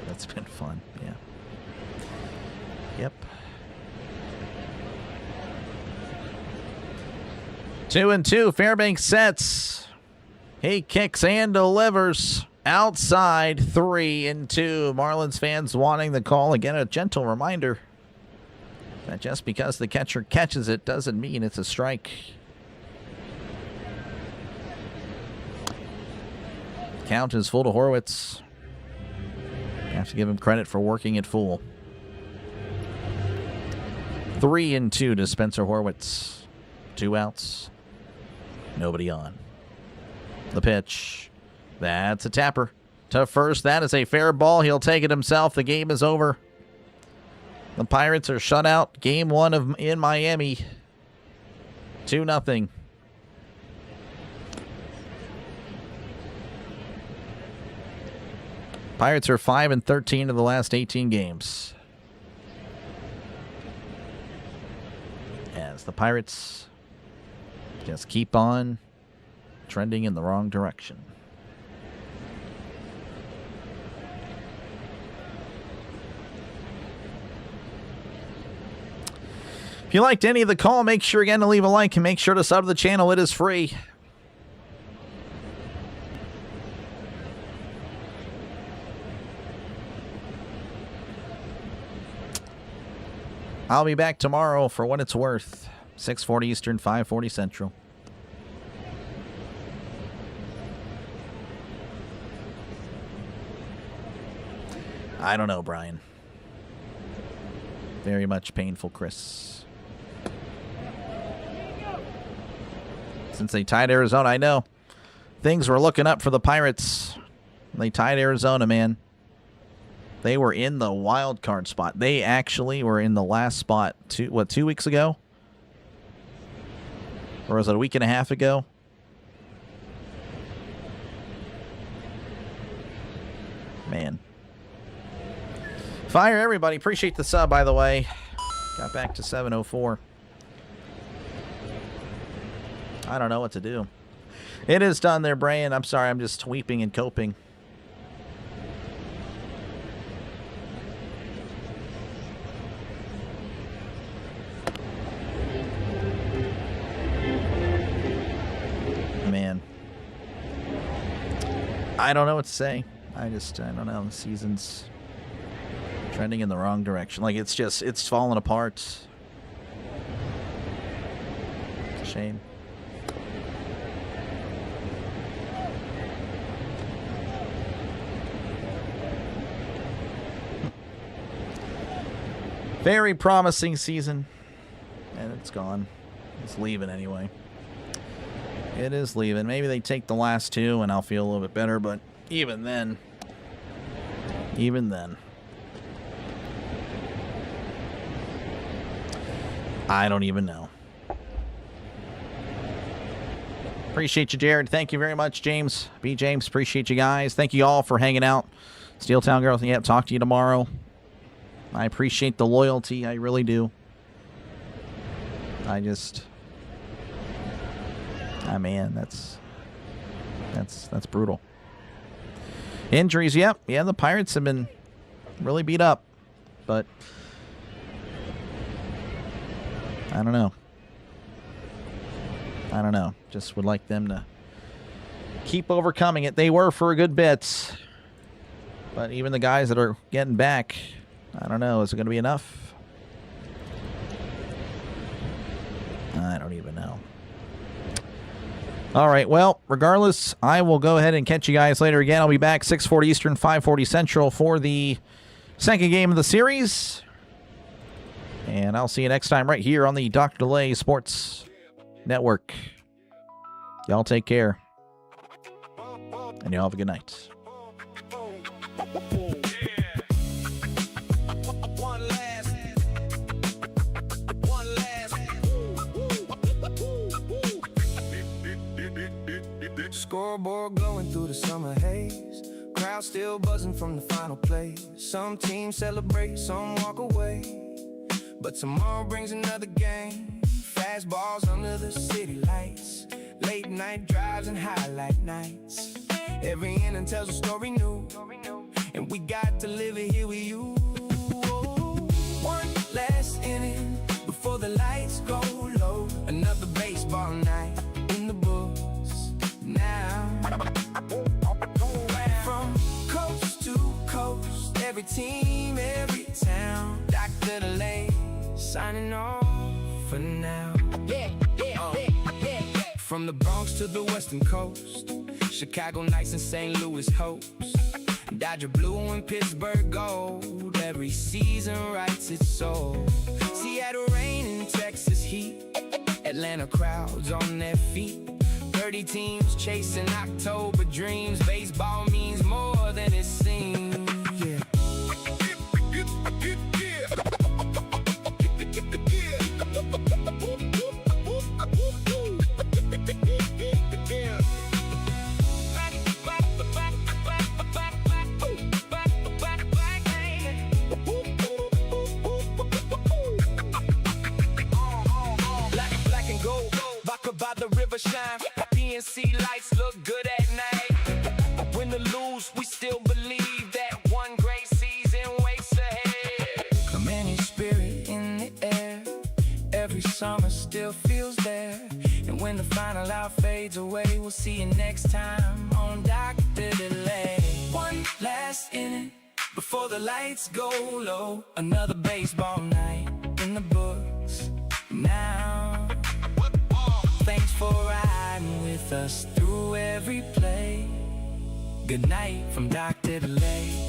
That's been fun, yeah. Yep. 2-2. Fairbanks sets. He kicks and delivers. Outside 3-2. Marlins fans wanting the call. Again, a gentle reminder that just because the catcher catches it doesn't mean it's a strike. Count is full to Horwitz. Have to give him credit for working it full. 3-2 to Spencer Horwitz. 2 outs. Nobody on. The pitch. That's a tapper. To first. That is a fair ball. He'll take it himself. The game is over. The Pirates are shut out. Game 1 in Miami. 2-0. Pirates are 5-13 of the last 18 games. As the Pirates just keep on trending in the wrong direction. If you liked any of the call, make sure again to leave a like and make sure to sub to the channel. It is free. I'll be back tomorrow for what it's worth. 6:40 Eastern, 5:40 Central. I don't know, Brian. Very much painful, Chris. Since they tied Arizona, I know. Things were looking up for the Pirates. They tied Arizona, man. They were in the wild card spot. They actually were in the last spot 2 weeks ago? Or was it a week and a half ago? Man. Fire everybody. Appreciate the sub, by the way. Got back to 704. I don't know what to do. It is done there, Brian. I'm sorry. I'm just weeping and coping. Man. I don't know what to say. I don't know. The season's trending in the wrong direction. Like, it's falling apart. It's a shame. Very promising season. And it's gone. It's leaving anyway. It is leaving. Maybe they take the last 2 and I'll feel a little bit better, but even then. I don't even know. Appreciate you, Jared. Thank you very much, James. B. James, appreciate you guys. Thank you all for hanging out. Steel Town Girl, yeah, talk to you tomorrow. I appreciate the loyalty. I really do. Man, that's brutal. Injuries, yep. Yeah, the Pirates have been really beat up. But I don't know. Just would like them to keep overcoming it. They were for a good bit. But even the guys that are getting back, I don't know. Is it going to be enough? I don't even know. All right, well, regardless, I will go ahead and catch you guys later again. I'll be back 6:40 Eastern, 5:40 Central for the second game of the series. And I'll see you next time right here on the Dr. Delay Sports Network. Y'all take care. And y'all have a good night. Scoreboard glowing through the summer haze. Crowd still buzzing from the final play. Some teams celebrate, some walk away. But tomorrow brings another game. Fastballs under the city lights. Late night drives and highlight nights. Every inning tells a story new. And we got to live it here with you. One last inning before the lights go low. Another baseball night in the books now. From coast to coast, every team, every town. Dr. Delay signing off for now. From the Bronx to the Western Coast, Chicago Knights and St. Louis Hopes, Dodger blue and Pittsburgh gold. Every season writes its soul. Seattle rain and Texas heat, Atlanta crowds on their feet. 30 teams chasing October dreams. Baseball means more than it seems. Yeah. Black and gold, vodka by the river shine. PNC lights look good at night. Win or lose, we still believe that one great season waits ahead. Command your spirit in the air. Every summer still feels there. And when the final out fades away, we'll see you next time on Dr. Delay. One last inning before the lights go low. Another baseball night in the books now. Thanks for riding with us through every play. Good night from Dr. Delay.